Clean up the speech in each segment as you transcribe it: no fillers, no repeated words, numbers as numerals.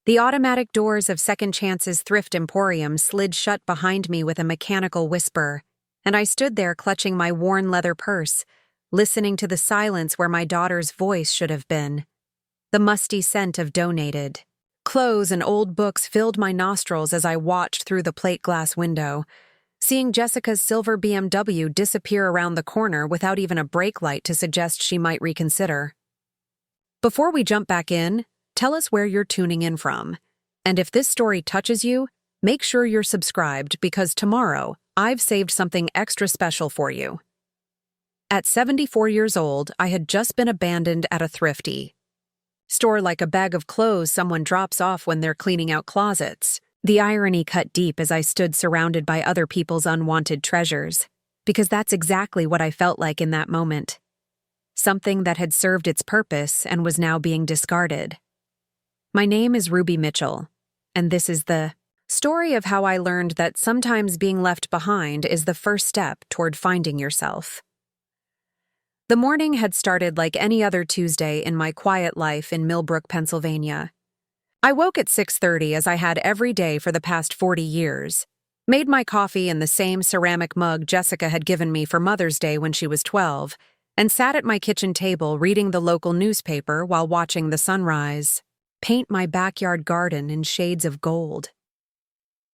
The automatic doors of Second Chance's Thrift Emporium slid shut behind me with a mechanical whisper, and I stood there clutching my worn leather purse, listening to the silence where my daughter's voice should have been. The musty scent of donated clothes and old books filled my nostrils as I watched through the plate glass window, seeing Jessica's silver BMW disappear around the corner without even a brake light to suggest she might reconsider. Before we jump back in, tell us where you're tuning in from. And if this story touches you, make sure you're subscribed because tomorrow, I've saved something extra special for you. At 74 years old, I had just been abandoned at a Thrifty store, like a bag of clothes someone drops off when they're cleaning out closets. The irony cut deep as I stood surrounded by other people's unwanted treasures, because that's exactly what I felt like in that moment. Something that had served its purpose and was now being discarded. My name is Ruby Mitchell, and this is the story of how I learned that sometimes being left behind is the first step toward finding yourself. The morning had started like any other Tuesday in my quiet life in Millbrook, Pennsylvania. I woke at 6:30 as I had every day for the past 40 years, made my coffee in the same ceramic mug Jessica had given me for Mother's Day when she was 12, and sat at my kitchen table reading the local newspaper while watching the sunrise paint my backyard garden in shades of gold.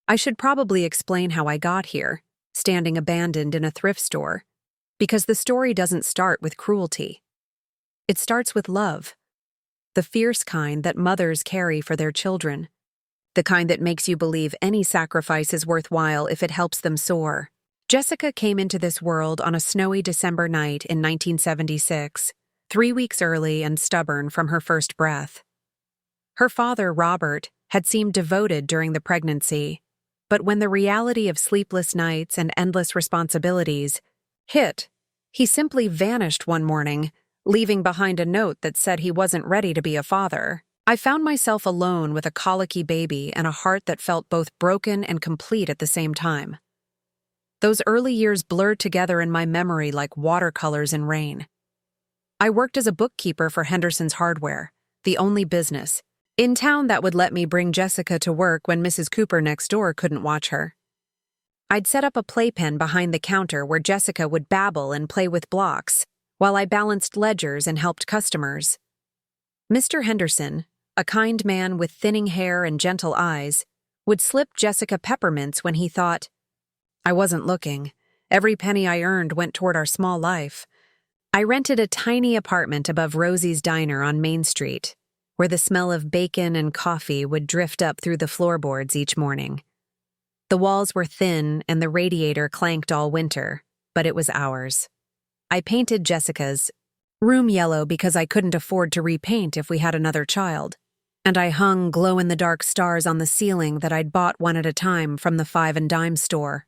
I should probably explain how I got here, standing abandoned in a thrift store, because the story doesn't start with cruelty. It starts with love, the fierce kind that mothers carry for their children, the kind that makes you believe any sacrifice is worthwhile if it helps them soar. Jessica came into this world on a snowy December night in 1976, 3 weeks early and stubborn from her first breath. Her father, Robert, had seemed devoted during the pregnancy, but when the reality of sleepless nights and endless responsibilities hit, he simply vanished one morning, leaving behind a note that said he wasn't ready to be a father. I found myself alone with a colicky baby and a heart that felt both broken and complete at the same time. Those early years blurred together in my memory like watercolors in rain. I worked as a bookkeeper for Henderson's Hardware, the only business in town that would let me bring Jessica to work when Mrs. Cooper next door couldn't watch her. I'd set up a playpen behind the counter where Jessica would babble and play with blocks, while I balanced ledgers and helped customers. Mr. Henderson, a kind man with thinning hair and gentle eyes, would slip Jessica peppermints when he thought, I wasn't looking. Every penny I earned went toward our small life. I rented a tiny apartment above Rosie's Diner on Main Street, where the smell of bacon and coffee would drift up through the floorboards each morning. The walls were thin and the radiator clanked all winter, but it was ours. I painted Jessica's room yellow because I couldn't afford to repaint if we had another child, and I hung glow-in-the-dark stars on the ceiling that I'd bought one at a time from the 5 and dime store.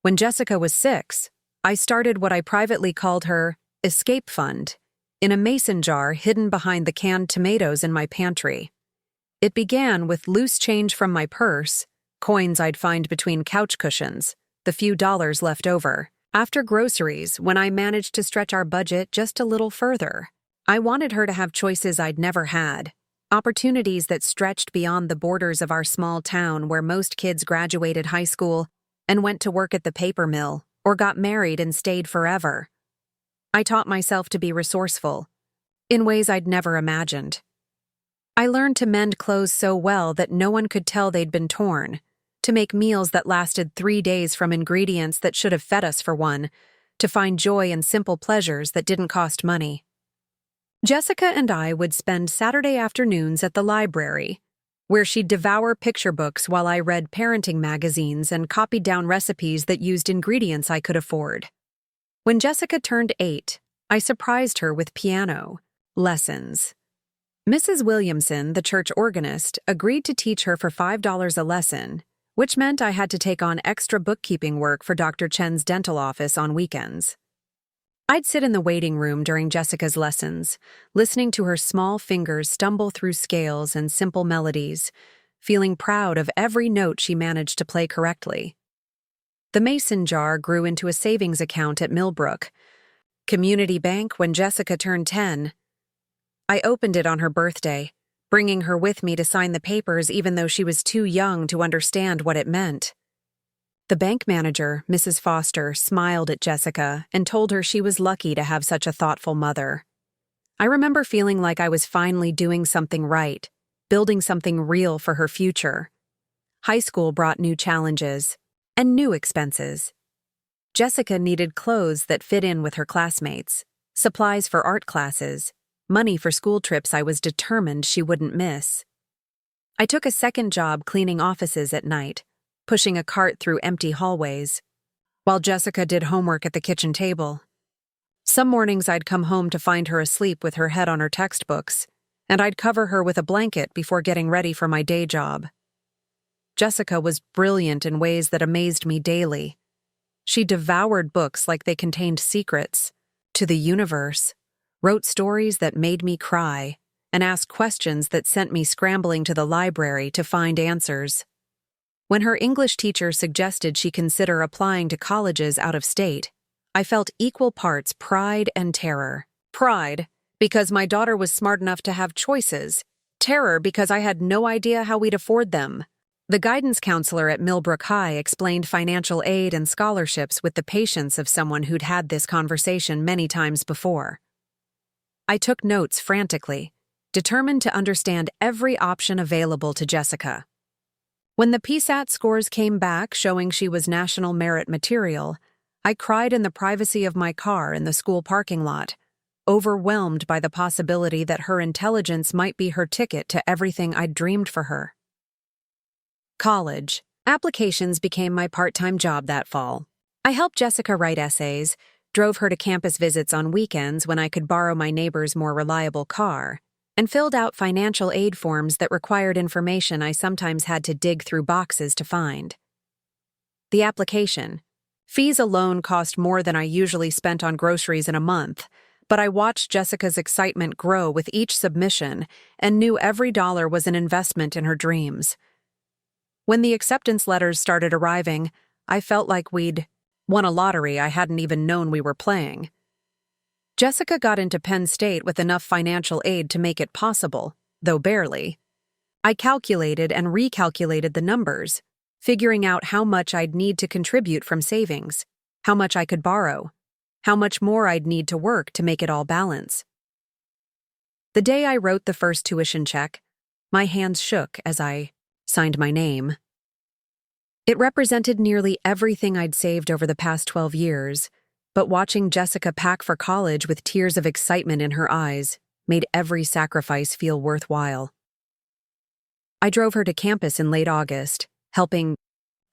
When Jessica was 6, I started what I privately called her escape fund in a mason jar hidden behind the canned tomatoes in my pantry. It began with loose change from my purse, coins I'd find between couch cushions, the few dollars left over. After groceries, when I managed to stretch our budget just a little further, I wanted her to have choices I'd never had, opportunities that stretched beyond the borders of our small town where most kids graduated high school and went to work at the paper mill or got married and stayed forever. I taught myself to be resourceful, in ways I'd never imagined. I learned to mend clothes so well that no one could tell they'd been torn, to make meals that lasted 3 days from ingredients that should have fed us for one, to find joy in simple pleasures that didn't cost money. Jessica and I would spend Saturday afternoons at the library, where she'd devour picture books while I read parenting magazines and copied down recipes that used ingredients I could afford. When Jessica turned 8, I surprised her with piano lessons. Mrs. Williamson, the church organist, agreed to teach her for $5 a lesson, which meant I had to take on extra bookkeeping work for Dr. Chen's dental office on weekends. I'd sit in the waiting room during Jessica's lessons, listening to her small fingers stumble through scales and simple melodies, feeling proud of every note she managed to play correctly. The mason jar grew into a savings account at Millbrook, Community Bank when Jessica turned 10. I opened it on her birthday, bringing her with me to sign the papers even though she was too young to understand what it meant. The bank manager, Mrs. Foster, smiled at Jessica and told her she was lucky to have such a thoughtful mother. I remember feeling like I was finally doing something right, building something real for her future. High school brought new challenges and new expenses. Jessica needed clothes that fit in with her classmates, supplies for art classes, money for school trips I was determined she wouldn't miss. I took a second job cleaning offices at night, pushing a cart through empty hallways, while Jessica did homework at the kitchen table. Some mornings I'd come home to find her asleep with her head on her textbooks, and I'd cover her with a blanket before getting ready for my day job. Jessica was brilliant in ways that amazed me daily. She devoured books like they contained secrets to the universe, wrote stories that made me cry, and asked questions that sent me scrambling to the library to find answers. When her English teacher suggested she consider applying to colleges out of state, I felt equal parts pride and terror. Pride, because my daughter was smart enough to have choices. Terror, because I had no idea how we'd afford them. The guidance counselor at Millbrook High explained financial aid and scholarships with the patience of someone who'd had this conversation many times before. I took notes frantically, determined to understand every option available to Jessica. When the PSAT scores came back showing she was national merit material, I cried in the privacy of my car in the school parking lot, overwhelmed by the possibility that her intelligence might be her ticket to everything I'd dreamed for her. College. Applications became my part-time job that fall. I helped Jessica write essays, drove her to campus visits on weekends when I could borrow my neighbor's more reliable car, and filled out financial aid forms that required information I sometimes had to dig through boxes to find. The application. Fees alone cost more than I usually spent on groceries in a month, but I watched Jessica's excitement grow with each submission and knew every dollar was an investment in her dreams. When the acceptance letters started arriving, I felt like we'd won a lottery I hadn't even known we were playing. Jessica got into Penn State with enough financial aid to make it possible, though barely. I calculated and recalculated the numbers, figuring out how much I'd need to contribute from savings, how much I could borrow, how much more I'd need to work to make it all balance. The day I wrote the first tuition check, my hands shook as I signed my name. It represented nearly everything I'd saved over the past 12 years, but watching Jessica pack for college with tears of excitement in her eyes made every sacrifice feel worthwhile. I drove her to campus in late August, helping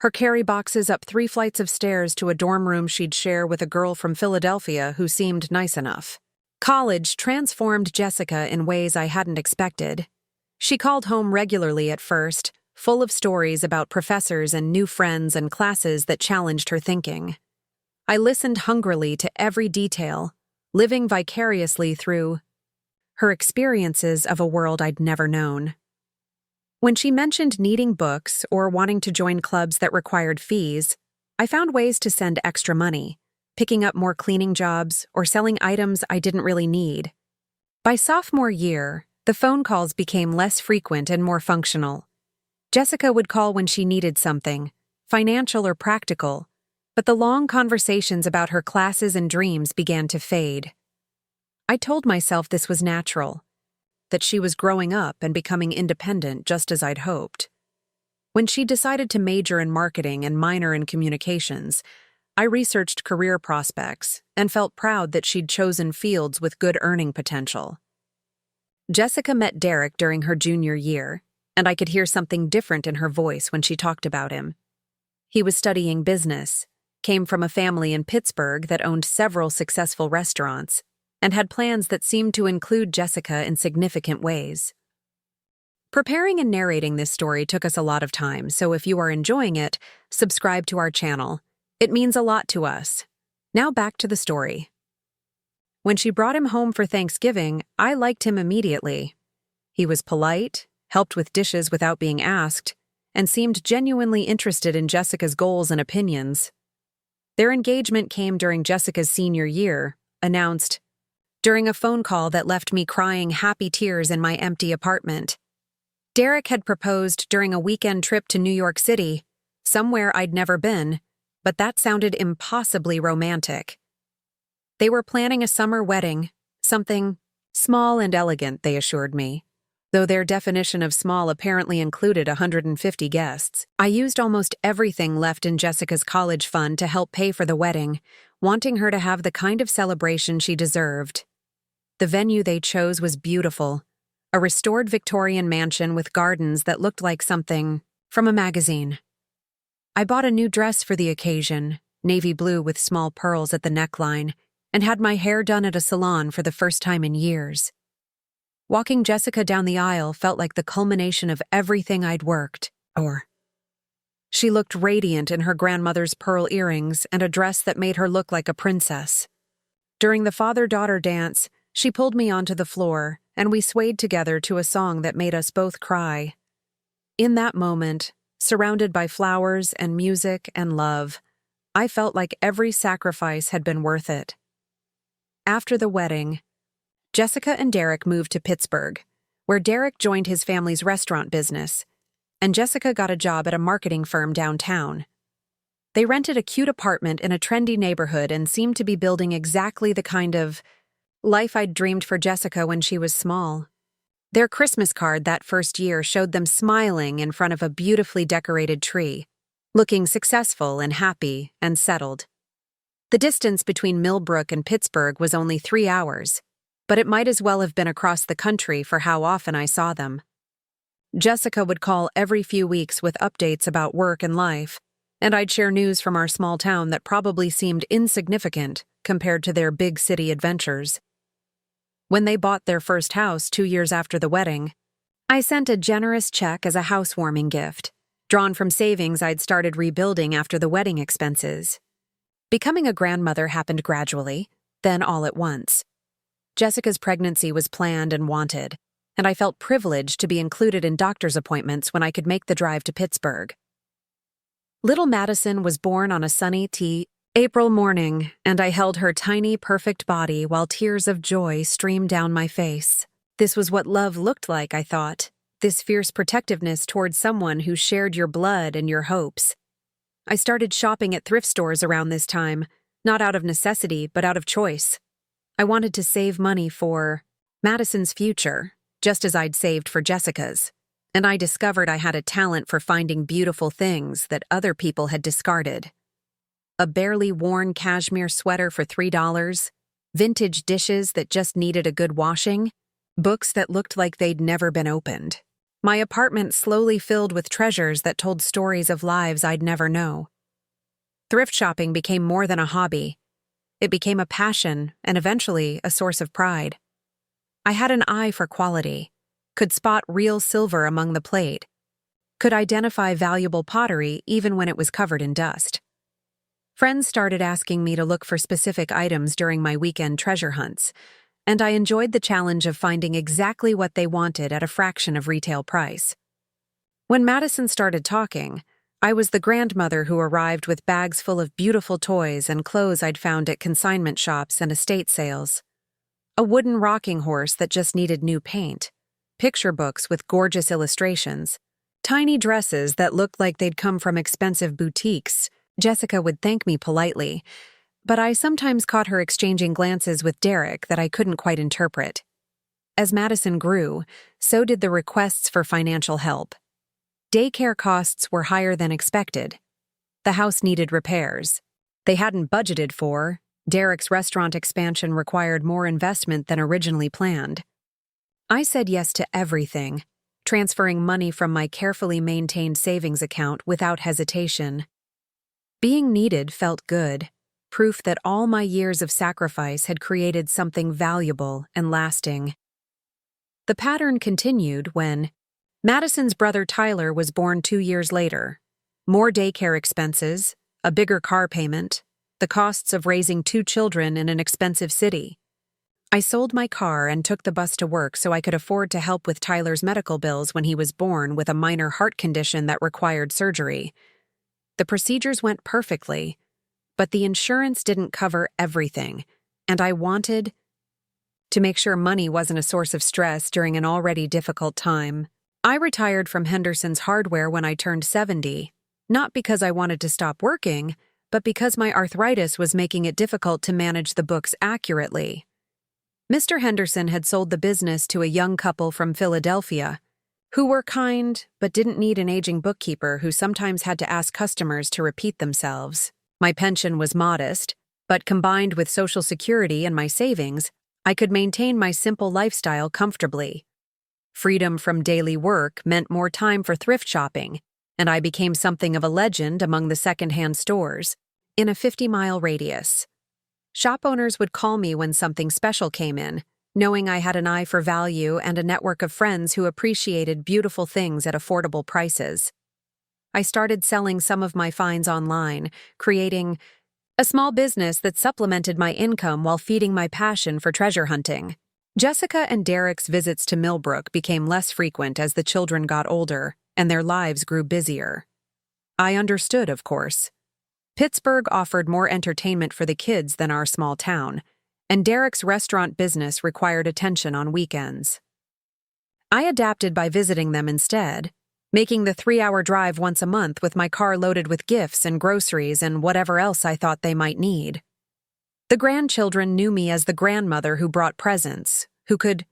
her carry boxes up 3 flights of stairs to a dorm room she'd share with a girl from Philadelphia who seemed nice enough. College transformed Jessica in ways I hadn't expected. She called home regularly at first, full of stories about professors and new friends and classes that challenged her thinking. I listened hungrily to every detail, living vicariously through her experiences of a world I'd never known. When she mentioned needing books or wanting to join clubs that required fees, I found ways to send extra money, picking up more cleaning jobs or selling items I didn't really need. By sophomore year, the phone calls became less frequent and more functional. Jessica would call when she needed something, financial or practical, but the long conversations about her classes and dreams began to fade. I told myself this was natural, that she was growing up and becoming independent just as I'd hoped. When she decided to major in marketing and minor in communications, I researched career prospects and felt proud that she'd chosen fields with good earning potential. Jessica met Derek during her junior year, and I could hear something different in her voice when she talked about him. He was studying business, came from a family in Pittsburgh that owned several successful restaurants, and had plans that seemed to include Jessica in significant ways. Preparing and narrating this story took us a lot of time, so if you are enjoying it, subscribe to our channel. It means a lot to us. Now back to the story. When she brought him home for Thanksgiving, I liked him immediately. He was polite, helped with dishes without being asked, and seemed genuinely interested in Jessica's goals and opinions. Their engagement came during Jessica's senior year, announced during a phone call that left me crying happy tears in my empty apartment. Derek had proposed during a weekend trip to New York City, somewhere I'd never been, but that sounded impossibly romantic. They were planning a summer wedding, something small and elegant, they assured me. Though their definition of small apparently included 150 guests, I used almost everything left in Jessica's college fund to help pay for the wedding, wanting her to have the kind of celebration she deserved. The venue they chose was beautiful, a restored Victorian mansion with gardens that looked like something from a magazine. I bought a new dress for the occasion, navy blue with small pearls at the neckline, and had my hair done at a salon for the first time in years. Walking Jessica down the aisle felt like the culmination of everything I'd worked for. She looked radiant in her grandmother's pearl earrings and a dress that made her look like a princess. During the father-daughter dance, she pulled me onto the floor, and we swayed together to a song that made us both cry. In that moment, surrounded by flowers and music and love, I felt like every sacrifice had been worth it. After the wedding, Jessica and Derek moved to Pittsburgh, where Derek joined his family's restaurant business, and Jessica got a job at a marketing firm downtown. They rented a cute apartment in a trendy neighborhood and seemed to be building exactly the kind of life I'd dreamed for Jessica when she was small. Their Christmas card that first year showed them smiling in front of a beautifully decorated tree, looking successful and happy and settled. The distance between Millbrook and Pittsburgh was only 3 hours, but it might as well have been across the country for how often I saw them. Jessica would call every few weeks with updates about work and life, and I'd share news from our small town that probably seemed insignificant compared to their big city adventures. When they bought their first house 2 years after the wedding, I sent a generous check as a housewarming gift, drawn from savings I'd started rebuilding after the wedding expenses. Becoming a grandmother happened gradually, then all at once. Jessica's pregnancy was planned and wanted, and I felt privileged to be included in doctor's appointments when I could make the drive to Pittsburgh. Little Madison was born on a sunny April morning, and I held her tiny, perfect body while tears of joy streamed down my face. This was what love looked like, I thought, this fierce protectiveness towards someone who shared your blood and your hopes. I started shopping at thrift stores around this time, not out of necessity, but out of choice. I wanted to save money for Madison's future, just as I'd saved for Jessica's, and I discovered I had a talent for finding beautiful things that other people had discarded. A barely worn cashmere sweater for $3, vintage dishes that just needed a good washing, books that looked like they'd never been opened. My apartment slowly filled with treasures that told stories of lives I'd never know. Thrift shopping became more than a hobby. It became a passion and eventually a source of pride. I had an eye for quality, could spot real silver among the plate, could identify valuable pottery even when it was covered in dust. Friends started asking me to look for specific items during my weekend treasure hunts, and I enjoyed the challenge of finding exactly what they wanted at a fraction of retail price. When Madison started talking, I was the grandmother who arrived with bags full of beautiful toys and clothes I'd found at consignment shops and estate sales. A wooden rocking horse that just needed new paint, picture books with gorgeous illustrations, tiny dresses that looked like they'd come from expensive boutiques. Jessica would thank me politely, but I sometimes caught her exchanging glances with Derek that I couldn't quite interpret. As Madison grew, so did the requests for financial help. Daycare costs were higher than expected. The house needed repairs they hadn't budgeted for. Derek's restaurant expansion required more investment than originally planned. I said yes to everything, transferring money from my carefully maintained savings account without hesitation. Being needed felt good, proof that all my years of sacrifice had created something valuable and lasting. The pattern continued when Madison's brother Tyler was born 2 years later. More daycare expenses, a bigger car payment, the costs of raising 2 children in an expensive city. I sold my car and took the bus to work so I could afford to help with Tyler's medical bills when he was born with a minor heart condition that required surgery. The procedures went perfectly, but the insurance didn't cover everything, and I wanted to make sure money wasn't a source of stress during an already difficult time. I retired from Henderson's Hardware when I turned 70, not because I wanted to stop working, but because my arthritis was making it difficult to manage the books accurately. Mr. Henderson had sold the business to a young couple from Philadelphia, who were kind but didn't need an aging bookkeeper who sometimes had to ask customers to repeat themselves. My pension was modest, but combined with Social Security and my savings, I could maintain my simple lifestyle comfortably. Freedom from daily work meant more time for thrift shopping, and I became something of a legend among the secondhand stores in a 50-mile radius. Shop owners would call me when something special came in, knowing I had an eye for value and a network of friends who appreciated beautiful things at affordable prices. I started selling some of my finds online, creating a small business that supplemented my income while feeding my passion for treasure hunting. Jessica and Derek's visits to Millbrook became less frequent as the children got older and their lives grew busier. I understood, of course. Pittsburgh offered more entertainment for the kids than our small town, and Derek's restaurant business required attention on weekends. I adapted by visiting them instead, making the 3-hour drive once a month with my car loaded with gifts and groceries and whatever else I thought they might need. The grandchildren knew me as the grandmother who brought presents, who could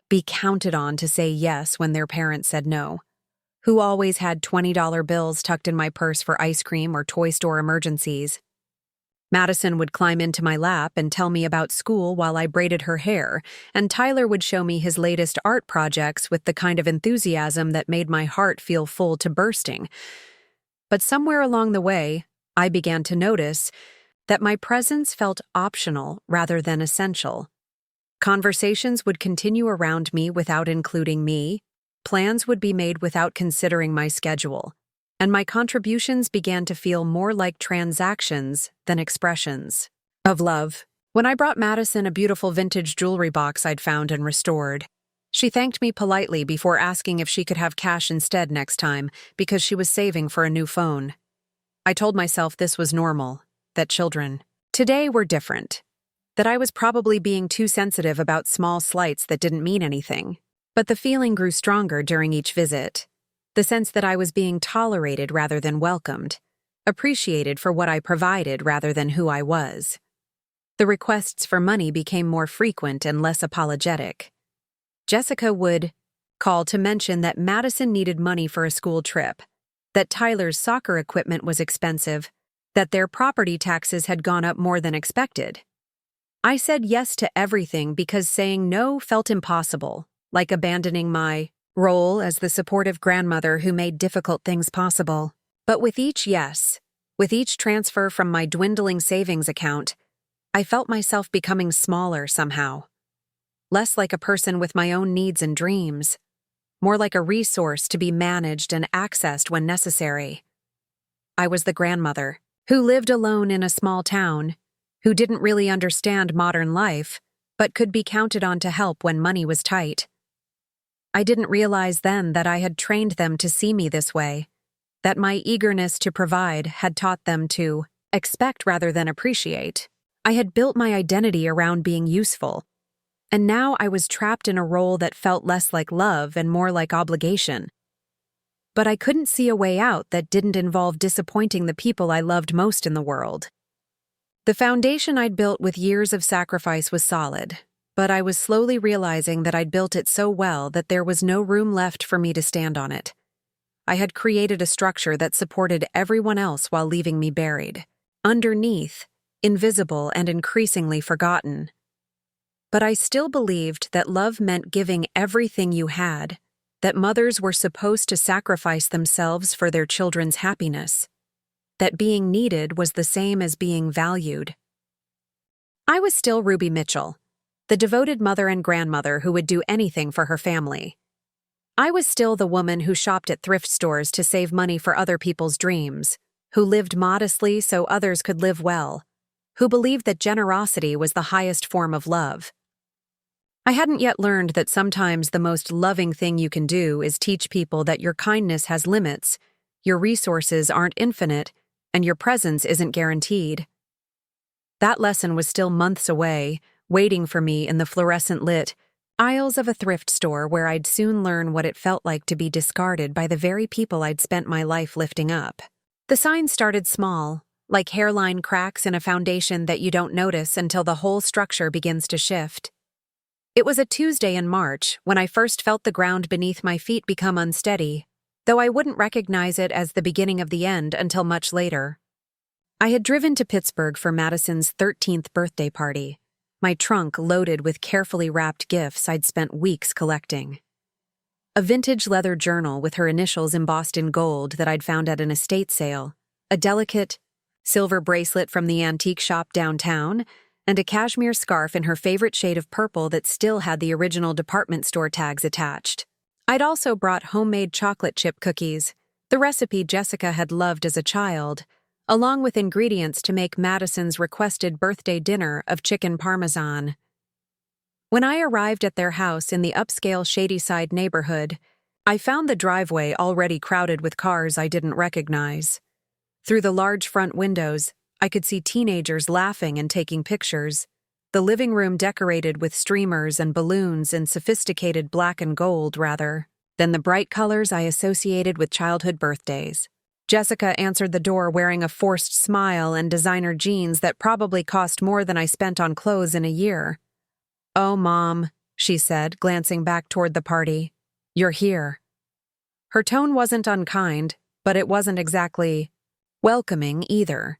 be counted on to say yes when their parents said no, who always had $20 bills tucked in my purse for ice cream or toy store emergencies. Madison would climb into my lap and tell me about school while I braided her hair, and Tyler would show me his latest art projects with the kind of enthusiasm that made my heart feel full to bursting. But somewhere along the way, I began to notice that my presence felt optional rather than essential. Conversations would continue around me without including me, plans would be made without considering my schedule, and my contributions began to feel more like transactions than expressions of love. When I brought Madison a beautiful vintage jewelry box I'd found and restored, she thanked me politely before asking if she could have cash instead next time because she was saving for a new phone. I told myself this was normal, that children today were different, that I was probably being too sensitive about small slights that didn't mean anything. But the feeling grew stronger during each visit, the sense that I was being tolerated rather than welcomed, appreciated for what I provided rather than who I was. The requests for money became more frequent and less apologetic. Jessica would call to mention that Madison needed money for a school trip, that Tyler's soccer equipment was expensive, that their property taxes had gone up more than expected. I said yes to everything because saying no felt impossible, like abandoning my role as the supportive grandmother who made difficult things possible. But with each yes, with each transfer from my dwindling savings account, I felt myself becoming smaller somehow. Less like a person with my own needs and dreams, more like a resource to be managed and accessed when necessary. I was the grandmother who lived alone in a small town, who didn't really understand modern life, but could be counted on to help when money was tight. I didn't realize then that I had trained them to see me this way, that my eagerness to provide had taught them to expect rather than appreciate. I had built my identity around being useful, and now I was trapped in a role that felt less like love and more like obligation. But I couldn't see a way out that didn't involve disappointing the people I loved most in the world. The foundation I'd built with years of sacrifice was solid, but I was slowly realizing that I'd built it so well that there was no room left for me to stand on it. I had created a structure that supported everyone else while leaving me buried, underneath, invisible and increasingly forgotten. But I still believed that love meant giving everything you had, that mothers were supposed to sacrifice themselves for their children's happiness, that being needed was the same as being valued. I was still Ruby Mitchell, the devoted mother and grandmother who would do anything for her family. I was still the woman who shopped at thrift stores to save money for other people's dreams, who lived modestly so others could live well, who believed that generosity was the highest form of love. I hadn't yet learned that sometimes the most loving thing you can do is teach people that your kindness has limits, your resources aren't infinite, and your presence isn't guaranteed. That lesson was still months away, waiting for me in the fluorescent-lit Aisles of a thrift store where I'd soon learn what it felt like to be discarded by the very people I'd spent my life lifting up. The signs started small, like hairline cracks in a foundation that you don't notice until the whole structure begins to shift. It was a Tuesday in March when I first felt the ground beneath my feet become unsteady, though I wouldn't recognize it as the beginning of the end until much later. I had driven to Pittsburgh for Madison's 13th birthday party, my trunk loaded with carefully wrapped gifts I'd spent weeks collecting. A vintage leather journal with her initials embossed in gold that I'd found at an estate sale, a delicate silver bracelet from the antique shop downtown, and a cashmere scarf in her favorite shade of purple that still had the original department store tags attached. I'd also brought homemade chocolate chip cookies, the recipe Jessica had loved as a child, along with ingredients to make Madison's requested birthday dinner of chicken parmesan. When I arrived at their house in the upscale Shadyside neighborhood, I found the driveway already crowded with cars I didn't recognize. Through the large front windows, I could see teenagers laughing and taking pictures, the living room decorated with streamers and balloons in sophisticated black and gold rather than the bright colors I associated with childhood birthdays. Jessica answered the door wearing a forced smile and designer jeans that probably cost more than I spent on clothes in a year. "Oh, Mom," she said, glancing back toward the party. "You're here." Her tone wasn't unkind, but it wasn't exactly welcoming either.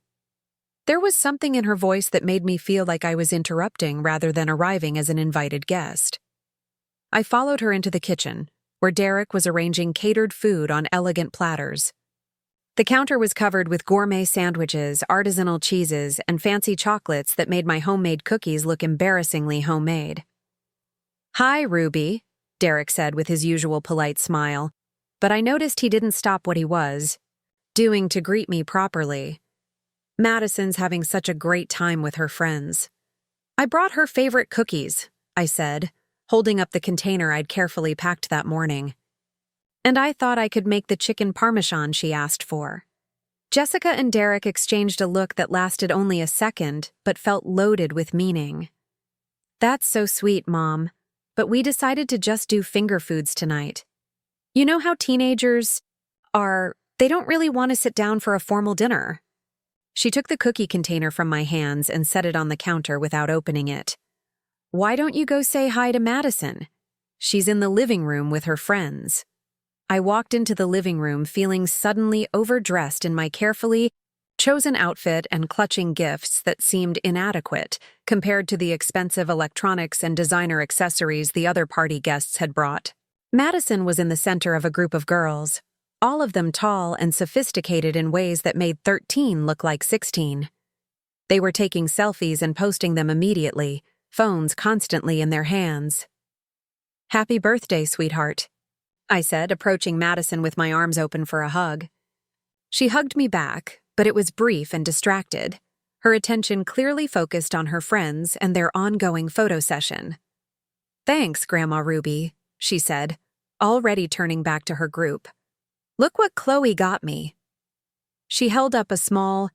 There was something in her voice that made me feel like I was interrupting rather than arriving as an invited guest. I followed her into the kitchen, where Derek was arranging catered food on elegant platters. The counter was covered with gourmet sandwiches, artisanal cheeses, and fancy chocolates that made my homemade cookies look embarrassingly homemade. "Hi, Ruby," Derek said with his usual polite smile, but I noticed he didn't stop what he was doing to greet me properly. "Madison's having such a great time with her friends." "I brought her favorite cookies," I said, holding up the container I'd carefully packed that morning. "And I thought I could make the chicken parmesan she asked for." Jessica and Derek exchanged a look that lasted only a second, but felt loaded with meaning. "That's so sweet, Mom, but we decided to just do finger foods tonight. You know how teenagers are, they don't really want to sit down for a formal dinner." She took the cookie container from my hands and set it on the counter without opening it. "Why don't you go say hi to Madison? She's in the living room with her friends." I walked into the living room feeling suddenly overdressed in my carefully chosen outfit and clutching gifts that seemed inadequate compared to the expensive electronics and designer accessories the other party guests had brought. Madison was in the center of a group of girls, all of them tall and sophisticated in ways that made 13 look like 16. They were taking selfies and posting them immediately, phones constantly in their hands. "Happy birthday, sweetheart," I said, approaching Madison with my arms open for a hug. She hugged me back, but it was brief and distracted, her attention clearly focused on her friends and their ongoing photo session. "Thanks, Grandma Ruby," she said, already turning back to her group. "Look what Chloe got me." She held up a small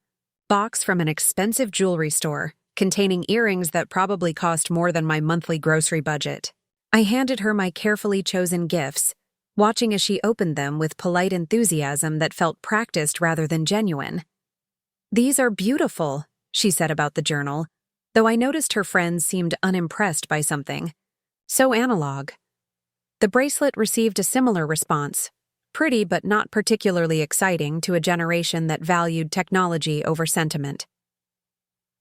box from an expensive jewelry store, containing earrings that probably cost more than my monthly grocery budget. I handed her my carefully chosen gifts, watching as she opened them with polite enthusiasm that felt practiced rather than genuine. "These are beautiful," she said about the journal, though I noticed her friends seemed unimpressed by something so analog. The bracelet received a similar response, pretty but not particularly exciting to a generation that valued technology over sentiment.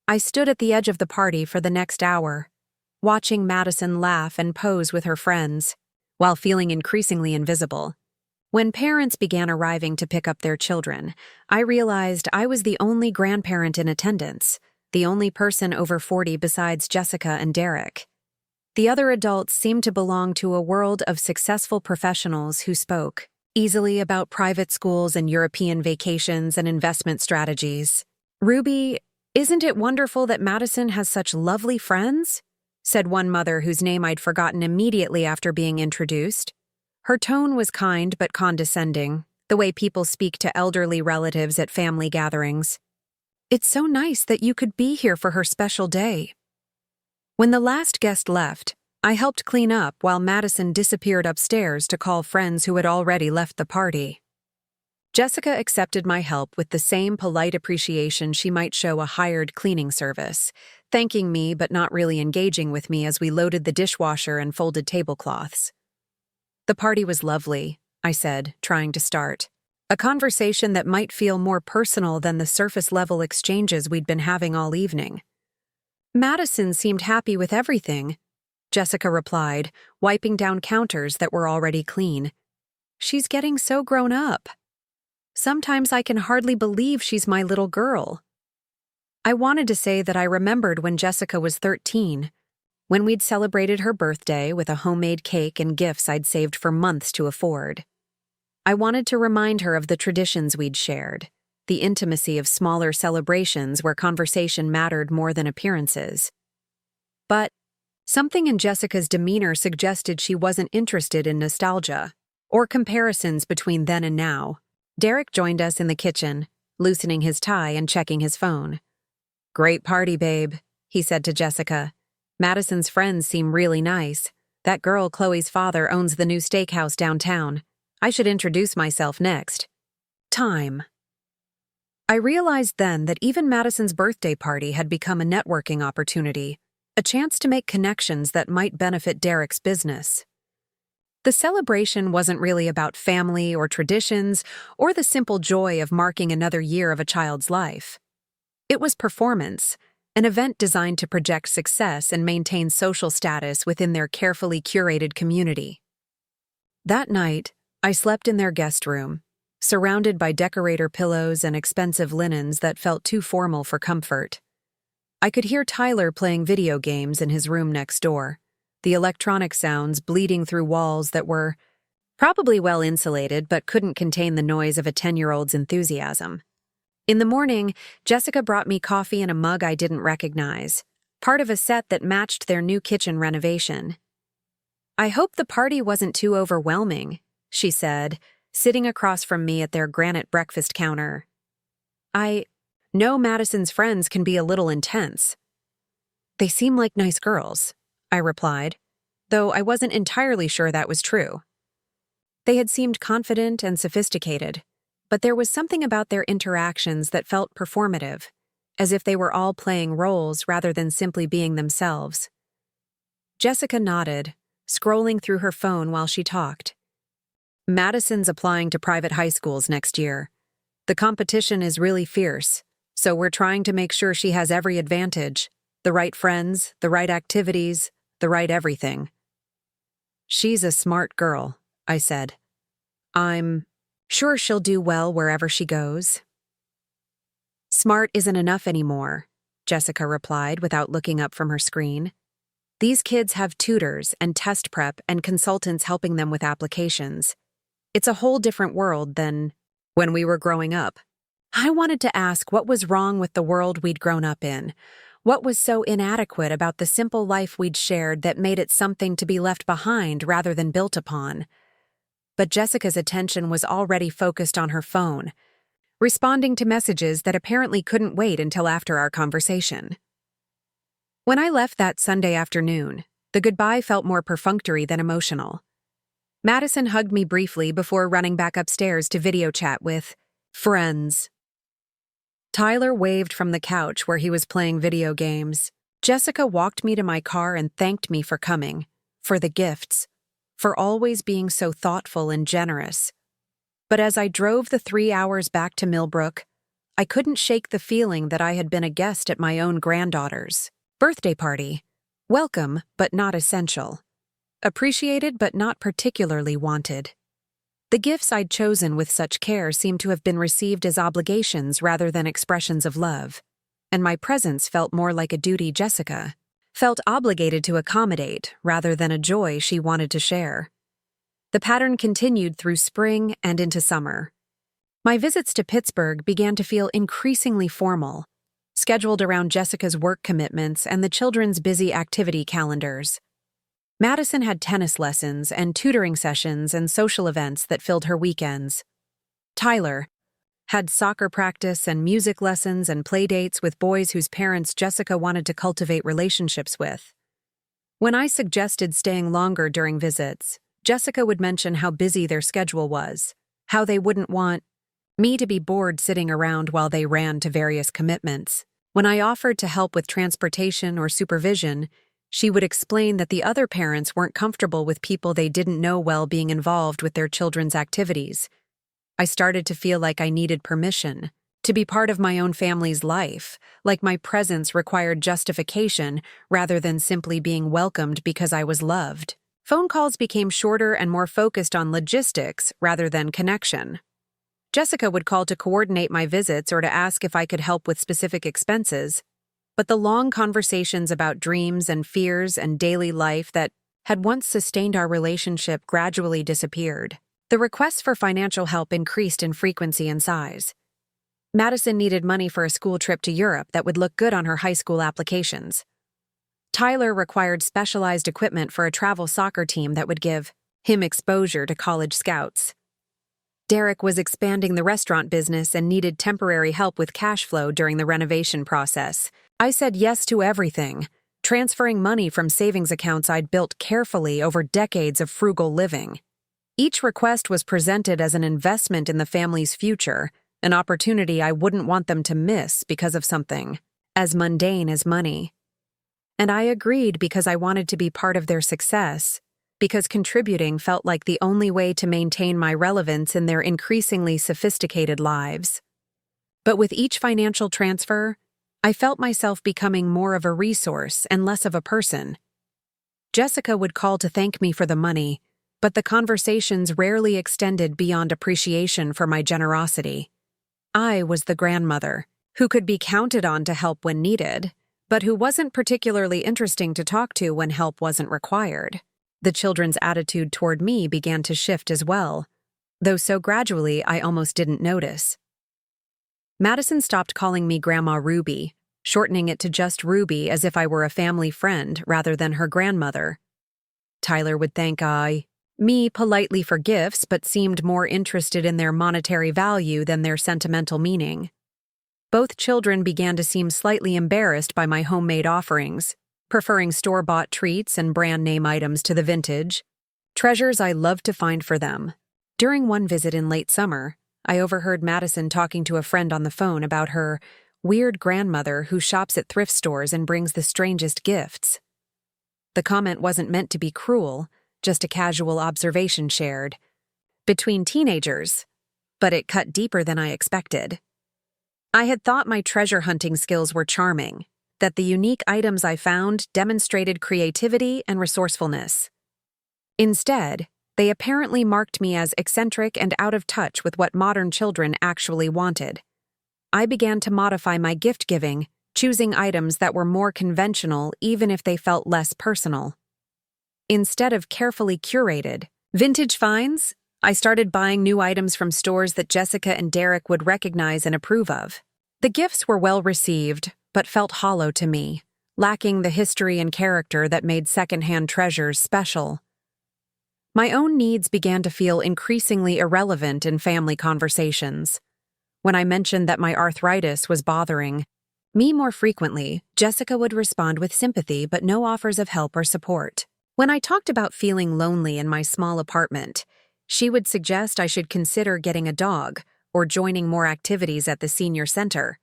I stood at the edge of the party for the next hour, watching Madison laugh and pose with her friends, while feeling increasingly invisible. When parents began arriving to pick up their children, I realized I was the only grandparent in attendance, the only person over 40 besides Jessica and Derek. The other adults seemed to belong to a world of successful professionals who spoke easily about private schools and European vacations and investment strategies. "Ruby, isn't it wonderful that Madison has such lovely friends?" said one mother whose name I'd forgotten immediately after being introduced. Her tone was kind but condescending, the way people speak to elderly relatives at family gatherings. "It's so nice that you could be here for her special day." When the last guest left, I helped clean up while Madison disappeared upstairs to call friends who had already left the party. Jessica accepted my help with the same polite appreciation she might show a hired cleaning service, thanking me but not really engaging with me as we loaded the dishwasher and folded tablecloths. The party was lovely, I said, trying to start. A conversation that might feel more personal than the surface-level exchanges we'd been having all evening. Madison seemed happy with everything, Jessica replied, wiping down counters that were already clean. She's getting so grown up. Sometimes I can hardly believe she's my little girl. I wanted to say that I remembered when Jessica was 13, when we'd celebrated her birthday with a homemade cake and gifts I'd saved for months to afford. I wanted to remind her of the traditions we'd shared, the intimacy of smaller celebrations where conversation mattered more than appearances. But something in Jessica's demeanor suggested she wasn't interested in nostalgia or comparisons between then and now. Derek joined us in the kitchen, loosening his tie and checking his phone. "Great party, babe," he said to Jessica. "Madison's friends seem really nice. That girl Chloe's father owns the new steakhouse downtown. I should introduce myself next." Time. I realized then that even Madison's birthday party had become a networking opportunity, a chance to make connections that might benefit Derek's business. The celebration wasn't really about family or traditions or the simple joy of marking another year of a child's life. It was performance, an event designed to project success and maintain social status within their carefully curated community. That night, I slept in their guest room, surrounded by decorator pillows and expensive linens that felt too formal for comfort. I could hear Tyler playing video games in his room next door, the electronic sounds bleeding through walls that were probably well insulated but couldn't contain the noise of a 10-year-old's enthusiasm. In the morning, Jessica brought me coffee in a mug I didn't recognize, part of a set that matched their new kitchen renovation. "I hope the party wasn't too overwhelming," she said, sitting across from me at their granite breakfast counter. "I know Madison's friends can be a little intense." "They seem like nice girls," I replied, though I wasn't entirely sure that was true. They had seemed confident and sophisticated, but there was something about their interactions that felt performative, as if they were all playing roles rather than simply being themselves. Jessica nodded, scrolling through her phone while she talked. "Madison's applying to private high schools next year. The competition is really fierce, so we're trying to make sure she has every advantage, the right friends, the right activities, the right everything." "She's a smart girl," I said. "I'm sure she'll do well wherever she goes." "Smart isn't enough anymore," Jessica replied without looking up from her screen. "These kids have tutors and test prep and consultants helping them with applications. It's a whole different world than when we were growing up." I wanted to ask what was wrong with the world we'd grown up in. What was so inadequate about the simple life we'd shared that made it something to be left behind rather than built upon? But Jessica's attention was already focused on her phone, responding to messages that apparently couldn't wait until after our conversation. When I left that Sunday afternoon, the goodbye felt more perfunctory than emotional. Madison hugged me briefly before running back upstairs to video chat with friends. Tyler waved from the couch where he was playing video games. Jessica walked me to my car and thanked me for coming, for the gifts, for always being so thoughtful and generous. But as I drove the 3 hours back to Millbrook, I couldn't shake the feeling that I had been a guest at my own granddaughter's birthday party. Welcome, but not essential. Appreciated, but not particularly wanted. The gifts I'd chosen with such care seemed to have been received as obligations rather than expressions of love, and my presence felt more like a duty Jessica felt obligated to accommodate rather than a joy she wanted to share. The pattern continued through spring and into summer. My visits to Pittsburgh began to feel increasingly formal, scheduled around Jessica's work commitments and the children's busy activity calendars. Madison had tennis lessons and tutoring sessions and social events that filled her weekends. Tyler had soccer practice and music lessons and play dates with boys whose parents Jessica wanted to cultivate relationships with. When I suggested staying longer during visits, Jessica would mention how busy their schedule was, how they wouldn't want me to be bored sitting around while they ran to various commitments. When I offered to help with transportation or supervision, she would explain that the other parents weren't comfortable with people they didn't know well being involved with their children's activities. I started to feel like I needed permission to be part of my own family's life, like my presence required justification rather than simply being welcomed because I was loved. Phone calls became shorter and more focused on logistics rather than connection. Jessica would call to coordinate my visits or to ask if I could help with specific expenses, but the long conversations about dreams and fears and daily life that had once sustained our relationship gradually disappeared. The requests for financial help increased in frequency and size. Madison needed money for a school trip to Europe that would look good on her high school applications. Tyler required specialized equipment for a travel soccer team that would give him exposure to college scouts. Derek was expanding the restaurant business and needed temporary help with cash flow during the renovation process. I said yes to everything, transferring money from savings accounts I'd built carefully over decades of frugal living. Each request was presented as an investment in the family's future, an opportunity I wouldn't want them to miss because of something as mundane as money. And I agreed because I wanted to be part of their success, because contributing felt like the only way to maintain my relevance in their increasingly sophisticated lives. But with each financial transfer, I felt myself becoming more of a resource and less of a person. Jessica would call to thank me for the money, but the conversations rarely extended beyond appreciation for my generosity. I was the grandmother, who could be counted on to help when needed, but who wasn't particularly interesting to talk to when help wasn't required. The children's attitude toward me began to shift as well, though so gradually I almost didn't notice. Madison stopped calling me Grandma Ruby, shortening it to just Ruby as if I were a family friend rather than her grandmother. Tyler would thank me politely for gifts but seemed more interested in their monetary value than their sentimental meaning. Both children began to seem slightly embarrassed by my homemade offerings, preferring store-bought treats and brand-name items to the vintage treasures I loved to find for them. During one visit in late summer, I overheard Madison talking to a friend on the phone about her weird grandmother who shops at thrift stores and brings the strangest gifts. The comment wasn't meant to be cruel, just a casual observation shared between teenagers, but it cut deeper than I expected. I had thought my treasure hunting skills were charming, that the unique items I found demonstrated creativity and resourcefulness. Instead, they apparently marked me as eccentric and out of touch with what modern children actually wanted. I began to modify my gift-giving, choosing items that were more conventional even if they felt less personal. Instead of carefully curated vintage finds, I started buying new items from stores that Jessica and Derek would recognize and approve of. The gifts were well received, but felt hollow to me, lacking the history and character that made secondhand treasures special. My own needs began to feel increasingly irrelevant in family conversations. When I mentioned that my arthritis was bothering me more frequently, Jessica would respond with sympathy but no offers of help or support. When I talked about feeling lonely in my small apartment, she would suggest I should consider getting a dog or joining more activities at the senior center,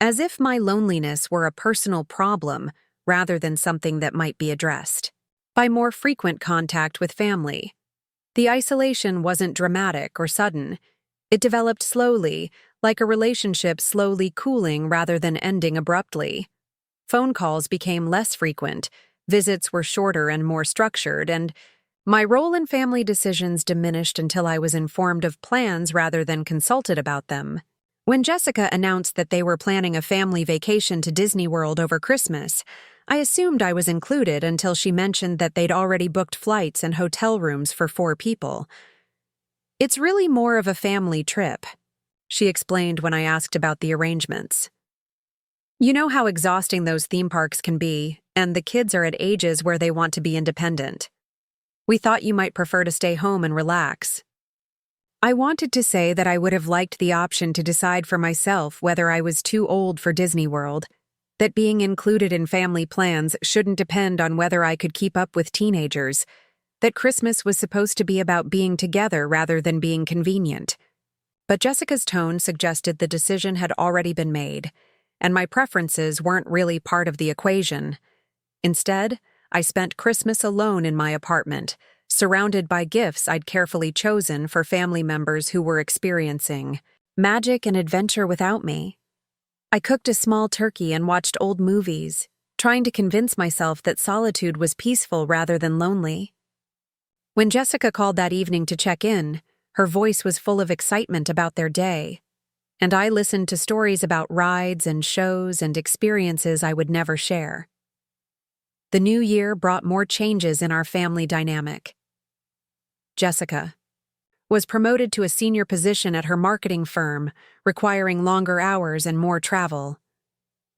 as if my loneliness were a personal problem rather than something that might be addressed by more frequent contact with family. The isolation wasn't dramatic or sudden. It developed slowly, like a relationship slowly cooling rather than ending abruptly. Phone calls became less frequent, visits were shorter and more structured, and my role in family decisions diminished until I was informed of plans rather than consulted about them. When Jessica announced that they were planning a family vacation to Disney World over Christmas, I assumed I was included until she mentioned that they'd already booked flights and hotel rooms for 4 people. "It's really more of a family trip," she explained when I asked about the arrangements. "You know how exhausting those theme parks can be, and the kids are at ages where they want to be independent. We thought you might prefer to stay home and relax." I wanted to say that I would have liked the option to decide for myself whether I was too old for Disney World, that being included in family plans shouldn't depend on whether I could keep up with teenagers, that Christmas was supposed to be about being together rather than being convenient. But Jessica's tone suggested the decision had already been made, and my preferences weren't really part of the equation. Instead, I spent Christmas alone in my apartment, surrounded by gifts I'd carefully chosen for family members who were experiencing magic and adventure without me. I cooked a small turkey and watched old movies, trying to convince myself that solitude was peaceful rather than lonely. When Jessica called that evening to check in, her voice was full of excitement about their day, and I listened to stories about rides and shows and experiences I would never share. The new year brought more changes in our family dynamic. Jessica was promoted to a senior position at her marketing firm, requiring longer hours and more travel.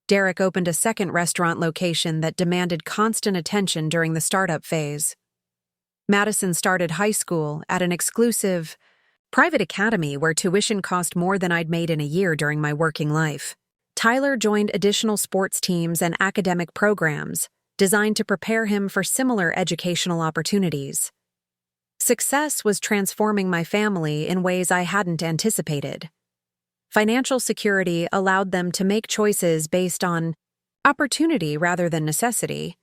Derek opened a second restaurant location that demanded constant attention during the startup phase. Madison started high school at an exclusive, private academy where tuition cost more than I'd made in a year during my working life. Tyler joined additional sports teams and academic programs designed to prepare him for similar educational opportunities. Success was transforming my family in ways I hadn't anticipated. Financial security allowed them to make choices based on opportunity rather than necessity,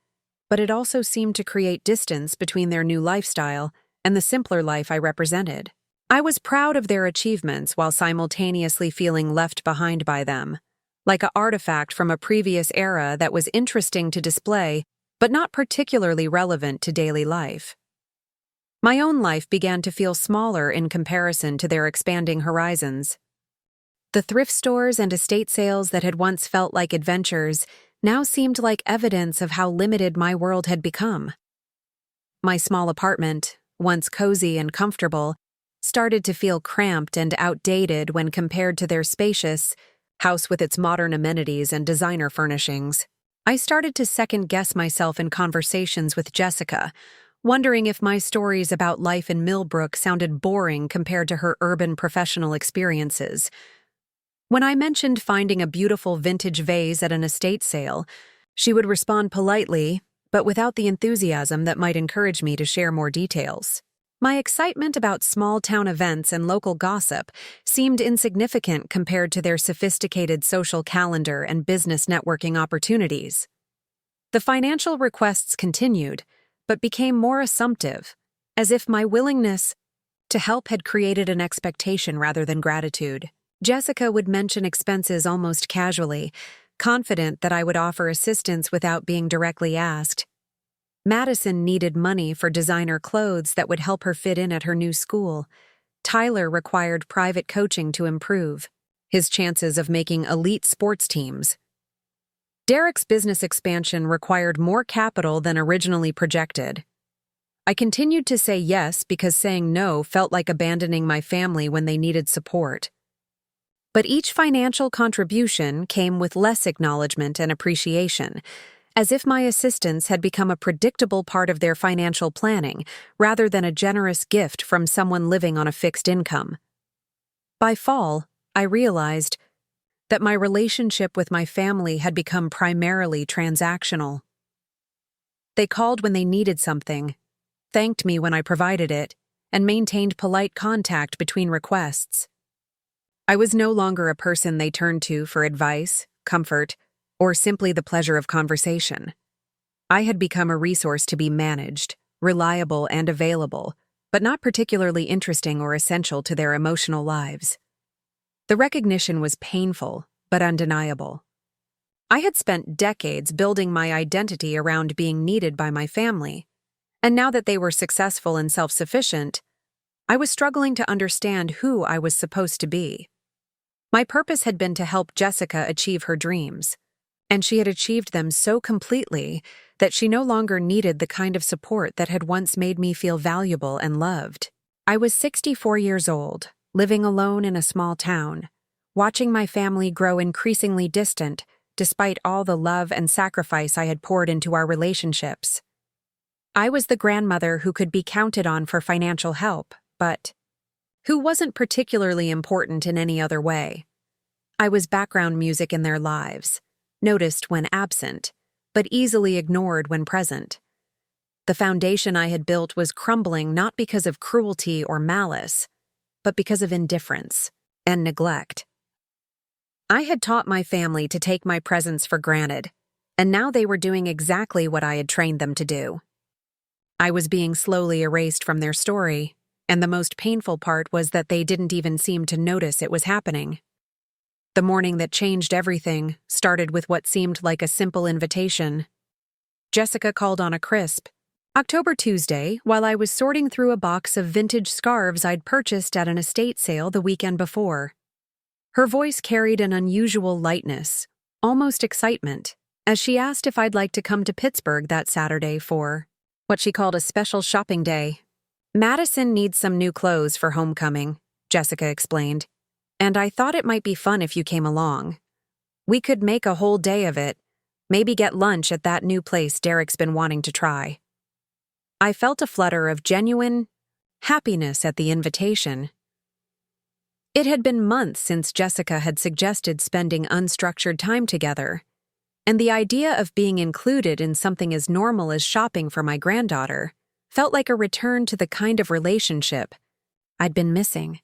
but it also seemed to create distance between their new lifestyle and the simpler life I represented. I was proud of their achievements while simultaneously feeling left behind by them, like an artifact from a previous era that was interesting to display, but not particularly relevant to daily life. My own life began to feel smaller in comparison to their expanding horizons. The thrift stores and estate sales that had once felt like adventures now seemed like evidence of how limited my world had become. My small apartment, once cozy and comfortable, started to feel cramped and outdated when compared to their spacious house with its modern amenities and designer furnishings. I started to second-guess myself in conversations with Jessica, wondering if my stories about life in Millbrook sounded boring compared to her urban professional experiences. When I mentioned finding a beautiful vintage vase at an estate sale, she would respond politely, but without the enthusiasm that might encourage me to share more details. My excitement about small-town events and local gossip seemed insignificant compared to their sophisticated social calendar and business networking opportunities. The financial requests continued, but became more assumptive, as if my willingness to help had created an expectation rather than gratitude. Jessica would mention expenses almost casually, confident that I would offer assistance without being directly asked. Madison needed money for designer clothes that would help her fit in at her new school. Tyler required private coaching to improve his chances of making elite sports teams. Derek's business expansion required more capital than originally projected. I continued to say yes because saying no felt like abandoning my family when they needed support. But each financial contribution came with less acknowledgement and appreciation, as if my assistance had become a predictable part of their financial planning rather than a generous gift from someone living on a fixed income. By fall, I realized that my relationship with my family had become primarily transactional. They called when they needed something, thanked me when I provided it, and maintained polite contact between requests. I was no longer a person they turned to for advice, comfort, or simply the pleasure of conversation. I had become a resource to be managed, reliable and available, but not particularly interesting or essential to their emotional lives. The recognition was painful, but undeniable. I had spent decades building my identity around being needed by my family, and now that they were successful and self-sufficient, I was struggling to understand who I was supposed to be. My purpose had been to help Jessica achieve her dreams, and she had achieved them so completely that she no longer needed the kind of support that had once made me feel valuable and loved. I was 64 years old, living alone in a small town, watching my family grow increasingly distant despite all the love and sacrifice I had poured into our relationships. I was the grandmother who could be counted on for financial help, but who wasn't particularly important in any other way. I was background music in their lives, noticed when absent, but easily ignored when present. The foundation I had built was crumbling not because of cruelty or malice, but because of indifference and neglect. I had taught my family to take my presence for granted, and now they were doing exactly what I had trained them to do. I was being slowly erased from their story, and the most painful part was that they didn't even seem to notice it was happening. The morning that changed everything started with what seemed like a simple invitation. Jessica called on a crisp October Tuesday while I was sorting through a box of vintage scarves I'd purchased at an estate sale the weekend before. Her voice carried an unusual lightness, almost excitement, as she asked if I'd like to come to Pittsburgh that Saturday for what she called a special shopping day. "Madison needs some new clothes for homecoming," Jessica explained, "and I thought it might be fun if you came along. We could make a whole day of it, maybe get lunch at that new place Derek's been wanting to try." I felt a flutter of genuine happiness at the invitation. It had been months since Jessica had suggested spending unstructured time together, and the idea of being included in something as normal as shopping for my granddaughter felt like a return to the kind of relationship I'd been missing.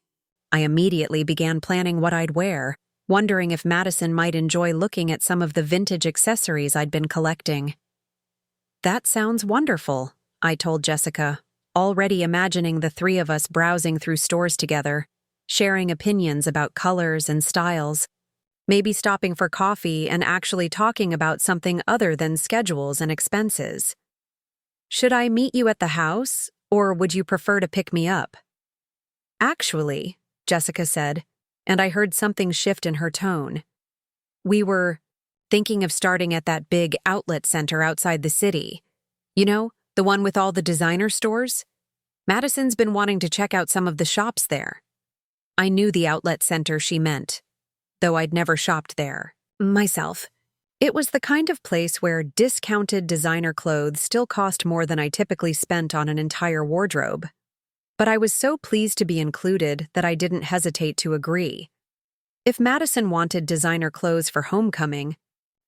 I immediately began planning what I'd wear, wondering if Madison might enjoy looking at some of the vintage accessories I'd been collecting. "That sounds wonderful," I told Jessica, already imagining the three of us browsing through stores together, sharing opinions about colors and styles, maybe stopping for coffee and actually talking about something other than schedules and expenses. "Should I meet you at the house, or would you prefer to pick me up?" "Actually," Jessica said, and I heard something shift in her tone. "We were thinking of starting at that big outlet center outside the city. You know, the one with all the designer stores? Madison's been wanting to check out some of the shops there." I knew the outlet center she meant, though I'd never shopped there myself. It was the kind of place where discounted designer clothes still cost more than I typically spent on an entire wardrobe. But I was so pleased to be included that I didn't hesitate to agree. If Madison wanted designer clothes for homecoming,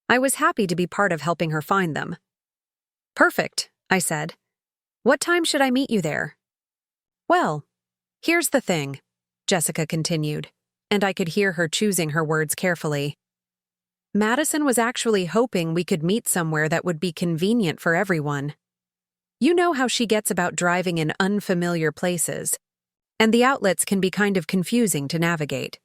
I was happy to be part of helping her find them. "Perfect," I said. "What time should I meet you there?" "Well, here's the thing," Jessica continued, and I could hear her choosing her words carefully. "Madison was actually hoping we could meet somewhere that would be convenient for everyone. You know how she gets about driving in unfamiliar places, and the outlets can be kind of confusing to navigate.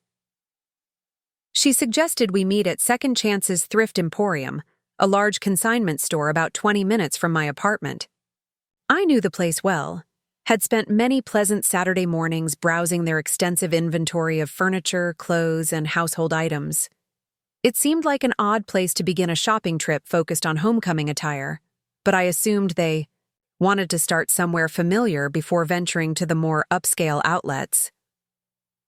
She suggested we meet at Second Chance's Thrift Emporium, a large consignment store about 20 minutes from my apartment. I knew the place well, had spent many pleasant Saturday mornings browsing their extensive inventory of furniture, clothes, and household items. It seemed like an odd place to begin a shopping trip focused on homecoming attire, but I assumed they wanted to start somewhere familiar before venturing to the more upscale outlets.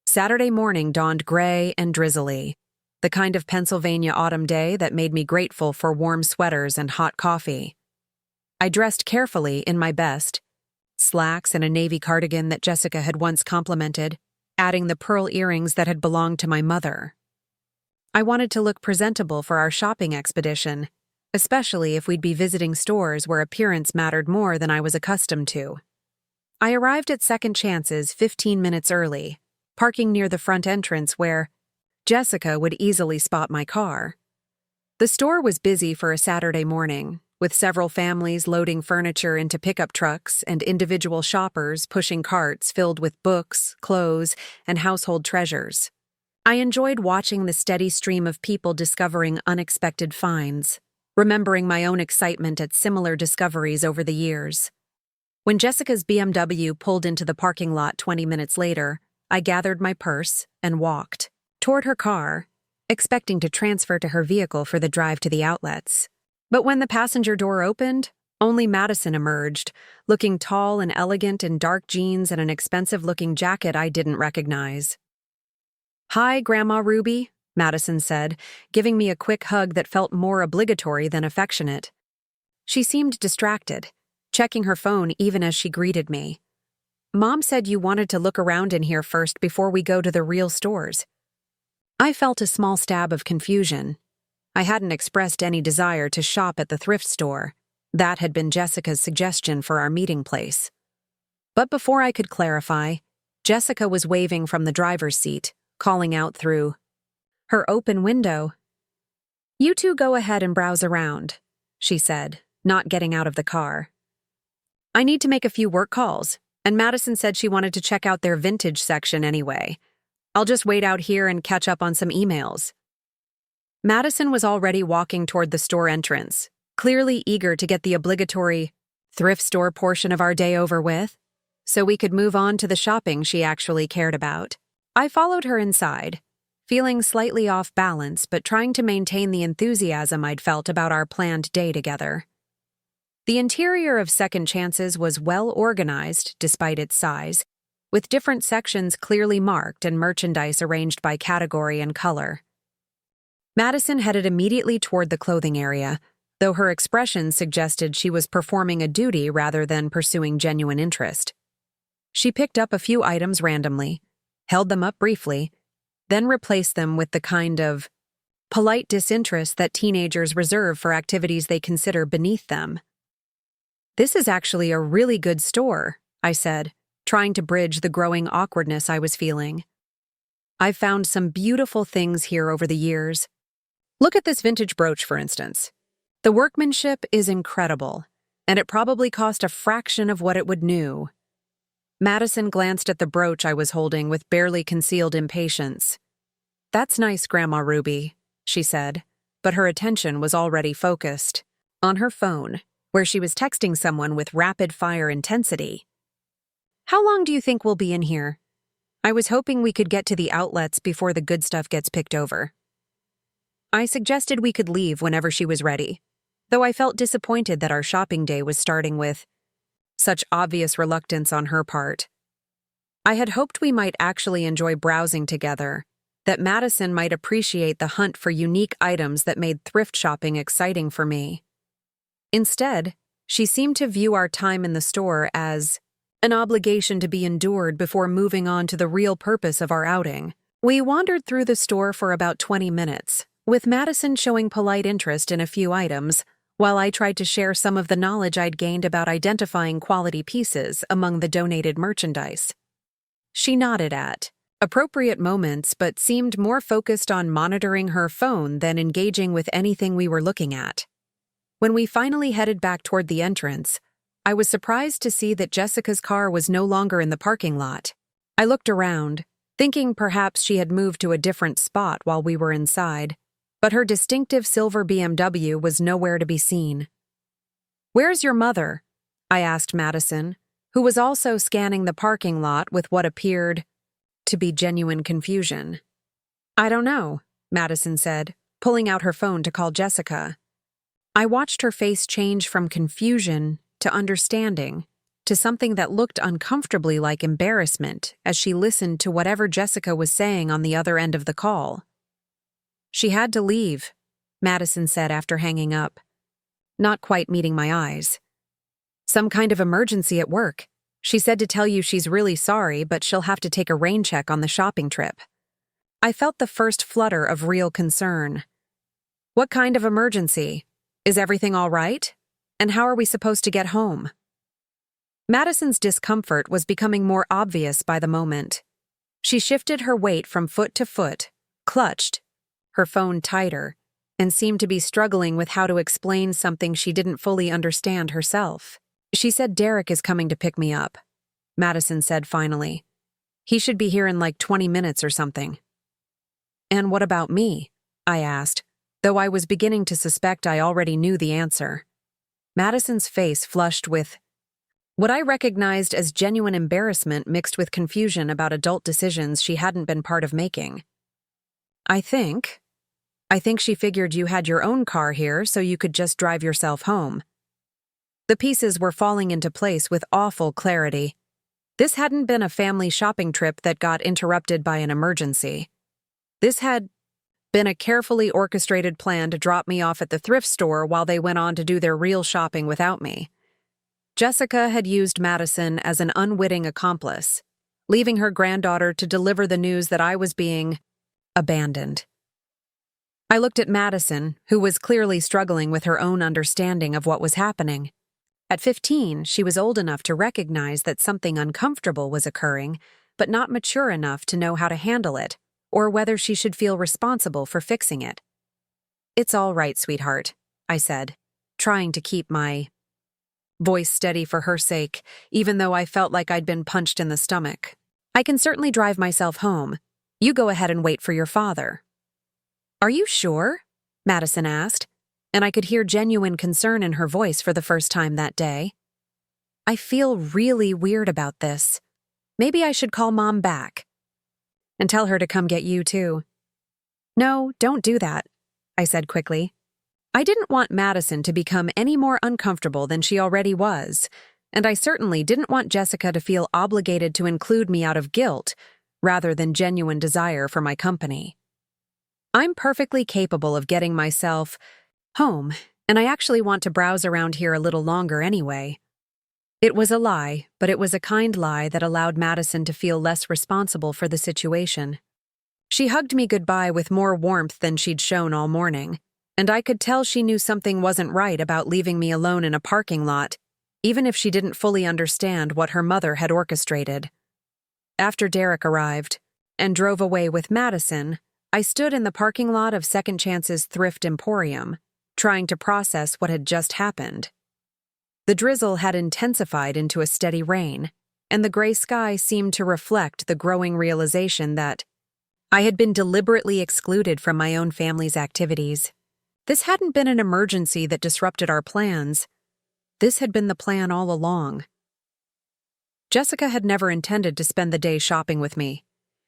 Saturday morning dawned gray and drizzly, the kind of Pennsylvania autumn day that made me grateful for warm sweaters and hot coffee. I dressed carefully in my best, slacks and a navy cardigan that Jessica had once complimented, adding the pearl earrings that had belonged to my mother. I wanted to look presentable for our shopping expedition, especially if we'd be visiting stores where appearance mattered more than I was accustomed to. I arrived at Second Chance's 15 minutes early, parking near the front entrance where Jessica would easily spot my car. The store was busy for a Saturday morning, with several families loading furniture into pickup trucks and individual shoppers pushing carts filled with books, clothes, and household treasures. I enjoyed watching the steady stream of people discovering unexpected finds, remembering my own excitement at similar discoveries over the years. When Jessica's BMW pulled into the parking lot 20 minutes later, I gathered my purse and walked toward her car, expecting to transfer to her vehicle for the drive to the outlets. But when the passenger door opened, only Madison emerged, looking tall and elegant in dark jeans and an expensive-looking jacket I didn't recognize. "Hi, Grandma Ruby," Madison said, giving me a quick hug that felt more obligatory than affectionate. She seemed distracted, checking her phone even as she greeted me. "Mom said you wanted to look around in here first before we go to the real stores." I felt a small stab of confusion. I hadn't expressed any desire to shop at the thrift store. That had been Jessica's suggestion for our meeting place. But before I could clarify, Jessica was waving from the driver's seat, calling out through her open window. "You two go ahead and browse around," she said, not getting out of the car. "I need to make a few work calls, and Madison said she wanted to check out their vintage section anyway. I'll just wait out here and catch up on some emails." Madison was already walking toward the store entrance, clearly eager to get the obligatory thrift store portion of our day over with, so we could move on to the shopping she actually cared about. I followed her inside, feeling slightly off balance but trying to maintain the enthusiasm I'd felt about our planned day together. The interior of Second Chances was well organized despite its size, with different sections clearly marked and merchandise arranged by category and color. Madison headed immediately toward the clothing area, though her expression suggested she was performing a duty rather than pursuing genuine interest. She picked up a few items randomly, held them up briefly, then replaced them with the kind of polite disinterest that teenagers reserve for activities they consider beneath them. "This is actually a really good store," I said, trying to bridge the growing awkwardness I was feeling. "I've found some beautiful things here over the years. Look at this vintage brooch, for instance. The workmanship is incredible, and it probably cost a fraction of what it would new." Madison glanced at the brooch I was holding with barely concealed impatience. "That's nice, Grandma Ruby," she said, but her attention was already focused on her phone, where she was texting someone with rapid-fire intensity. "How long do you think we'll be in here? I was hoping we could get to the outlets before the good stuff gets picked over." I suggested we could leave whenever she was ready, though I felt disappointed that our shopping day was starting with such obvious reluctance on her part. I had hoped we might actually enjoy browsing together, that Madison might appreciate the hunt for unique items that made thrift shopping exciting for me. Instead, she seemed to view our time in the store as an obligation to be endured before moving on to the real purpose of our outing. We wandered through the store for about 20 minutes, with Madison showing polite interest in a few items, while I tried to share some of the knowledge I'd gained about identifying quality pieces among the donated merchandise. She nodded at appropriate moments but seemed more focused on monitoring her phone than engaging with anything we were looking at. When we finally headed back toward the entrance, I was surprised to see that Jessica's car was no longer in the parking lot. I looked around, thinking perhaps she had moved to a different spot while we were inside, but her distinctive silver BMW was nowhere to be seen. "Where's your mother?" I asked Madison, who was also scanning the parking lot with what appeared to be genuine confusion. "I don't know," Madison said, pulling out her phone to call Jessica. I watched her face change from confusion to understanding, to something that looked uncomfortably like embarrassment as she listened to whatever Jessica was saying on the other end of the call. "She had to leave," Madison said after hanging up, not quite meeting my eyes. "Some kind of emergency at work. She said to tell you she's really sorry, but she'll have to take a rain check on the shopping trip." I felt the first flutter of real concern. "What kind of emergency? Is everything all right? And how are we supposed to get home?" Madison's discomfort was becoming more obvious by the moment. She shifted her weight from foot to foot, clutched her phone tighter, and seemed to be struggling with how to explain something she didn't fully understand herself. "She said Derek is coming to pick me up," Madison said finally. "He should be here in like 20 minutes or something." "And what about me?" I asked, though I was beginning to suspect I already knew the answer. Madison's face flushed with what I recognized as genuine embarrassment mixed with confusion about adult decisions she hadn't been part of making. I think she figured you had your own car here so you could just drive yourself home." The pieces were falling into place with awful clarity. This hadn't been a family shopping trip that got interrupted by an emergency. This had been a carefully orchestrated plan to drop me off at the thrift store while they went on to do their real shopping without me. Jessica had used Madison as an unwitting accomplice, leaving her granddaughter to deliver the news that I was being abandoned. I looked at Madison, who was clearly struggling with her own understanding of what was happening. At 15, she was old enough to recognize that something uncomfortable was occurring, but not mature enough to know how to handle it, or whether she should feel responsible for fixing it. "It's all right, sweetheart," I said, trying to keep my voice steady for her sake, even though I felt like I'd been punched in the stomach. "I can certainly drive myself home. You go ahead and wait for your father." "Are you sure?" Madison asked, and I could hear genuine concern in her voice for the first time that day. "I feel really weird about this. Maybe I should call Mom back. And tell her to come get you, too." "No, don't do that," I said quickly. I didn't want Madison to become any more uncomfortable than she already was, and I certainly didn't want Jessica to feel obligated to include me out of guilt rather than genuine desire for my company. I'm perfectly capable of getting myself home, and I actually want to browse around here a little longer anyway. It was a lie, but it was a kind lie that allowed Madison to feel less responsible for the situation. She hugged me goodbye with more warmth than she'd shown all morning, and I could tell she knew something wasn't right about leaving me alone in a parking lot, even if she didn't fully understand what her mother had orchestrated. After Derek arrived and drove away with Madison, I stood in the parking lot of Second Chance's Thrift Emporium, trying to process what had just happened. The drizzle had intensified into a steady rain, and the gray sky seemed to reflect the growing realization that I had been deliberately excluded from my own family's activities. This hadn't been an emergency that disrupted our plans. This had been the plan all along. Jessica had never intended to spend the day shopping with me.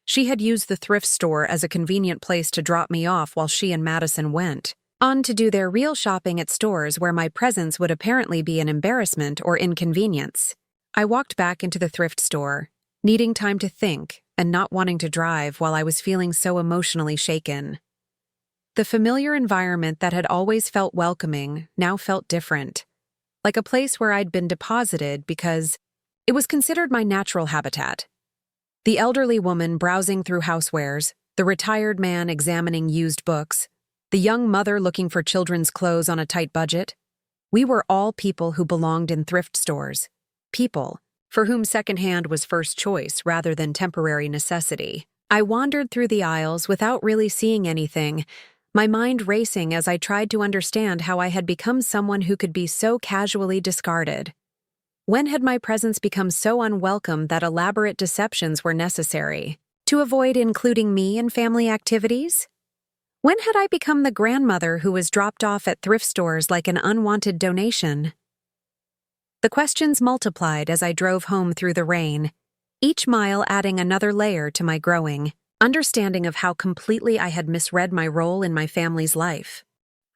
She had used the thrift store as a convenient place to drop me off while she and Madison went on to do their real shopping at stores where my presence would apparently be an embarrassment or inconvenience. I walked back into the thrift store, needing time to think and not wanting to drive while I was feeling so emotionally shaken. The familiar environment that had always felt welcoming now felt different, like a place where I'd been deposited because it was considered my natural habitat. The elderly woman browsing through housewares, the retired man examining used books, the young mother looking for children's clothes on a tight budget. We were all people who belonged in thrift stores, people for whom secondhand was first choice rather than temporary necessity. I wandered through the aisles without really seeing anything, my mind racing as I tried to understand how I had become someone who could be so casually discarded. When had my presence become so unwelcome that elaborate deceptions were necessary to avoid including me in family activities? When had I become the grandmother who was dropped off at thrift stores like an unwanted donation? The questions multiplied as I drove home through the rain, each mile adding another layer to my growing understanding of how completely I had misread my role in my family's life.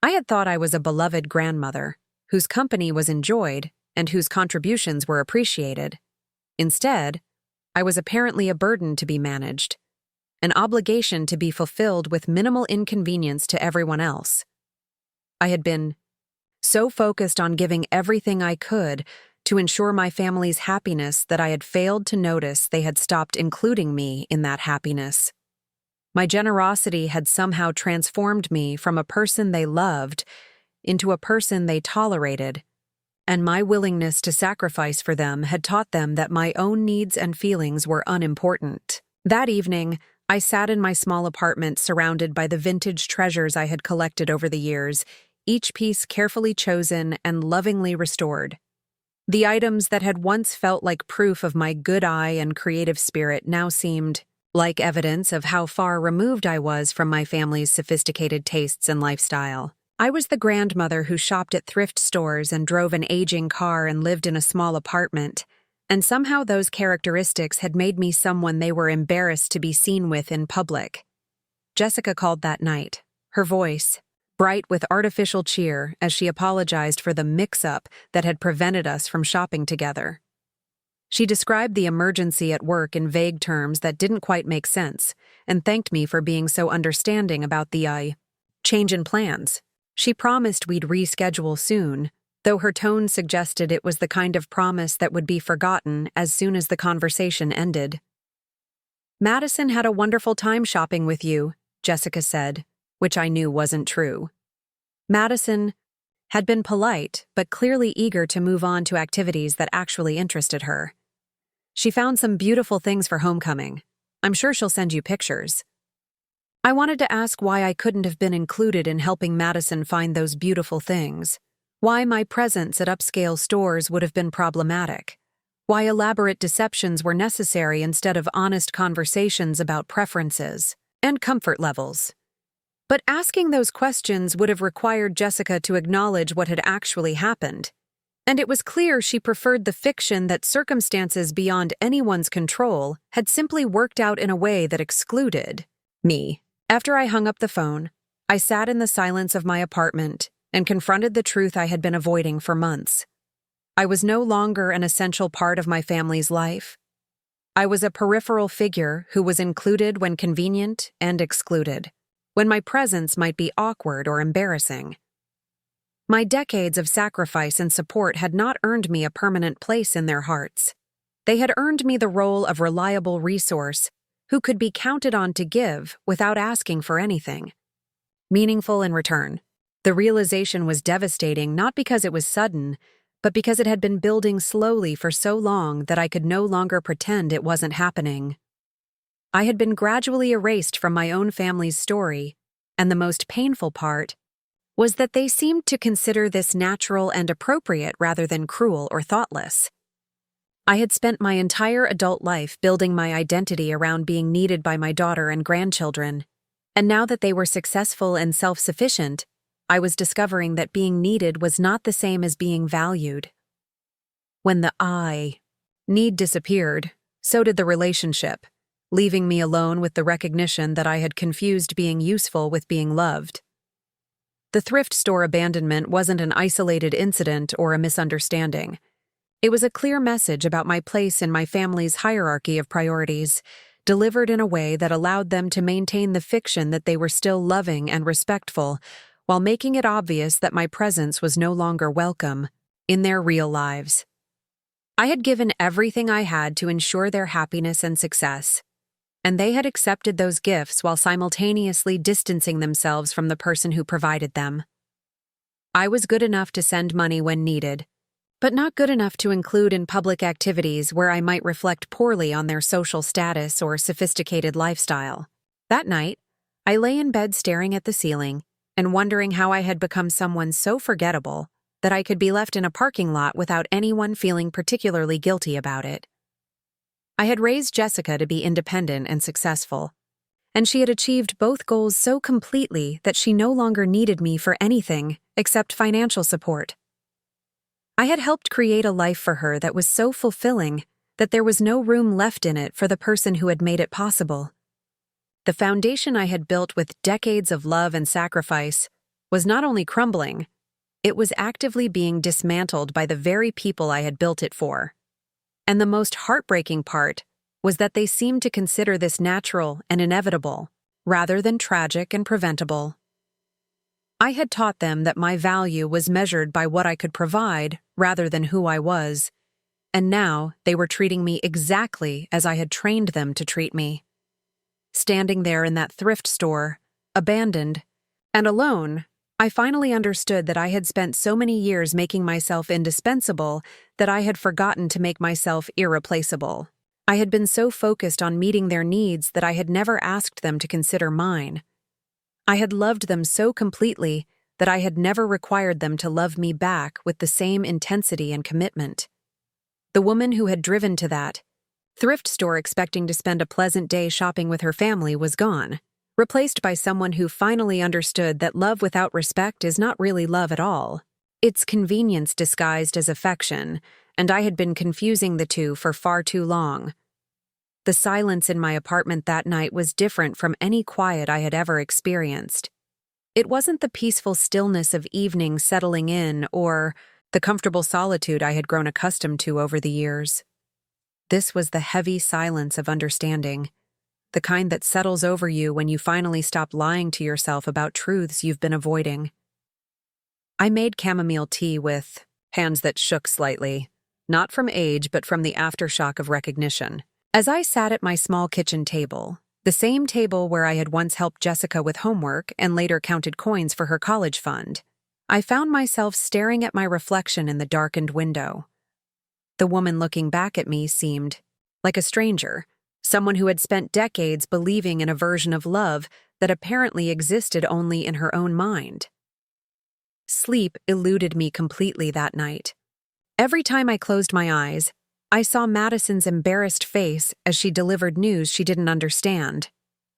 I had thought I was a beloved grandmother, whose company was enjoyed and whose contributions were appreciated. Instead, I was apparently a burden to be managed, an obligation to be fulfilled with minimal inconvenience to everyone else. I had been so focused on giving everything I could to ensure my family's happiness that I had failed to notice they had stopped including me in that happiness. My generosity had somehow transformed me from a person they loved into a person they tolerated, and my willingness to sacrifice for them had taught them that my own needs and feelings were unimportant. That evening, I sat in my small apartment surrounded by the vintage treasures I had collected over the years, each piece carefully chosen and lovingly restored. The items that had once felt like proof of my good eye and creative spirit now seemed like evidence of how far removed I was from my family's sophisticated tastes and lifestyle. I was the grandmother who shopped at thrift stores and drove an aging car and lived in a small apartment, and somehow those characteristics had made me someone they were embarrassed to be seen with in public. Jessica called that night, her voice bright with artificial cheer as she apologized for the mix-up that had prevented us from shopping together. She described the emergency at work in vague terms that didn't quite make sense, and thanked me for being so understanding about the change in plans. She promised we'd reschedule soon, though her tone suggested it was the kind of promise that would be forgotten as soon as the conversation ended. "Madison had a wonderful time shopping with you," Jessica said, which I knew wasn't true. Madison had been polite, but clearly eager to move on to activities that actually interested her. She found some beautiful things for homecoming. I'm sure she'll send you pictures. I wanted to ask why I couldn't have been included in helping Madison find those beautiful things. Why my presence at upscale stores would have been problematic. Why elaborate deceptions were necessary instead of honest conversations about preferences and comfort levels. But asking those questions would have required Jessica to acknowledge what had actually happened. And it was clear she preferred the fiction that circumstances beyond anyone's control had simply worked out in a way that excluded me. After I hung up the phone, I sat in the silence of my apartment and confronted the truth I had been avoiding for months. I was no longer an essential part of my family's life. I was a peripheral figure who was included when convenient and excluded, when my presence might be awkward or embarrassing. My decades of sacrifice and support had not earned me a permanent place in their hearts. They had earned me the role of reliable resource who could be counted on to give without asking for anything meaningful in return. The realization was devastating not because it was sudden, but because it had been building slowly for so long that I could no longer pretend it wasn't happening. I had been gradually erased from my own family's story, and the most painful part was that they seemed to consider this natural and appropriate rather than cruel or thoughtless. I had spent my entire adult life building my identity around being needed by my daughter and grandchildren, and now that they were successful and self-sufficient, I was discovering that being needed was not the same as being valued. When the need disappeared, so did the relationship, leaving me alone with the recognition that I had confused being useful with being loved. The thrift store abandonment wasn't an isolated incident or a misunderstanding. It was a clear message about my place in my family's hierarchy of priorities, delivered in a way that allowed them to maintain the fiction that they were still loving and respectful, while making it obvious that my presence was no longer welcome in their real lives. I had given everything I had to ensure their happiness and success, and they had accepted those gifts while simultaneously distancing themselves from the person who provided them. I was good enough to send money when needed, but not good enough to include in public activities where I might reflect poorly on their social status or sophisticated lifestyle. That night, I lay in bed staring at the ceiling and wondering how I had become someone so forgettable that I could be left in a parking lot without anyone feeling particularly guilty about it. I had raised Jessica to be independent and successful, and she had achieved both goals so completely that she no longer needed me for anything except financial support. I had helped create a life for her that was so fulfilling that there was no room left in it for the person who had made it possible. The foundation I had built with decades of love and sacrifice was not only crumbling, it was actively being dismantled by the very people I had built it for. And the most heartbreaking part was that they seemed to consider this natural and inevitable, rather than tragic and preventable. I had taught them that my value was measured by what I could provide rather than who I was, and now they were treating me exactly as I had trained them to treat me. Standing there in that thrift store, abandoned and alone, I finally understood that I had spent so many years making myself indispensable that I had forgotten to make myself irreplaceable. I had been so focused on meeting their needs that I had never asked them to consider mine. I had loved them so completely that I had never required them to love me back with the same intensity and commitment. The woman who had driven to that thrift store expecting to spend a pleasant day shopping with her family was gone, replaced by someone who finally understood that love without respect is not really love at all. It's convenience disguised as affection, and I had been confusing the two for far too long. The silence in my apartment that night was different from any quiet I had ever experienced. It wasn't the peaceful stillness of evening settling in or the comfortable solitude I had grown accustomed to over the years. This was the heavy silence of understanding, the kind that settles over you when you finally stop lying to yourself about truths you've been avoiding. I made chamomile tea with hands that shook slightly, not from age but from the aftershock of recognition. As I sat at my small kitchen table, the same table where I had once helped Jessica with homework and later counted coins for her college fund. I found myself staring at my reflection in the darkened window. The woman looking back at me seemed like a stranger, someone who had spent decades believing in a version of love that apparently existed only in her own mind. Sleep eluded me completely that night. Every time I closed my eyes, I saw Madison's embarrassed face as she delivered news she didn't understand,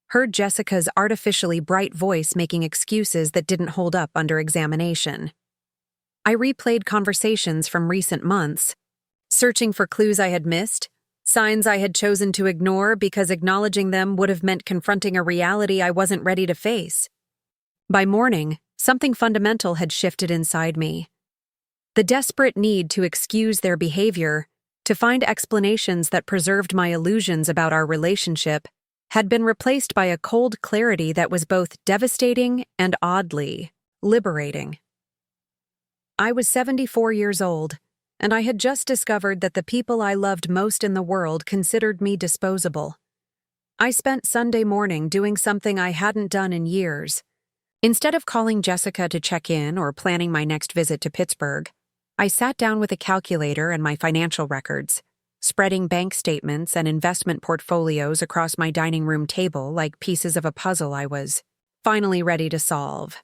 heard Jessica's artificially bright voice making excuses that didn't hold up under examination. I replayed conversations from recent months, searching for clues I had missed, signs I had chosen to ignore because acknowledging them would have meant confronting a reality I wasn't ready to face. By morning, something fundamental had shifted inside me. The desperate need to excuse their behavior, to find explanations that preserved my illusions about our relationship, had been replaced by a cold clarity that was both devastating and oddly liberating. I was 74 years old, and I had just discovered that the people I loved most in the world considered me disposable. I spent Sunday morning doing something I hadn't done in years. Instead of calling Jessica to check in or planning my next visit to Pittsburgh, I sat down with a calculator and my financial records, spreading bank statements and investment portfolios across my dining room table like pieces of a puzzle I was finally ready to solve.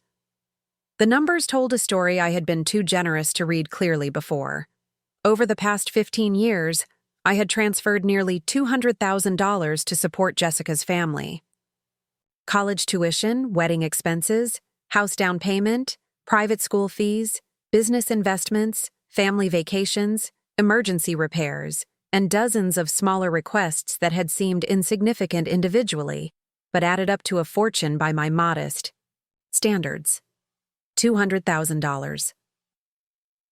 The numbers told a story I had been too generous to read clearly before. Over the past 15 years, I had transferred nearly $200,000 to support Jessica's family. College tuition, wedding expenses, house down payment, private school fees, business investments, family vacations, emergency repairs, and dozens of smaller requests that had seemed insignificant individually, but added up to a fortune by my modest standards. $200,000.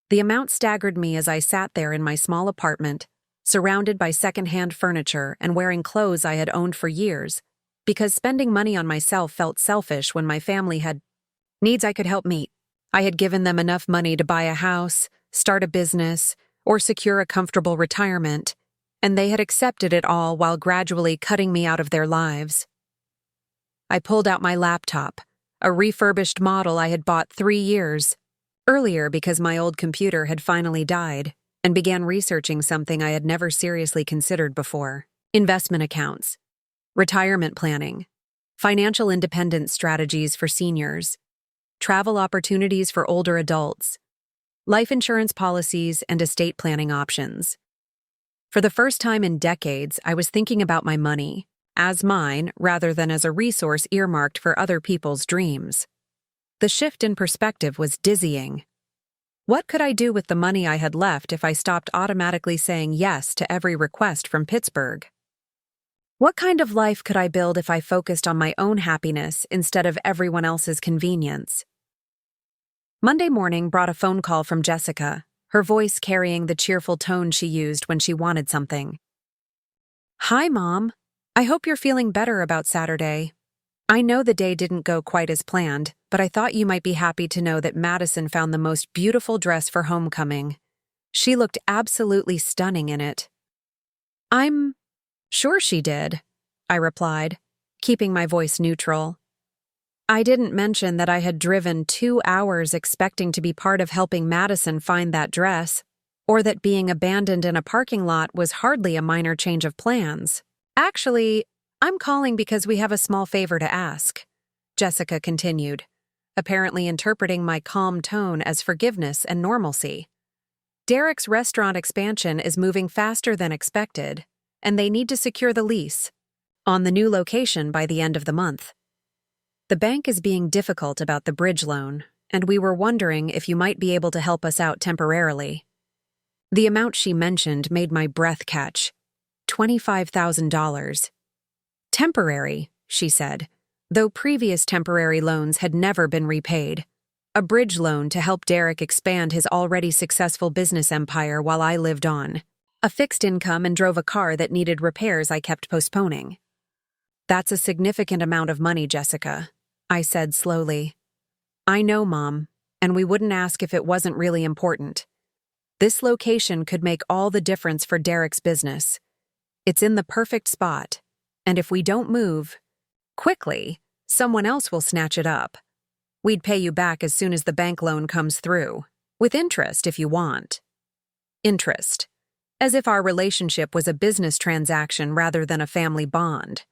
The amount staggered me as I sat there in my small apartment, surrounded by secondhand furniture and wearing clothes I had owned for years, because spending money on myself felt selfish when my family had needs I could help meet. I had given them enough money to buy a house, start a business, or secure a comfortable retirement, and they had accepted it all while gradually cutting me out of their lives. I pulled out my laptop, a refurbished model I had bought 3 years earlier because my old computer had finally died, and began researching something I had never seriously considered before: investment accounts, retirement planning, financial independence strategies for seniors, travel opportunities for older adults, life insurance policies, and estate planning options. For the first time in decades, I was thinking about my money as mine rather than as a resource earmarked for other people's dreams. The shift in perspective was dizzying. What could I do with the money I had left if I stopped automatically saying yes to every request from Pittsburgh? What kind of life could I build if I focused on my own happiness instead of everyone else's convenience? Monday morning brought a phone call from Jessica, her voice carrying the cheerful tone she used when she wanted something. "Hi, Mom. I hope you're feeling better about Saturday. I know the day didn't go quite as planned, but I thought you might be happy to know that Madison found the most beautiful dress for homecoming. She looked absolutely stunning in it." "I'm sure she did," I replied, keeping my voice neutral. I didn't mention that I had driven 2 hours expecting to be part of helping Madison find that dress, or that being abandoned in a parking lot was hardly a minor change of plans. "Actually, I'm calling because we have a small favor to ask," Jessica continued, apparently interpreting my calm tone as forgiveness and normalcy. "Derek's restaurant expansion is moving faster than expected, and they need to secure the lease on the new location by the end of the month. The bank is being difficult about the bridge loan, and we were wondering if you might be able to help us out temporarily." The amount she mentioned made my breath catch. $25,000. "Temporary," she said, though previous temporary loans had never been repaid. A bridge loan to help Derek expand his already successful business empire while I lived on. A fixed income and drove a car that needed repairs I kept postponing. "That's a significant amount of money, Jessica," I said slowly. "I know, Mom, and we wouldn't ask if it wasn't really important. This location could make all the difference for Derek's business. It's in the perfect spot, And if we don't move quickly, someone else will snatch it up. We'd pay you back as soon as the bank loan comes through, with interest if you want. Interest. As if our relationship was a business transaction rather than a family bond.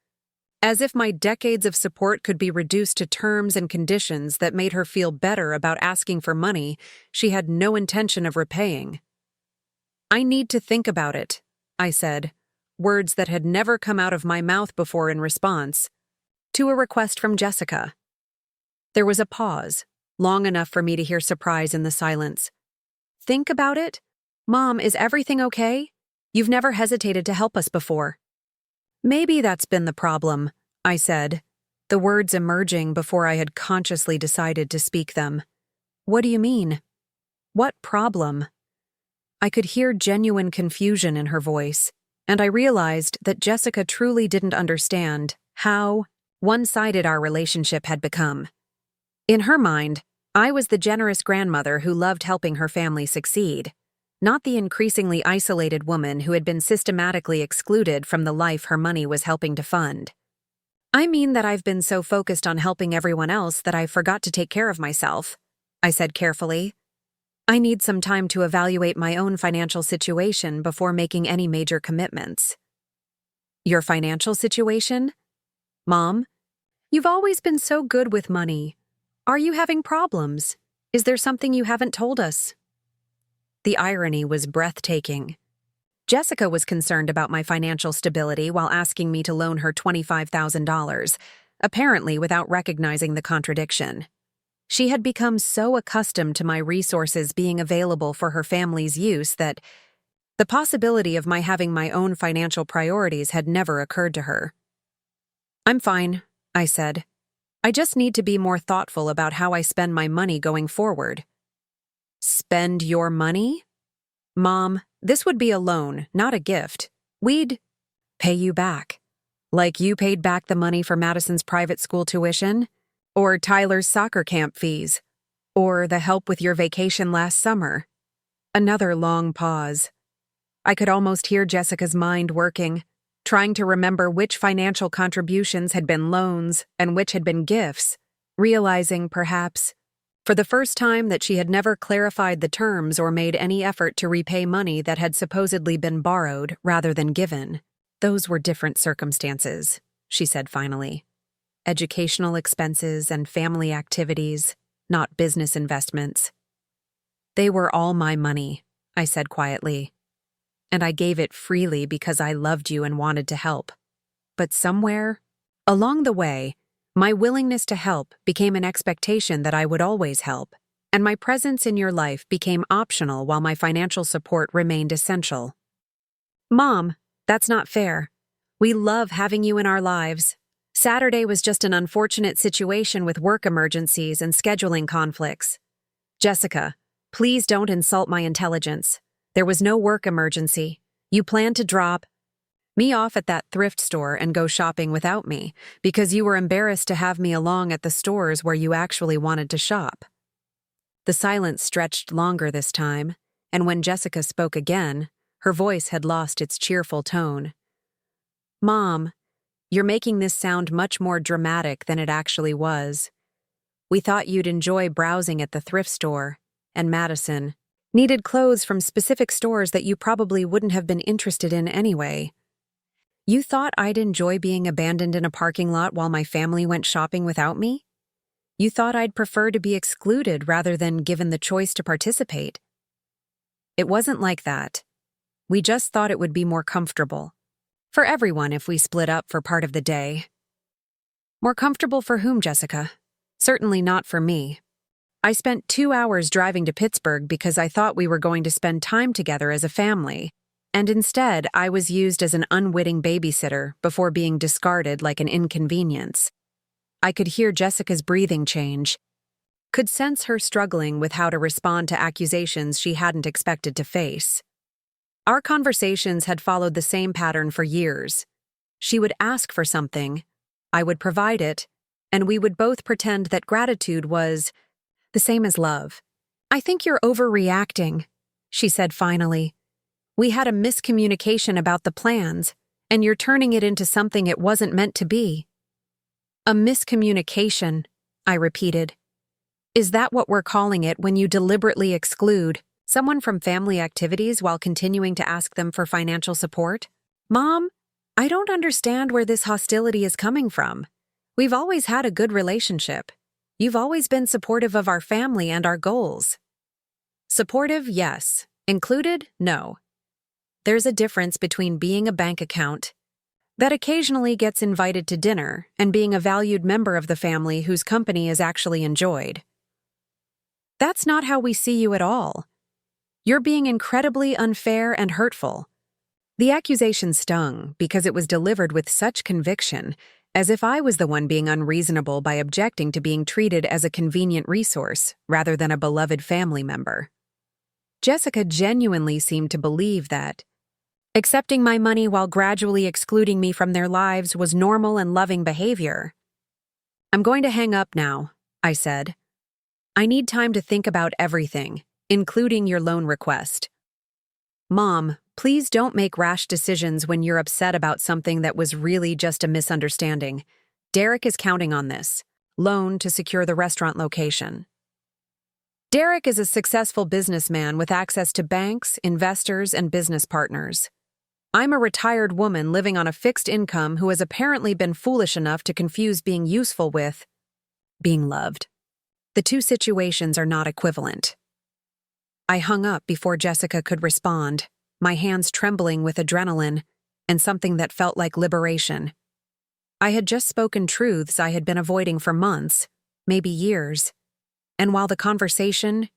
As if my decades of support could be reduced to terms and conditions that made her feel better about asking for money she had no intention of repaying. I need to think about it, I said, words that had never come out of my mouth before in response to a request from Jessica. There was a pause, long enough for me to hear surprise in the silence. Think about it? Mom, is everything okay? You've never hesitated to help us before. Maybe that's been the problem, I said, the words emerging before I had consciously decided to speak them. What do you mean? What problem? I could hear genuine confusion in her voice, and I realized that Jessica truly didn't understand how one-sided our relationship had become. In her mind, I was the generous grandmother who loved helping her family succeed, not the increasingly isolated woman who had been systematically excluded from the life her money was helping to fund. I mean that I've been so focused on helping everyone else that I forgot to take care of myself, I said carefully. I need some time to evaluate my own financial situation before making any major commitments. Your financial situation? Mom, you've always been so good with money. Are you having problems? Is there something you haven't told us? The irony was breathtaking. Jessica was concerned about my financial stability while asking me to loan her $25,000, apparently without recognizing the contradiction. She had become so accustomed to my resources being available for her family's use that the possibility of my having my own financial priorities had never occurred to her. I'm fine, I said. I just need to be more thoughtful about how I spend my money going forward. Spend your money? Mom, this would be a loan, not a gift. We'd pay you back. Like you paid back the money for Madison's private school tuition? Or Tyler's soccer camp fees? Or the help with your vacation last summer? Another long pause. I could almost hear Jessica's mind working, trying to remember which financial contributions had been loans and which had been gifts, realizing, perhaps, for the first time that she had never clarified the terms or made any effort to repay money that had supposedly been borrowed rather than given. Those were different circumstances, she said finally. Educational expenses and family activities, not business investments. They were all my money, I said quietly. And I gave it freely because I loved you and wanted to help. But somewhere, along the way, my willingness to help became an expectation that I would always help, and my presence in your life became optional while my financial support remained essential. Mom, that's not fair. We love having you in our lives. Saturday was just an unfortunate situation with work emergencies and scheduling conflicts. Jessica, please don't insult my intelligence. There was no work emergency. You planned to drop me off at that thrift store and go shopping without me because you were embarrassed to have me along at the stores where you actually wanted to shop. The silence stretched longer this time, and when Jessica spoke again, her voice had lost its cheerful tone. Mom, you're making this sound much more dramatic than it actually was. We thought you'd enjoy browsing at the thrift store, and Madison needed clothes from specific stores that you probably wouldn't have been interested in anyway. You thought I'd enjoy being abandoned in a parking lot while my family went shopping without me? You thought I'd prefer to be excluded rather than given the choice to participate. It wasn't like that. We just thought it would be more comfortable for everyone if we split up for part of the day. More comfortable for whom, Jessica? Certainly not for me. I spent 2 hours driving to Pittsburgh because I thought we were going to spend time together as a family, and instead I was used as an unwitting babysitter before being discarded like an inconvenience. I could hear Jessica's breathing change, could sense her struggling with how to respond to accusations she hadn't expected to face. Our conversations had followed the same pattern for years. She would ask for something, I would provide it, and we would both pretend that gratitude was the same as love. I think you're overreacting, she said finally. We had a miscommunication about the plans, and you're turning it into something it wasn't meant to be. A miscommunication, I repeated. Is that what we're calling it when you deliberately exclude someone from family activities while continuing to ask them for financial support? Mom, I don't understand where this hostility is coming from. We've always had a good relationship. You've always been supportive of our family and our goals. Supportive, yes. Included, no. There's a difference between being a bank account that occasionally gets invited to dinner and being a valued member of the family whose company is actually enjoyed. That's not how we see you at all. You're being incredibly unfair and hurtful. The accusation stung because it was delivered with such conviction, as if I was the one being unreasonable by objecting to being treated as a convenient resource rather than a beloved family member. Jessica genuinely seemed to believe that accepting my money while gradually excluding me from their lives was normal and loving behavior. I'm going to hang up now, I said. I need time to think about everything, including your loan request. Mom, please don't make rash decisions when you're upset about something that was really just a misunderstanding. Derek is counting on this loan to secure the restaurant location. Derek is a successful businessman with access to banks, investors, and business partners. I'm a retired woman living on a fixed income who has apparently been foolish enough to confuse being useful with being loved. The two situations are not equivalent. I hung up before Jessica could respond, my hands trembling with adrenaline and something that felt like liberation. I had just spoken truths I had been avoiding for months, maybe years, and while the conversation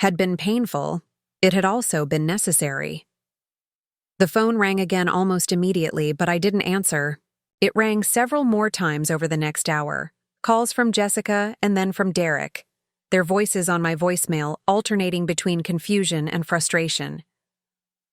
had been painful, it had also been necessary. The phone rang again almost immediately, but I didn't answer. It rang several more times over the next hour, calls from Jessica and then from Derek, their voices on my voicemail alternating between confusion and frustration.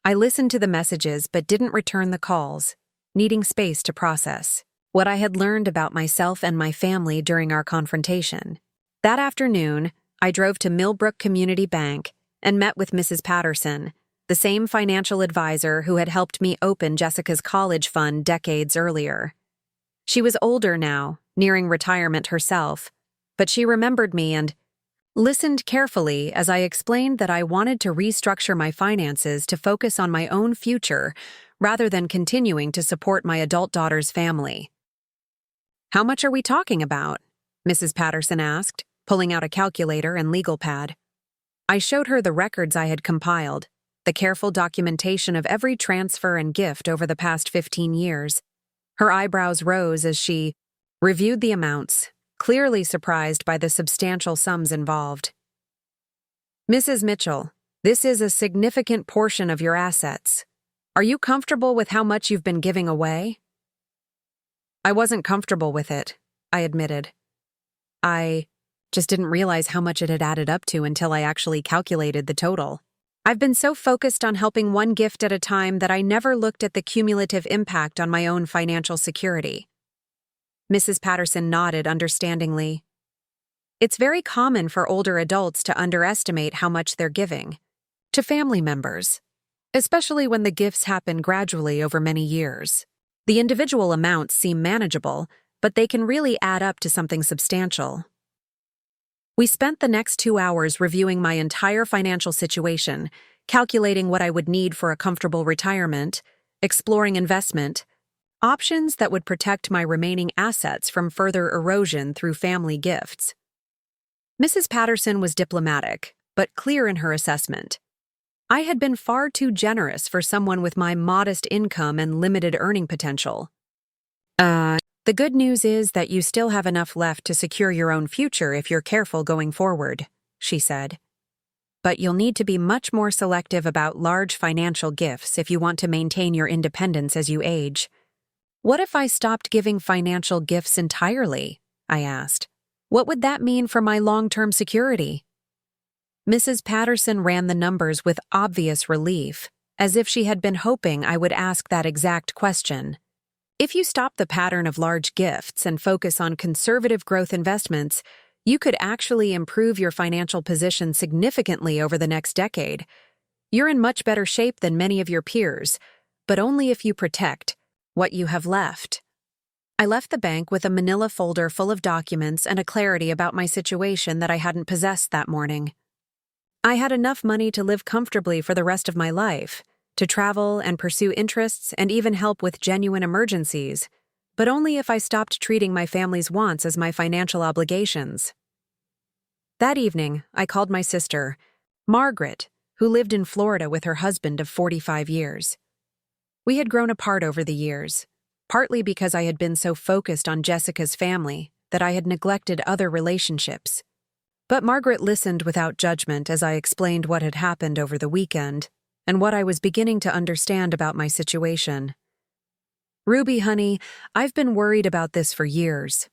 I listened to the messages but didn't return the calls, needing space to process what I had learned about myself and my family during our confrontation. That afternoon, I drove to Millbrook Community Bank and met with Mrs. Patterson, the same financial advisor who had helped me open Jessica's college fund decades earlier. She was older now, nearing retirement herself, but she remembered me and listened carefully as I explained that I wanted to restructure my finances to focus on my own future rather than continuing to support my adult daughter's family. How much are we talking about? Mrs. Patterson asked, pulling out a calculator and legal pad. I showed her the records I had compiled, the careful documentation of every transfer and gift over the past 15 years. Her eyebrows rose as she reviewed the amounts, clearly surprised by the substantial sums involved. Mrs. Mitchell, this is a significant portion of your assets. Are you comfortable with how much you've been giving away? I wasn't comfortable with it, I admitted. I just didn't realize how much it had added up to until I actually calculated the total. I've been so focused on helping one gift at a time that I never looked at the cumulative impact on my own financial security. Mrs. Patterson nodded understandingly. It's very common for older adults to underestimate how much they're giving to family members, especially when the gifts happen gradually over many years. The individual amounts seem manageable, but they can really add up to something substantial. We spent the next 2 hours reviewing my entire financial situation, calculating what I would need for a comfortable retirement, exploring investment, options that would protect my remaining assets from further erosion through family gifts. Mrs. Patterson was diplomatic, but clear in her assessment. I had been far too generous for someone with my modest income and limited earning potential. The good news is that you still have enough left to secure your own future if you're careful going forward, she said. But you'll need to be much more selective about large financial gifts if you want to maintain your independence as you age. What if I stopped giving financial gifts entirely? I asked. What would that mean for my long-term security? Mrs. Patterson ran the numbers with obvious relief, as if she had been hoping I would ask that exact question. If you stop the pattern of large gifts and focus on conservative growth investments, you could actually improve your financial position significantly over the next decade. You're in much better shape than many of your peers, but only if you protect What you have left. I left the bank with a manila folder full of documents and a clarity about my situation that I hadn't possessed that morning. I had enough money to live comfortably for the rest of my life, to travel and pursue interests and even help with genuine emergencies, but only if I stopped treating my family's wants as my financial obligations. That evening, I called my sister, Margaret, who lived in Florida with her husband of 45 years. We had grown apart over the years, partly because I had been so focused on Jessica's family that I had neglected other relationships. But Margaret listened without judgment as I explained what had happened over the weekend and what I was beginning to understand about my situation. "Ruby, honey, I've been worried about this for years,"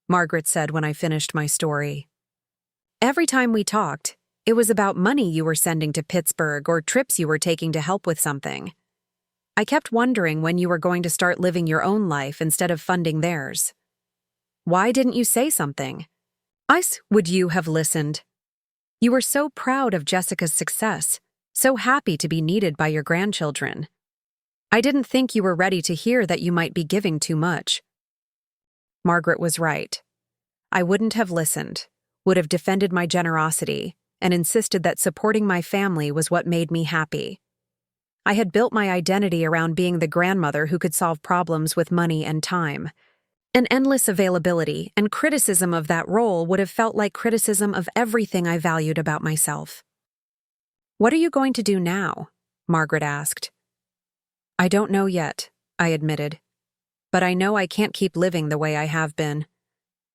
Margaret said when I finished my story. "Every time we talked, it was about money you were sending to Pittsburgh or trips you were taking to help with something. I kept wondering when you were going to start living your own life instead of funding theirs. Why didn't you say something? Would you have listened? You were so proud of Jessica's success, so happy to be needed by your grandchildren. I didn't think you were ready to hear that you might be giving too much." Margaret was right. I wouldn't have listened, would have defended my generosity, and insisted that supporting my family was what made me happy. I had built my identity around being the grandmother who could solve problems with money and time. An endless availability and criticism of that role would have felt like criticism of everything I valued about myself. "What are you going to do now?" Margaret asked. "I don't know yet," I admitted. "But I know I can't keep living the way I have been.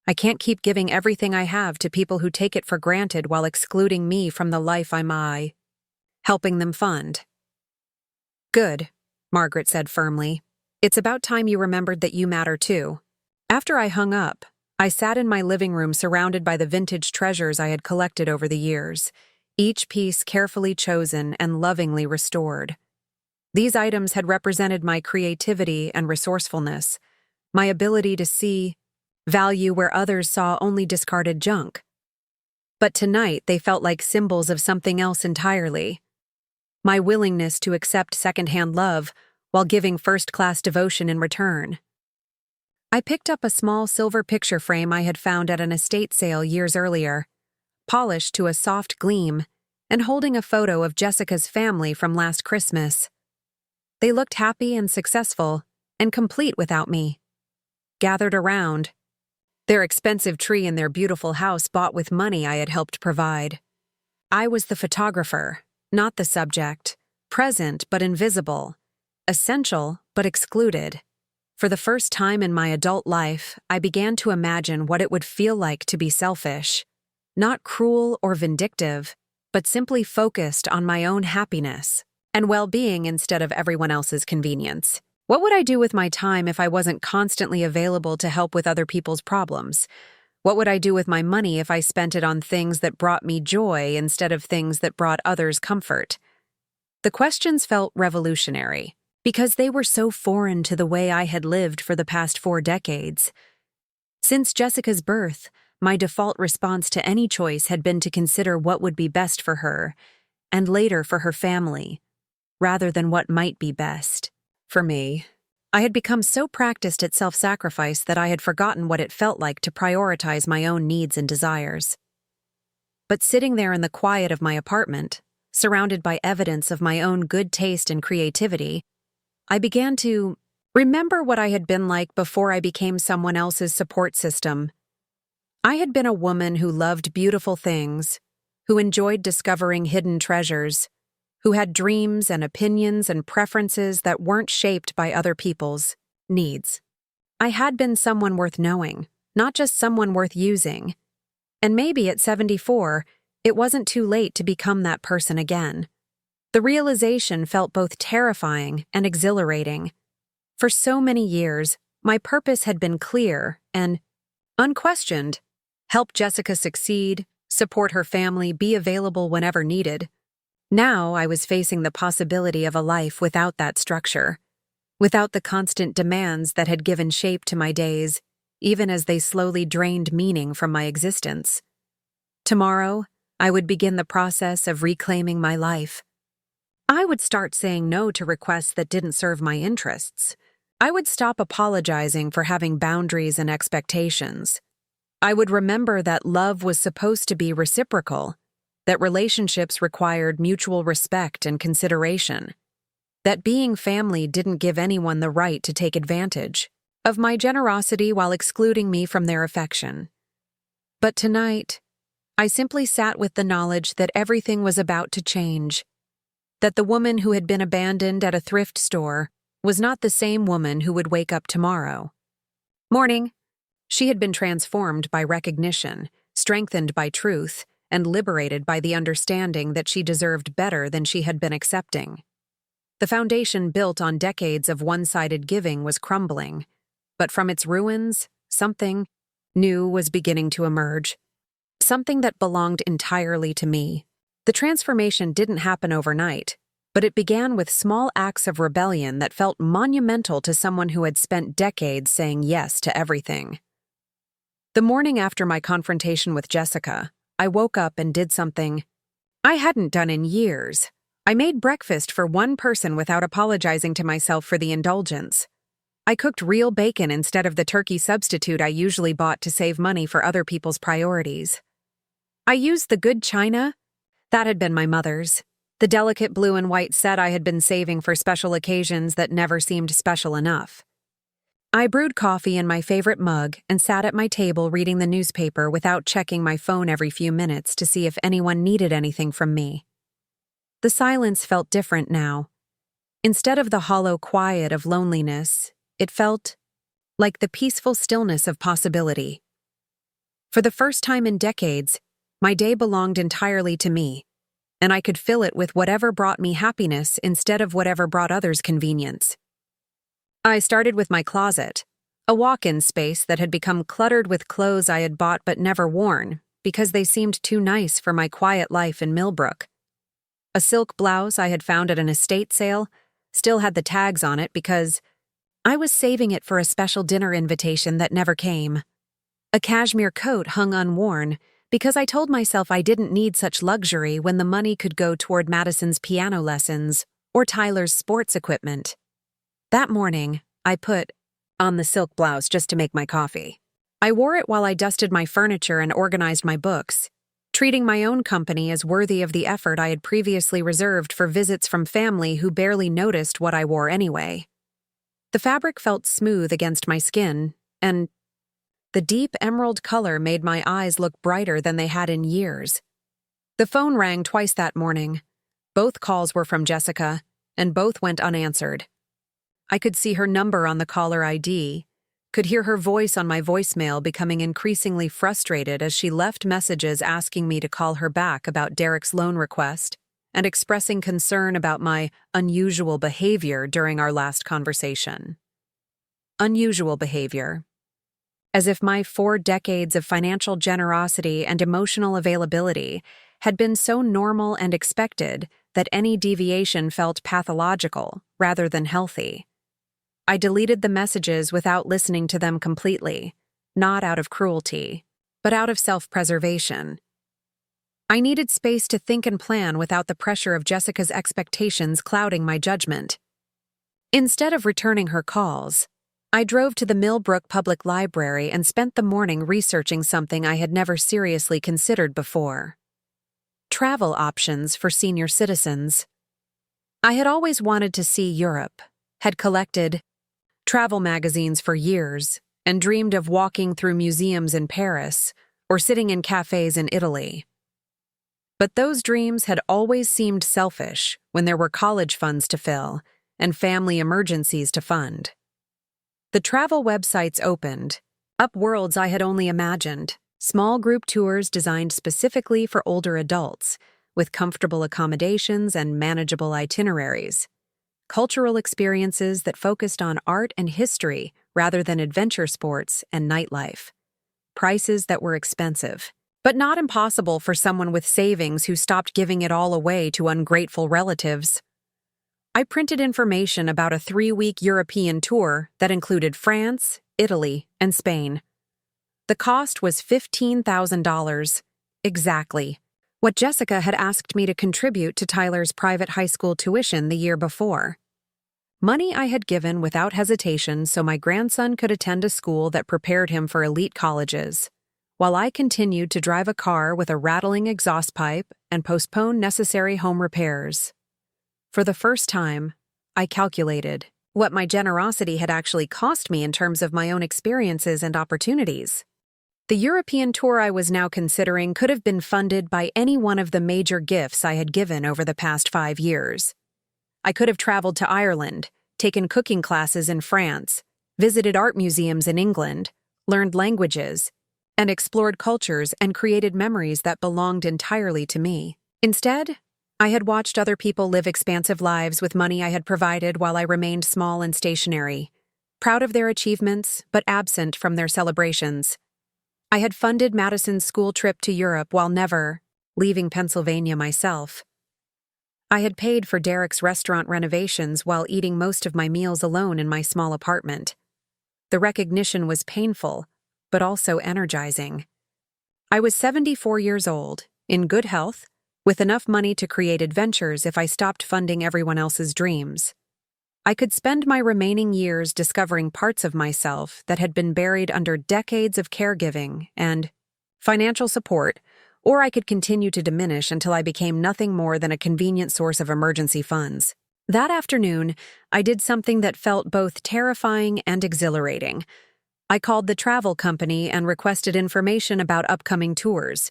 I can't keep giving everything I have to people who take it for granted while excluding me from the life I'm helping them fund." "Good," Margaret said firmly. "It's about time you remembered that you matter too." After I hung up, I sat in my living room surrounded by the vintage treasures I had collected over the years, each piece carefully chosen and lovingly restored. These items had represented my creativity and resourcefulness, my ability to see value where others saw only discarded junk. But tonight they felt like symbols of something else entirely. My willingness to accept secondhand love while giving first-class devotion in return. I picked up a small silver picture frame I had found at an estate sale years earlier, polished to a soft gleam, and holding a photo of Jessica's family from last Christmas. They looked happy and successful, and complete without me. Gathered around, their expensive tree in their beautiful house bought with money I had helped provide. I was the photographer, not the subject, present but invisible, essential but excluded. For the first time in my adult life, I began to imagine what it would feel like to be selfish, not cruel or vindictive, but simply focused on my own happiness and well-being instead of everyone else's convenience. What would I do with my time if I wasn't constantly available to help with other people's problems? What would I do with my money if I spent it on things that brought me joy instead of things that brought others comfort? The questions felt revolutionary, because they were so foreign to the way I had lived for the past 4 decades. Since Jessica's birth, my default response to any choice had been to consider what would be best for her, and later for her family, rather than what might be best for me. I had become so practiced at self-sacrifice that I had forgotten what it felt like to prioritize my own needs and desires. But sitting there in the quiet of my apartment, surrounded by evidence of my own good taste and creativity, I began to remember what I had been like before I became someone else's support system. I had been a woman who loved beautiful things, who enjoyed discovering hidden treasures, who had dreams and opinions and preferences that weren't shaped by other people's needs. I had been someone worth knowing, not just someone worth using. And maybe at 74, it wasn't too late to become that person again. The realization felt both terrifying and exhilarating. For so many years, my purpose had been clear and unquestioned: help Jessica succeed, support her family, be available whenever needed. Now I was facing the possibility of a life without that structure, without the constant demands that had given shape to my days, even as they slowly drained meaning from my existence. Tomorrow, I would begin the process of reclaiming my life. I would start saying no to requests that didn't serve my interests, I would stop apologizing for having boundaries and expectations. I would remember that love was supposed to be reciprocal, that relationships required mutual respect and consideration, that being family didn't give anyone the right to take advantage of my generosity while excluding me from their affection. But tonight, I simply sat with the knowledge that everything was about to change, that the woman who had been abandoned at a thrift store was not the same woman who would wake up tomorrow. Morning. She had been transformed by recognition, strengthened by truth, and liberated by the understanding that she deserved better than she had been accepting. The foundation built on decades of one-sided giving was crumbling, but from its ruins, something new was beginning to emerge. Something that belonged entirely to me. The transformation didn't happen overnight, but it began with small acts of rebellion that felt monumental to someone who had spent decades saying yes to everything. The morning after my confrontation with Jessica, I woke up and did something I hadn't done in years. I made breakfast for one person without apologizing to myself for the indulgence. I cooked real bacon instead of the turkey substitute I usually bought to save money for other people's priorities. I used the good china that had been my mother's, the delicate blue and white set I had been saving for special occasions that never seemed special enough. I brewed coffee in my favorite mug and sat at my table reading the newspaper without checking my phone every few minutes to see if anyone needed anything from me. The silence felt different now. Instead of the hollow quiet of loneliness, it felt like the peaceful stillness of possibility. For the first time in decades, my day belonged entirely to me, and I could fill it with whatever brought me happiness instead of whatever brought others convenience. I started with my closet, a walk-in space that had become cluttered with clothes I had bought but never worn because they seemed too nice for my quiet life in Millbrook. A silk blouse I had found at an estate sale still had the tags on it because I was saving it for a special dinner invitation that never came. A cashmere coat hung unworn because I told myself I didn't need such luxury when the money could go toward Madison's piano lessons or Tyler's sports equipment. That morning, I put on the silk blouse just to make my coffee. I wore it while I dusted my furniture and organized my books, treating my own company as worthy of the effort I had previously reserved for visits from family who barely noticed what I wore anyway. The fabric felt smooth against my skin, and the deep emerald color made my eyes look brighter than they had in years. The phone rang twice that morning. Both calls were from Jessica, and both went unanswered. I could see her number on the caller ID, could hear her voice on my voicemail becoming increasingly frustrated as she left messages asking me to call her back about Derek's loan request and expressing concern about my unusual behavior during our last conversation. Unusual behavior. As if my 4 decades of financial generosity and emotional availability had been so normal and expected that any deviation felt pathological rather than healthy. I deleted the messages without listening to them completely, not out of cruelty, but out of self-preservation. I needed space to think and plan without the pressure of Jessica's expectations clouding my judgment. Instead of returning her calls, I drove to the Millbrook Public Library and spent the morning researching something I had never seriously considered before. Travel options for senior citizens. I had always wanted to see Europe, had collected travel magazines for years, and dreamed of walking through museums in Paris or sitting in cafes in Italy. But those dreams had always seemed selfish when there were college funds to fill and family emergencies to fund. The travel websites opened, up worlds I had only imagined, small group tours designed specifically for older adults, with comfortable accommodations and manageable itineraries. Cultural experiences that focused on art and history rather than adventure sports and nightlife. Prices that were expensive, but not impossible for someone with savings who stopped giving it all away to ungrateful relatives. I printed information about a 3-week European tour that included France, Italy, and Spain. The cost was $15,000. Exactly what Jessica had asked me to contribute to Tyler's private high school tuition the year before. Money I had given without hesitation so my grandson could attend a school that prepared him for elite colleges, while I continued to drive a car with a rattling exhaust pipe and postpone necessary home repairs. For the first time, I calculated what my generosity had actually cost me in terms of my own experiences and opportunities. The European tour I was now considering could have been funded by any one of the major gifts I had given over the past 5 years. I could have traveled to Ireland, taken cooking classes in France, visited art museums in England, learned languages, and explored cultures and created memories that belonged entirely to me. Instead, I had watched other people live expansive lives with money I had provided while I remained small and stationary, proud of their achievements but absent from their celebrations. I had funded Madison's school trip to Europe while never leaving Pennsylvania myself. I had paid for Derek's restaurant renovations while eating most of my meals alone in my small apartment. The recognition was painful, but also energizing. I was 74 years old, in good health, with enough money to create adventures if I stopped funding everyone else's dreams. I could spend my remaining years discovering parts of myself that had been buried under decades of caregiving and financial support, or I could continue to diminish until I became nothing more than a convenient source of emergency funds. That afternoon, I did something that felt both terrifying and exhilarating. I called the travel company and requested information about upcoming tours.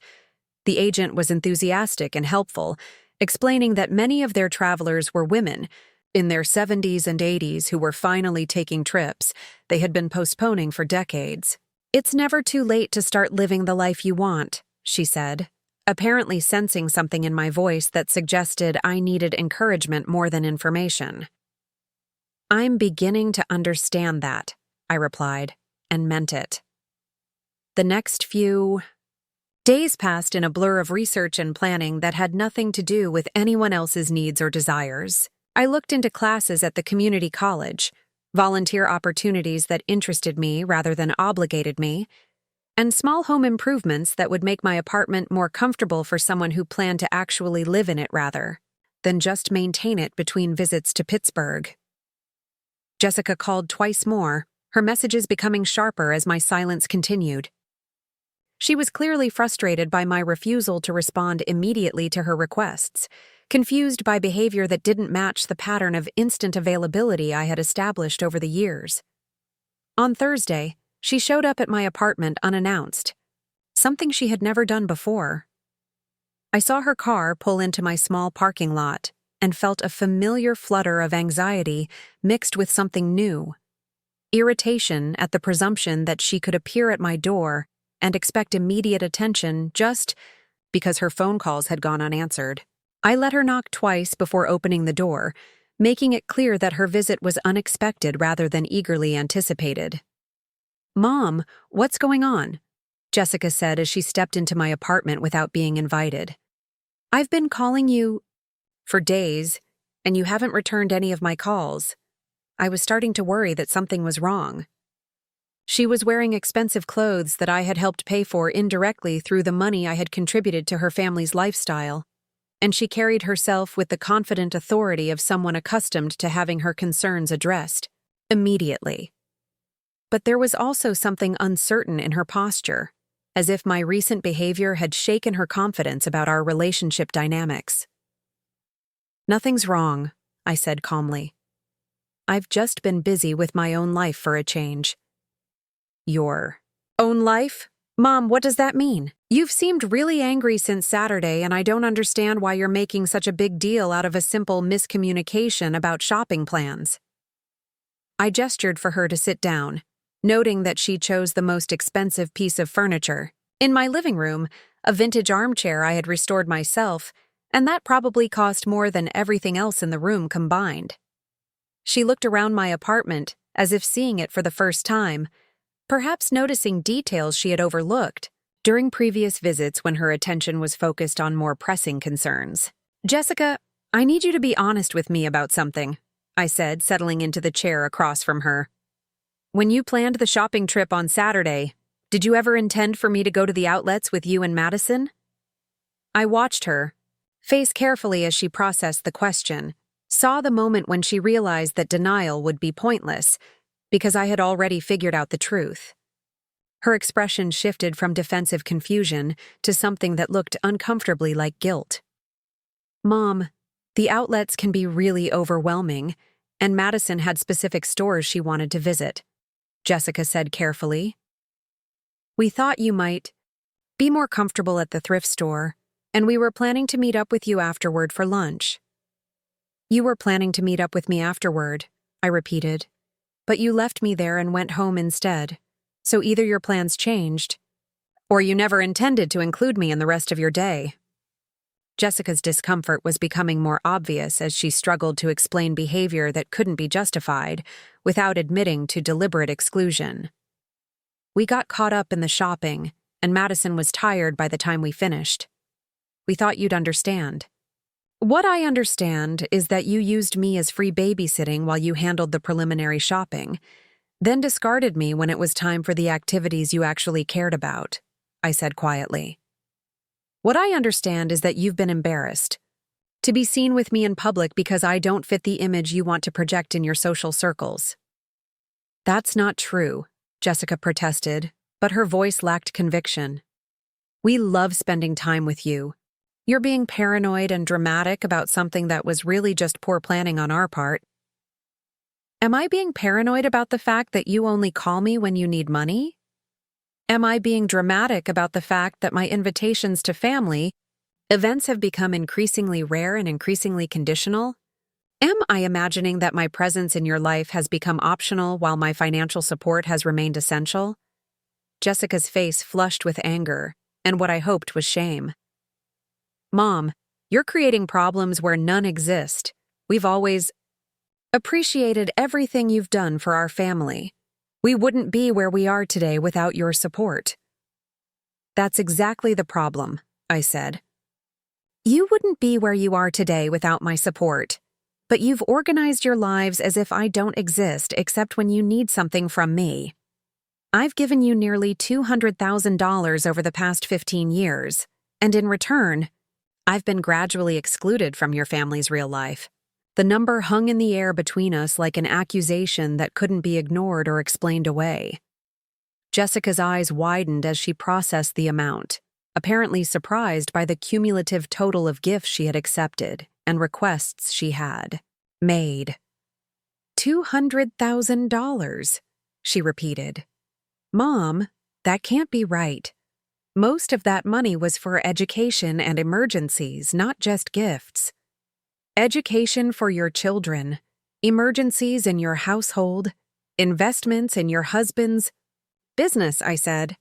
The agent was enthusiastic and helpful, explaining that many of their travelers were women, in their 70s and 80s, who were finally taking trips they had been postponing for decades. "It's never too late to start living the life you want," she said, apparently sensing something in my voice that suggested I needed encouragement more than information. "I'm beginning to understand that," I replied, and meant it. The next few days passed in a blur of research and planning that had nothing to do with anyone else's needs or desires. I looked into classes at the community college, volunteer opportunities that interested me rather than obligated me, and small home improvements that would make my apartment more comfortable for someone who planned to actually live in it rather than just maintain it between visits to Pittsburgh. Jessica called twice more, her messages becoming sharper as my silence continued. She was clearly frustrated by my refusal to respond immediately to her requests, confused by behavior that didn't match the pattern of instant availability I had established over the years. On Thursday, she showed up at my apartment unannounced, something she had never done before. I saw her car pull into my small parking lot and felt a familiar flutter of anxiety mixed with something new. Irritation at the presumption that she could appear at my door and expect immediate attention just because her phone calls had gone unanswered. I let her knock twice before opening the door, making it clear that her visit was unexpected rather than eagerly anticipated. "Mom, what's going on?" Jessica said as she stepped into my apartment without being invited. "I've been calling you for days, and you haven't returned any of my calls." I was starting to worry that something was wrong. She was wearing expensive clothes that I had helped pay for indirectly through the money I had contributed to her family's lifestyle, and she carried herself with the confident authority of someone accustomed to having her concerns addressed immediately. But there was also something uncertain in her posture, as if my recent behavior had shaken her confidence about our relationship dynamics. "Nothing's wrong," I said calmly. "I've just been busy with my own life for a change." "Your own life? Mom, what does that mean? You've seemed really angry since Saturday, and I don't understand why you're making such a big deal out of a simple miscommunication about shopping plans." I gestured for her to sit down, noting that she chose the most expensive piece of furniture. In my living room, a vintage armchair I had restored myself, and that probably cost more than everything else in the room combined. She looked around my apartment, as if seeing it for the first time, perhaps noticing details she had overlooked during previous visits when her attention was focused on more pressing concerns. "Jessica, I need you to be honest with me about something," I said, settling into the chair across from her. "When you planned the shopping trip on Saturday, did you ever intend for me to go to the outlets with you and Madison?" I watched her, face carefully as she processed the question, Saw the moment when she realized that denial would be pointless, because I had already figured out the truth. Her expression shifted from defensive confusion to something that looked uncomfortably like guilt. "Mom, the outlets can be really overwhelming, and Madison had specific stores she wanted to visit," Jessica said carefully. "We thought you might be more comfortable at the thrift store, and we were planning to meet up with you afterward for lunch." "You were planning to meet up with me afterward," I repeated, "but you left me there and went home instead. So either your plans changed, or you never intended to include me in the rest of your day." Jessica's discomfort was becoming more obvious as she struggled to explain behavior that couldn't be justified without admitting to deliberate exclusion. "We got caught up in the shopping, and Madison was tired by the time we finished. We thought you'd understand." "What I understand is that you used me as free babysitting while you handled the preliminary shopping, then discarded me when it was time for the activities you actually cared about," I said quietly. "What I understand is that you've been embarrassed to be seen with me in public because I don't fit the image you want to project in your social circles." "That's not true," Jessica protested, but her voice lacked conviction. "We love spending time with you. You're being paranoid and dramatic about something that was really just poor planning on our part." "Am I being paranoid about the fact that you only call me when you need money? Am I being dramatic about the fact that my invitations to family events have become increasingly rare and increasingly conditional? Am I imagining that my presence in your life has become optional while my financial support has remained essential?" Jessica's face flushed with anger, and what I hoped was shame. "Mom, you're creating problems where none exist. We've always appreciated everything you've done for our family. We wouldn't be where we are today without your support." "That's exactly the problem," I said. "You wouldn't be where you are today without my support, but you've organized your lives as if I don't exist except when you need something from me. I've given you nearly $200,000 over the past 15 years, and in return, I've been gradually excluded from your family's real life." The number hung in the air between us like an accusation that couldn't be ignored or explained away. Jessica's eyes widened as she processed the amount, apparently surprised by the cumulative total of gifts she had accepted and requests she had made. $200,000, she repeated. "Mom, that can't be right. Most of that money was for education and emergencies, not just gifts. Education for your children, emergencies in your household, investments in your husband's business," I said.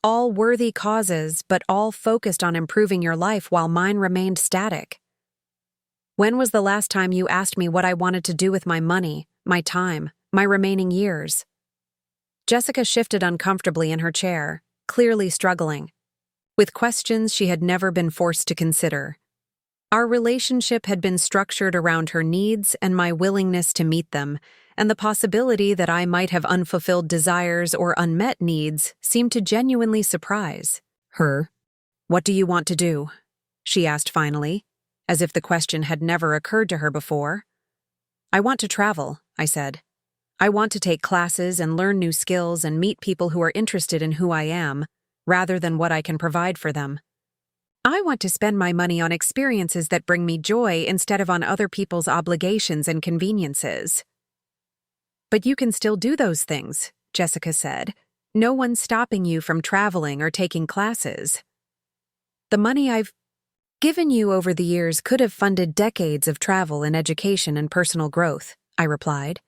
"All worthy causes, but all focused on improving your life while mine remained static. When was the last time you asked me what I wanted to do with my money, my time, my remaining years?" Jessica shifted uncomfortably in her chair, clearly struggling with questions she had never been forced to consider. Our relationship had been structured around her needs and my willingness to meet them, and the possibility that I might have unfulfilled desires or unmet needs seemed to genuinely surprise her. "What do you want to do?" she asked finally, as if the question had never occurred to her before. "I want to travel," I said. "I want to take classes and learn new skills and meet people who are interested in who I am, rather than what I can provide for them. I want to spend my money on experiences that bring me joy instead of on other people's obligations and conveniences." "But you can still do those things," Jessica said. "No one's stopping you from traveling or taking classes." "The money I've given you over the years could have funded decades of travel and education and personal growth," I replied.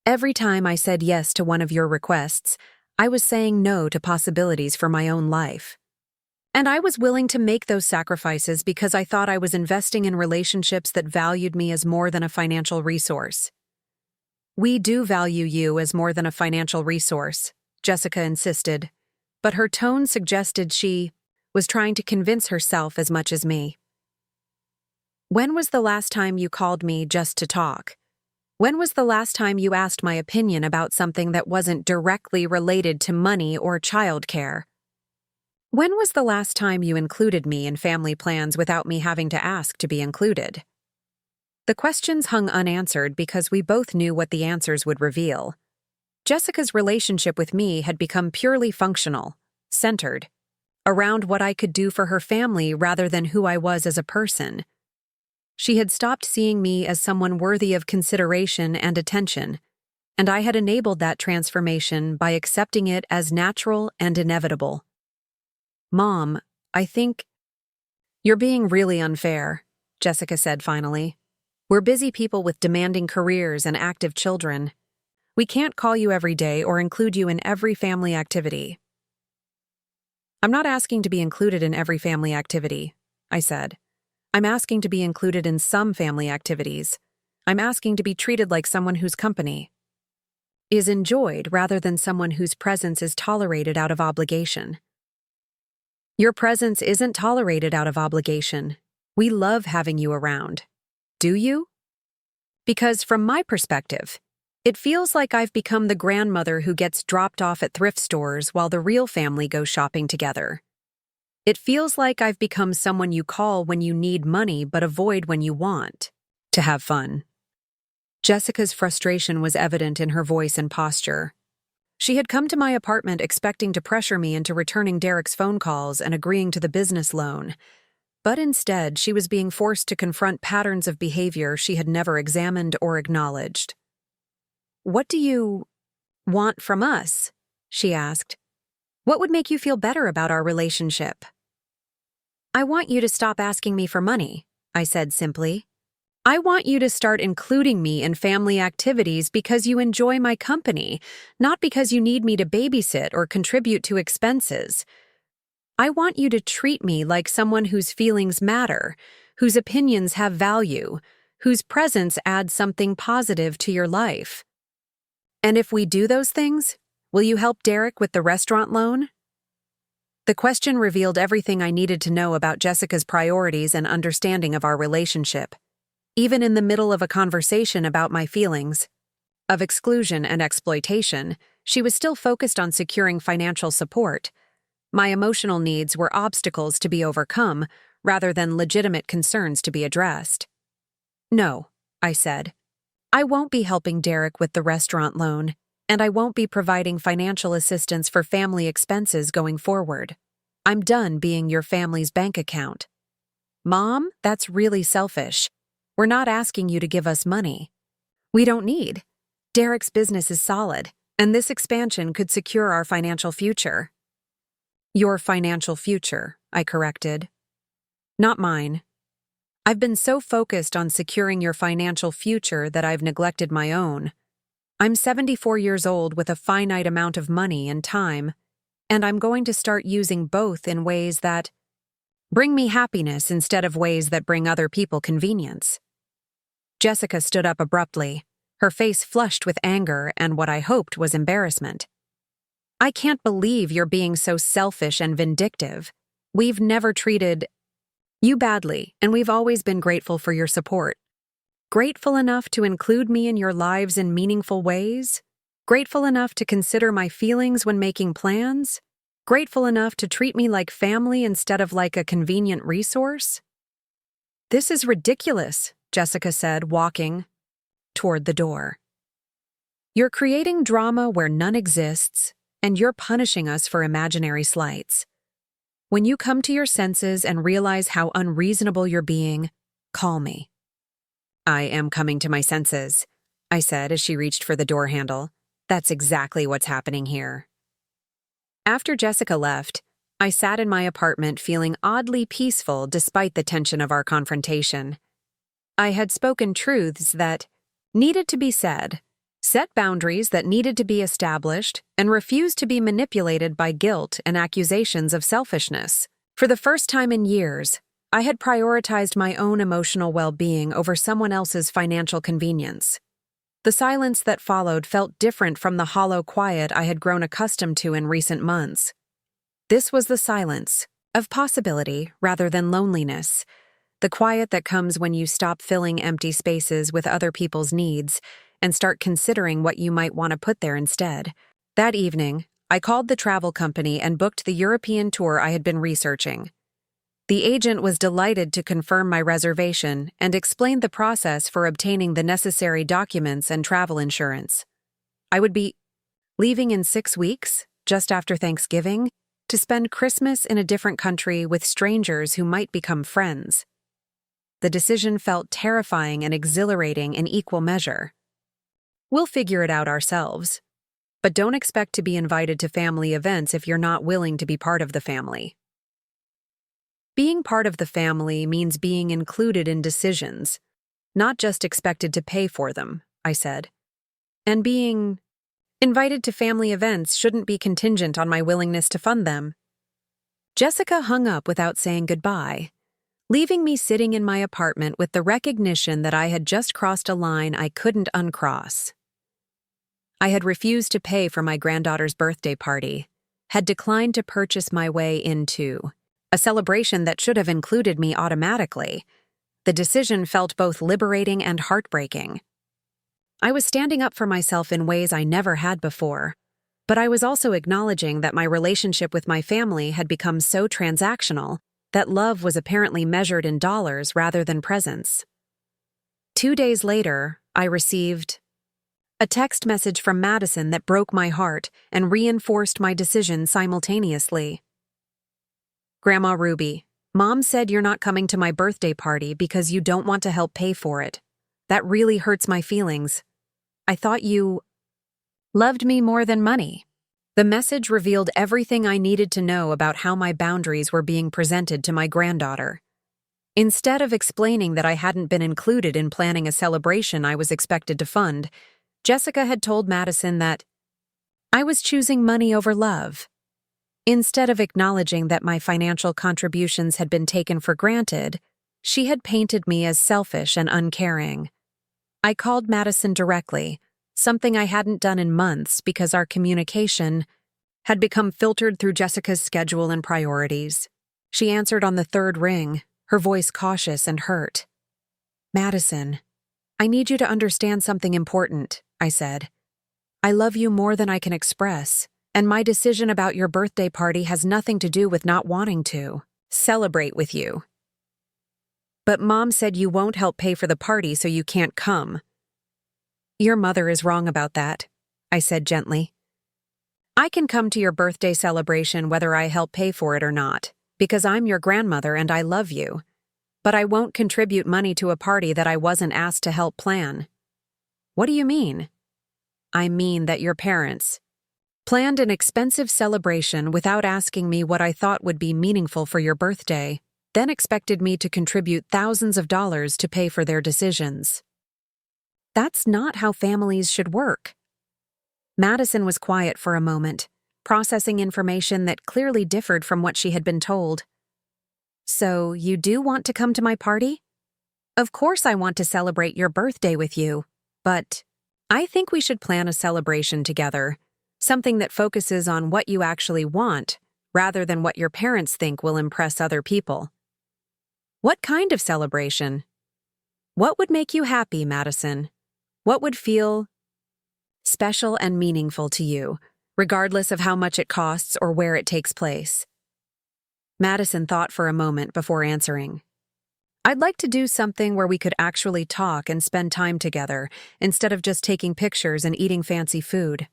"Every time I said yes to one of your requests, I was saying no to possibilities for my own life. And I was willing to make those sacrifices because I thought I was investing in relationships that valued me as more than a financial resource." "We do value you as more than a financial resource," Jessica insisted, but her tone suggested she was trying to convince herself as much as me. "When was the last time you called me just to talk? When was the last time you asked my opinion about something that wasn't directly related to money or childcare? When was the last time you included me in family plans without me having to ask to be included?" The questions hung unanswered because we both knew what the answers would reveal. Jessica's relationship with me had become purely functional, centered around what I could do for her family rather than who I was as a person. She had stopped seeing me as someone worthy of consideration and attention, and I had enabled that transformation by accepting it as natural and inevitable. "Mom, I think you're being really unfair," Jessica said finally. "We're busy people with demanding careers and active children. We can't call you every day or include you in every family activity." "I'm not asking to be included in every family activity," I said. "I'm asking to be included in some family activities. I'm asking to be treated like someone whose company is enjoyed rather than someone whose presence is tolerated out of obligation." "Your presence isn't tolerated out of obligation. We love having you around. Do you? Because from my perspective, it feels like I've become the grandmother who gets dropped off at thrift stores while the real family goes shopping together. It feels like I've become someone you call when you need money but avoid when you want to have fun." Jessica's frustration was evident in her voice and posture. She had come to my apartment expecting to pressure me into returning Derek's phone calls and agreeing to the business loan. But instead, she was being forced to confront patterns of behavior she had never examined or acknowledged. "What do you want from us?" she asked. "What would make you feel better about our relationship?" "I want you to stop asking me for money," I said simply. "I want you to start including me in family activities because you enjoy my company, not because you need me to babysit or contribute to expenses. I want you to treat me like someone whose feelings matter, whose opinions have value, whose presence adds something positive to your life. And if we do those things, will you help Derek with the restaurant loan?" The question revealed everything I needed to know about Jessica's priorities and understanding of our relationship. Even in the middle of a conversation about my feelings of exclusion and exploitation, she was still focused on securing financial support. My emotional needs were obstacles to be overcome rather than legitimate concerns to be addressed. "No," I said. "I won't be helping Derek with the restaurant loan, and I won't be providing financial assistance for family expenses going forward. I'm done being your family's bank account." "Mom, that's really selfish. We're not asking you to give us money. We don't need. Derek's business is solid, and this expansion could secure our financial future." "Your financial future," I corrected. "Not mine. I've been so focused on securing your financial future that I've neglected my own. I'm 74 years old with a finite amount of money and time, and I'm going to start using both in ways that bring me happiness instead of ways that bring other people convenience." Jessica stood up abruptly, her face flushed with anger and what I hoped was embarrassment. "I can't believe you're being so selfish and vindictive. We've never treated you badly, and we've always been grateful for your support. Grateful enough to include me in your lives in meaningful ways? Grateful enough to consider my feelings when making plans? Grateful enough to treat me like family instead of like a convenient resource?" "This is ridiculous," Jessica said, walking toward the door. "You're creating drama where none exists, and you're punishing us for imaginary slights. When you come to your senses and realize how unreasonable you're being, call me." "I am coming to my senses," I said as she reached for the door handle. "That's exactly what's happening here." After Jessica left, I sat in my apartment feeling oddly peaceful despite the tension of our confrontation. I had spoken truths that needed to be said, set boundaries that needed to be established, and refused to be manipulated by guilt and accusations of selfishness. For the first time in years, I had prioritized my own emotional well-being over someone else's financial convenience. The silence that followed felt different from the hollow quiet I had grown accustomed to in recent months. This was the silence of possibility rather than loneliness, the quiet that comes when you stop filling empty spaces with other people's needs and start considering what you might want to put there instead. That evening, I called the travel company and booked the European tour I had been researching. The agent was delighted to confirm my reservation and explained the process for obtaining the necessary documents and travel insurance. I would be leaving in 6 weeks, just after Thanksgiving, to spend Christmas in a different country with strangers who might become friends. The decision felt terrifying and exhilarating in equal measure. We'll figure it out ourselves. But don't expect to be invited to family events if you're not willing to be part of the family. Being part of the family means being included in decisions, not just expected to pay for them, I said. And being invited to family events shouldn't be contingent on my willingness to fund them. Jessica hung up without saying goodbye, leaving me sitting in my apartment with the recognition that I had just crossed a line I couldn't uncross. I had refused to pay for my granddaughter's birthday party, had declined to purchase my way into a celebration that should have included me automatically. The decision felt both liberating and heartbreaking. I was standing up for myself in ways I never had before, but I was also acknowledging that my relationship with my family had become so transactional that love was apparently measured in dollars rather than presents. 2 days later, I received a text message from Madison that broke my heart and reinforced my decision simultaneously. Grandma Ruby, Mom said you're not coming to my birthday party because you don't want to help pay for it. That really hurts my feelings. I thought you loved me more than money. The message revealed everything I needed to know about how my boundaries were being presented to my granddaughter. Instead of explaining that I hadn't been included in planning a celebration I was expected to fund, Jessica had told Madison that I was choosing money over love. Instead of acknowledging that my financial contributions had been taken for granted, she had painted me as selfish and uncaring. I called Madison directly, something I hadn't done in months because our communication had become filtered through Jessica's schedule and priorities. She answered on the 3rd ring, her voice cautious and hurt. Madison, I need you to understand something important, I said. I love you more than I can express, and my decision about your birthday party has nothing to do with not wanting to celebrate with you. But Mom said you won't help pay for the party, so you can't come. Your mother is wrong about that, I said gently. I can come to your birthday celebration whether I help pay for it or not, because I'm your grandmother and I love you. But I won't contribute money to a party that I wasn't asked to help plan. What do you mean? I mean that your parents planned an expensive celebration without asking me what I thought would be meaningful for your birthday, then expected me to contribute thousands of dollars to pay for their decisions. That's not how families should work. Madison was quiet for a moment, processing information that clearly differed from what she had been told. So, you do want to come to my party? Of course I want to celebrate your birthday with you, but I think we should plan a celebration together, something that focuses on what you actually want, rather than what your parents think will impress other people. What kind of celebration? What would make you happy, Madison? What would feel special and meaningful to you, regardless of how much it costs or where it takes place? Madison thought for a moment before answering. I'd like to do something where we could actually talk and spend time together, instead of just taking pictures and eating fancy food.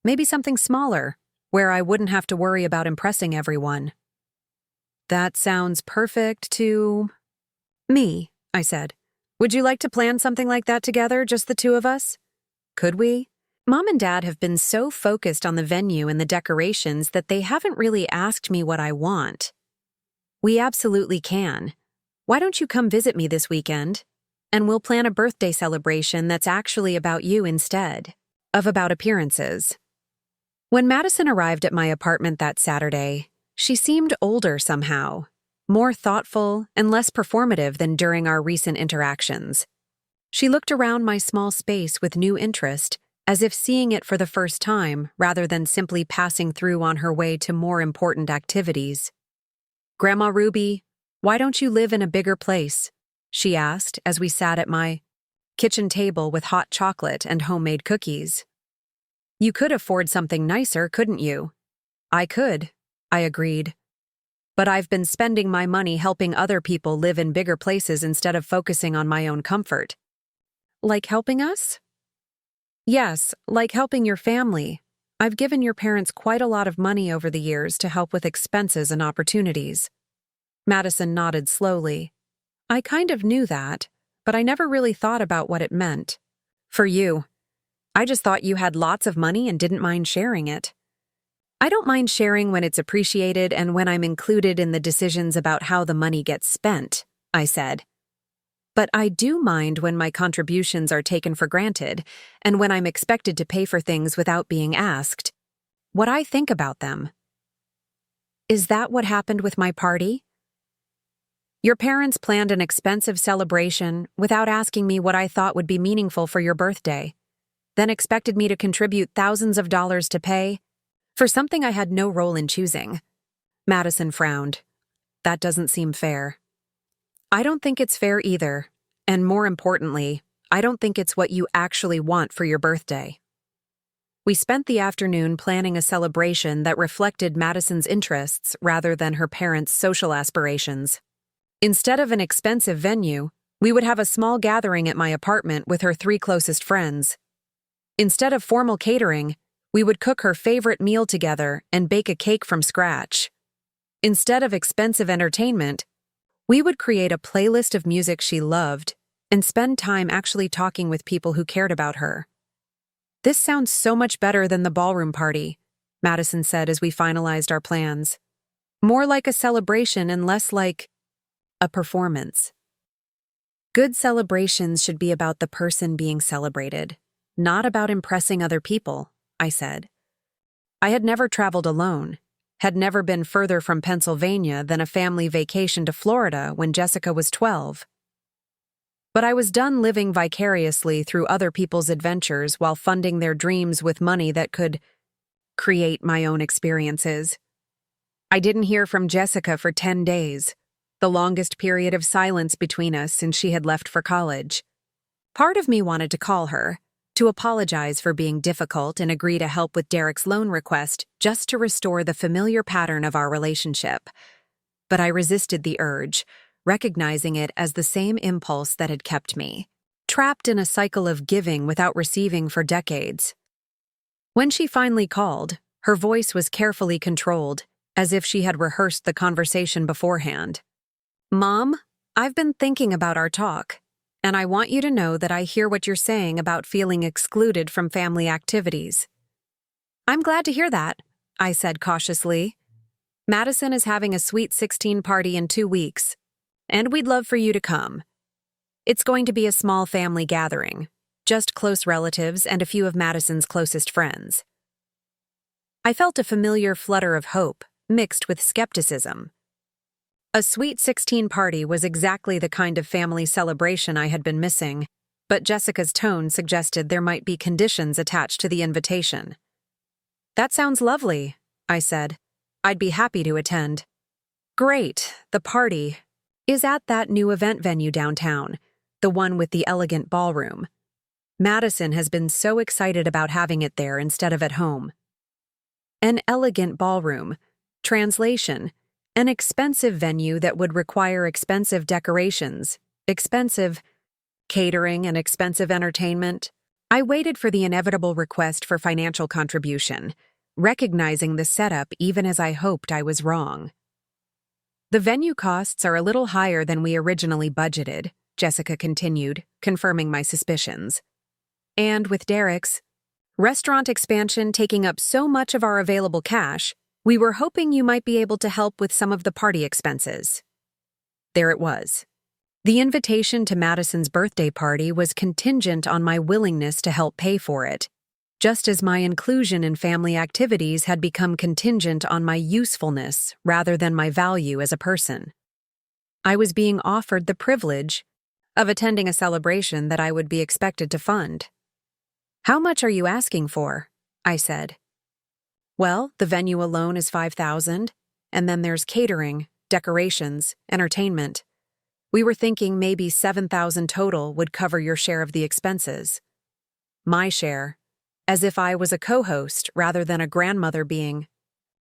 Maybe something smaller, where I wouldn't have to worry about impressing everyone. That sounds perfect to me, I said. Would you like to plan something like that together, just the two of us? Could we? Mom and Dad have been so focused on the venue and the decorations that they haven't really asked me what I want. We absolutely can. Why don't you come visit me this weekend? And we'll plan a birthday celebration that's actually about you instead of about appearances. When Madison arrived at my apartment that Saturday, she seemed older somehow, more thoughtful and less performative than during our recent interactions. She looked around my small space with new interest, as if seeing it for the first time rather than simply passing through on her way to more important activities. Grandma Ruby, why don't you live in a bigger place? She asked as we sat at my kitchen table with hot chocolate and homemade cookies. You could afford something nicer, couldn't you? I could, I agreed. But I've been spending my money helping other people live in bigger places instead of focusing on my own comfort. Like helping us? Yes, like helping your family. I've given your parents quite a lot of money over the years to help with expenses and opportunities. Madison nodded slowly. I kind of knew that, but I never really thought about what it meant. For you. I just thought you had lots of money and didn't mind sharing it. I don't mind sharing when it's appreciated and when I'm included in the decisions about how the money gets spent, I said. But I do mind when my contributions are taken for granted and when I'm expected to pay for things without being asked. What I think about them. Is that what happened with my party? Your parents planned an expensive celebration without asking me what I thought would be meaningful for your birthday, then expected me to contribute thousands of dollars to pay for something I had no role in choosing. Madison frowned. That doesn't seem fair. I don't think it's fair either, and more importantly, I don't think it's what you actually want for your birthday. We spent the afternoon planning a celebration that reflected Madison's interests rather than her parents' social aspirations. Instead of an expensive venue, we would have a small gathering at my apartment with her 3 closest friends. Instead of formal catering, we would cook her favorite meal together and bake a cake from scratch. Instead of expensive entertainment, we would create a playlist of music she loved and spend time actually talking with people who cared about her. This sounds so much better than the ballroom party, Madison said as we finalized our plans. More like a celebration and less like a performance. Good celebrations should be about the person being celebrated, not about impressing other people, I said. I had never traveled alone, had never been further from Pennsylvania than a family vacation to Florida when Jessica was 12. But I was done living vicariously through other people's adventures while funding their dreams with money that could create my own experiences. I didn't hear from Jessica for 10 days, the longest period of silence between us since she had left for college. Part of me wanted to call her, to apologize for being difficult and agree to help with Derek's loan request just to restore the familiar pattern of our relationship. But I resisted the urge, recognizing it as the same impulse that had kept me trapped in a cycle of giving without receiving for decades. When she finally called, her voice was carefully controlled, as if she had rehearsed the conversation beforehand. Mom, I've been thinking about our talk, and I want you to know that I hear what you're saying about feeling excluded from family activities. I'm glad to hear that, I said cautiously. Madison is having a sweet 16 party in 2 weeks, and we'd love for you to come. It's going to be a small family gathering, just close relatives and a few of Madison's closest friends. I felt a familiar flutter of hope, mixed with skepticism. A sweet 16 party was exactly the kind of family celebration I had been missing, but Jessica's tone suggested there might be conditions attached to the invitation. That sounds lovely, I said. I'd be happy to attend. Great, the party is at that new event venue downtown, the one with the elegant ballroom. Madison has been so excited about having it there instead of at home. An elegant ballroom. Translation: an expensive venue that would require expensive decorations, expensive catering, and expensive entertainment. I waited for the inevitable request for financial contribution, recognizing the setup even as I hoped I was wrong. The venue costs are a little higher than we originally budgeted, Jessica continued, confirming my suspicions. And with Derek's restaurant expansion taking up so much of our available cash, we were hoping you might be able to help with some of the party expenses. There it was. The invitation to Madison's birthday party was contingent on my willingness to help pay for it, just as my inclusion in family activities had become contingent on my usefulness rather than my value as a person. I was being offered the privilege of attending a celebration that I would be expected to fund. How much are you asking for? I said. Well, the venue alone is $5,000, and then there's catering, decorations, entertainment. We were thinking maybe $7,000 total would cover your share of the expenses. My share, as if I was a co-host rather than a grandmother being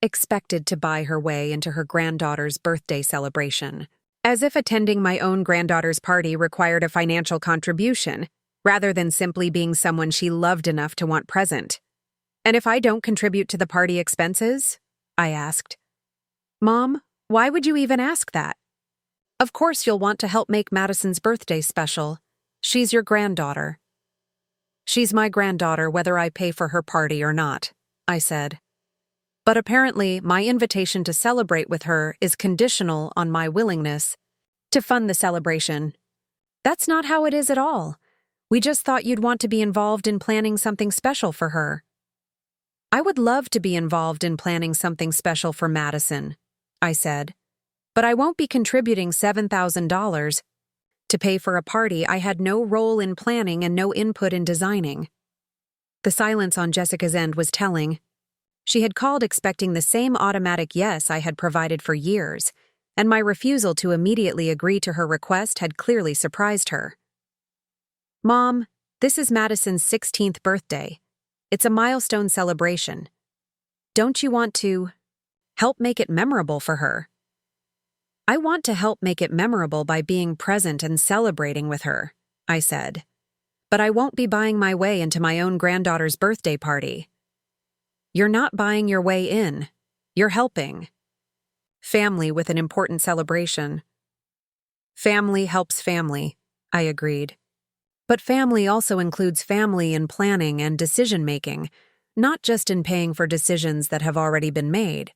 expected to buy her way into her granddaughter's birthday celebration, as if attending my own granddaughter's party required a financial contribution, rather than simply being someone she loved enough to want present. "And if I don't contribute to the party expenses?" I asked. "Mom, why would you even ask that? Of course you'll want to help make Madison's birthday special. She's your granddaughter." "She's my granddaughter whether I pay for her party or not," I said. "But apparently my invitation to celebrate with her is conditional on my willingness to fund the celebration." "That's not how it is at all. We just thought you'd want to be involved in planning something special for her." "I would love to be involved in planning something special for Madison," I said, "but I won't be contributing $7,000 to pay for a party I had no role in planning and no input in designing." The silence on Jessica's end was telling. She had called expecting the same automatic yes I had provided for years, and my refusal to immediately agree to her request had clearly surprised her. "Mom, this is Madison's 16th birthday. It's a milestone celebration. Don't you want to help make it memorable for her?" "I want to help make it memorable by being present and celebrating with her," I said. "But I won't be buying my way into my own granddaughter's birthday party." "You're not buying your way in. You're helping. Family with an important celebration." "Family helps family," I agreed. "But family also includes family in planning and decision-making, not just in paying for decisions that have already been made."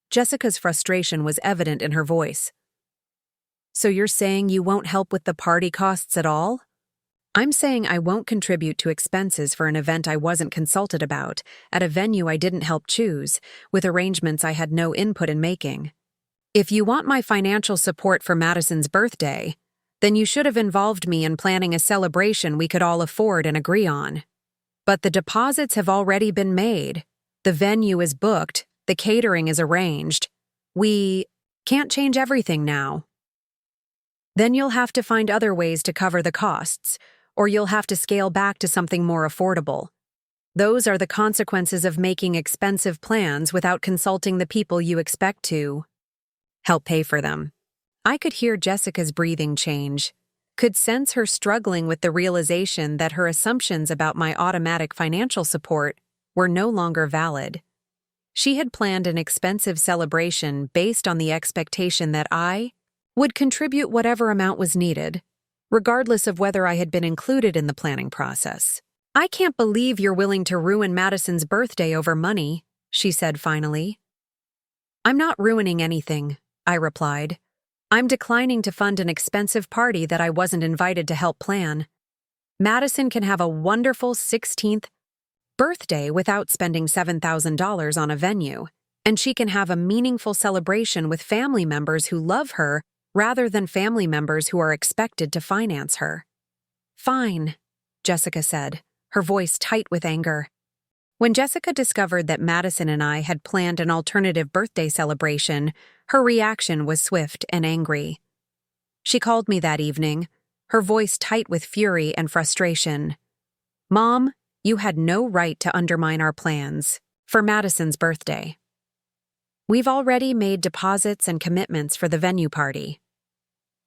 Jessica's frustration was evident in her voice. "So you're saying you won't help with the party costs at all?" "I'm saying I won't contribute to expenses for an event I wasn't consulted about, at a venue I didn't help choose, with arrangements I had no input in making. If you want my financial support for Madison's birthday, then you should have involved me in planning a celebration we could all afford and agree on. But the deposits have already been made. The venue is booked. The catering is arranged. We can't change everything now." "Then you'll have to find other ways to cover the costs, or you'll have to scale back to something more affordable. Those are the consequences of making expensive plans without consulting the people you expect to help pay for them." I could hear Jessica's breathing change, could sense her struggling with the realization that her assumptions about my automatic financial support were no longer valid. She had planned an expensive celebration based on the expectation that I would contribute whatever amount was needed, regardless of whether I had been included in the planning process. "I can't believe you're willing to ruin Madison's birthday over money," she said finally. "I'm not ruining anything," I replied. "I'm declining to fund an expensive party that I wasn't invited to help plan. Madison can have a wonderful 16th birthday without spending $7,000 on a venue, and she can have a meaningful celebration with family members who love her rather than family members who are expected to finance her." "Fine," Jessica said, her voice tight with anger. When Jessica discovered that Madison and I had planned an alternative birthday celebration, her reaction was swift and angry. She called me that evening, her voice tight with fury and frustration. "Mom, you had no right to undermine our plans for Madison's birthday. We've already made deposits and commitments for the venue party."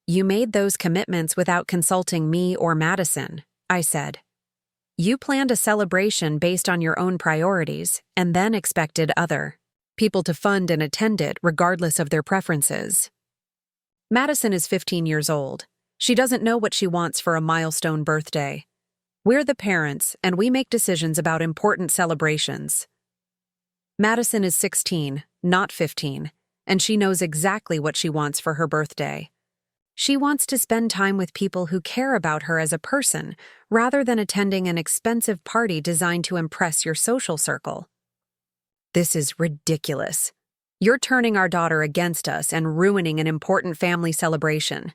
"You made those commitments without consulting me or Madison," I said. "You planned a celebration based on your own priorities and then expected other people to fund and attend it regardless of their preferences." "Madison is 15 years old. She doesn't know what she wants for a milestone birthday. We're the parents, and we make decisions about important celebrations." "Madison is 16, not 15, and she knows exactly what she wants for her birthday. She wants to spend time with people who care about her as a person, rather than attending an expensive party designed to impress your social circle." "This is ridiculous. You're turning our daughter against us and ruining an important family celebration."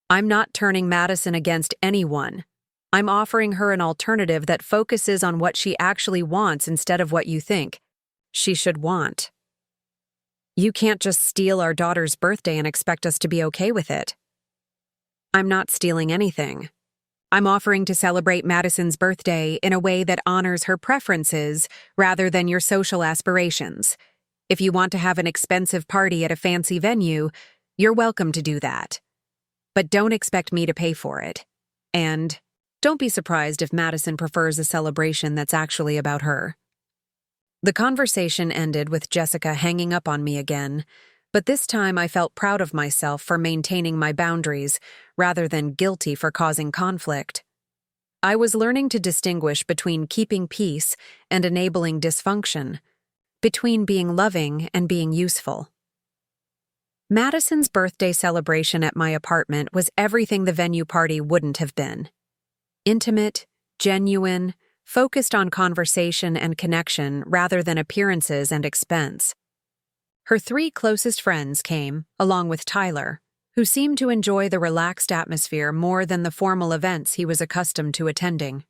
"I'm not turning Madison against anyone. I'm offering her an alternative that focuses on what she actually wants instead of what you think she should want. You can't just steal our daughter's birthday and expect us to be okay with it." "I'm not stealing anything. I'm offering to celebrate Madison's birthday in a way that honors her preferences rather than your social aspirations. If you want to have an expensive party at a fancy venue, you're welcome to do that. But don't expect me to pay for it. And don't be surprised if Madison prefers a celebration that's actually about her. The conversation ended with Jessica hanging up on me again, but this time I felt proud of myself for maintaining my boundaries rather than guilty for causing conflict. I was learning to distinguish between keeping peace and enabling dysfunction, between being loving and being useful. Madison's birthday celebration at my apartment was everything the venue party wouldn't have been. Intimate, genuine, focused on conversation and connection rather than appearances and expense. Her 3 closest friends came, along with Tyler, who seemed to enjoy the relaxed atmosphere more than the formal events he was accustomed to attending.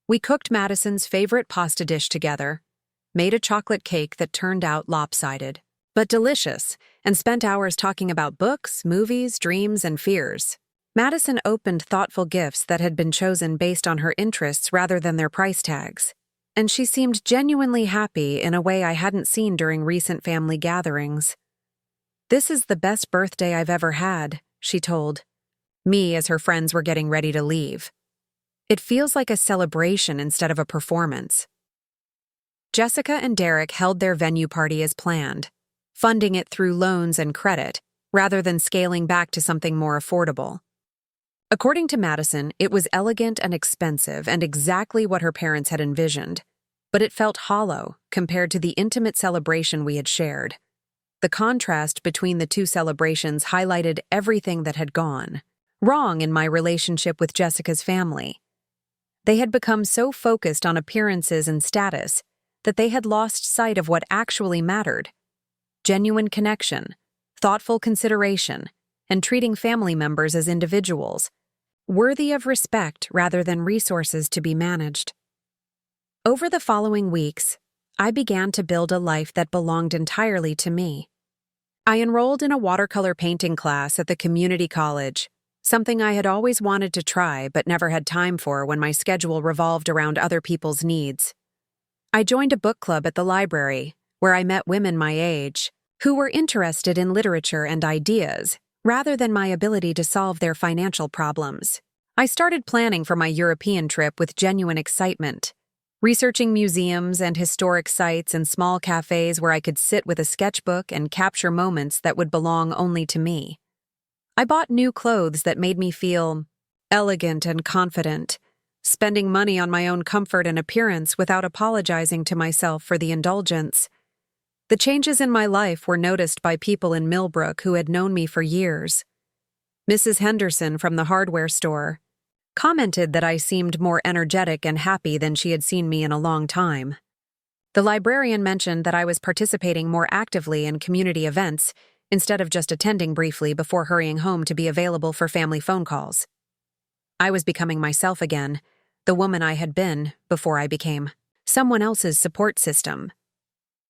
We cooked Madison's favorite pasta dish together, made a chocolate cake that turned out lopsided, but delicious, and spent hours talking about books, movies, dreams, and fears. Madison opened thoughtful gifts that had been chosen based on her interests rather than their price tags, and she seemed genuinely happy in a way I hadn't seen during recent family gatherings. "This is the best birthday I've ever had," she told me as her friends were getting ready to leave. "It feels like a celebration instead of a performance." Jessica and Derek held their venue party as planned, funding it through loans and credit, rather than scaling back to something more affordable. According to Madison, it was elegant and expensive and exactly what her parents had envisioned, but it felt hollow compared to the intimate celebration we had shared. The contrast between the 2 celebrations highlighted everything that had gone wrong in my relationship with Jessica's family. They had become so focused on appearances and status that they had lost sight of what actually mattered: genuine connection, thoughtful consideration, and treating family members as individuals, worthy of respect rather than resources to be managed. Over the following weeks, I began to build a life that belonged entirely to me. I enrolled in a watercolor painting class at the community college, something I had always wanted to try but never had time for when my schedule revolved around other people's needs. I joined a book club at the library, where I met women my age, who were interested in literature and ideas, rather than my ability to solve their financial problems. I started planning for my European trip with genuine excitement, researching museums and historic sites and small cafes where I could sit with a sketchbook and capture moments that would belong only to me. I bought new clothes that made me feel elegant and confident, spending money on my own comfort and appearance without apologizing to myself for the indulgence. The changes in my life were noticed by people in Millbrook who had known me for years. Mrs. Henderson from the hardware store commented that I seemed more energetic and happy than she had seen me in a long time. The librarian mentioned that I was participating more actively in community events instead of just attending briefly before hurrying home to be available for family phone calls. I was becoming myself again, the woman I had been before I became someone else's support system.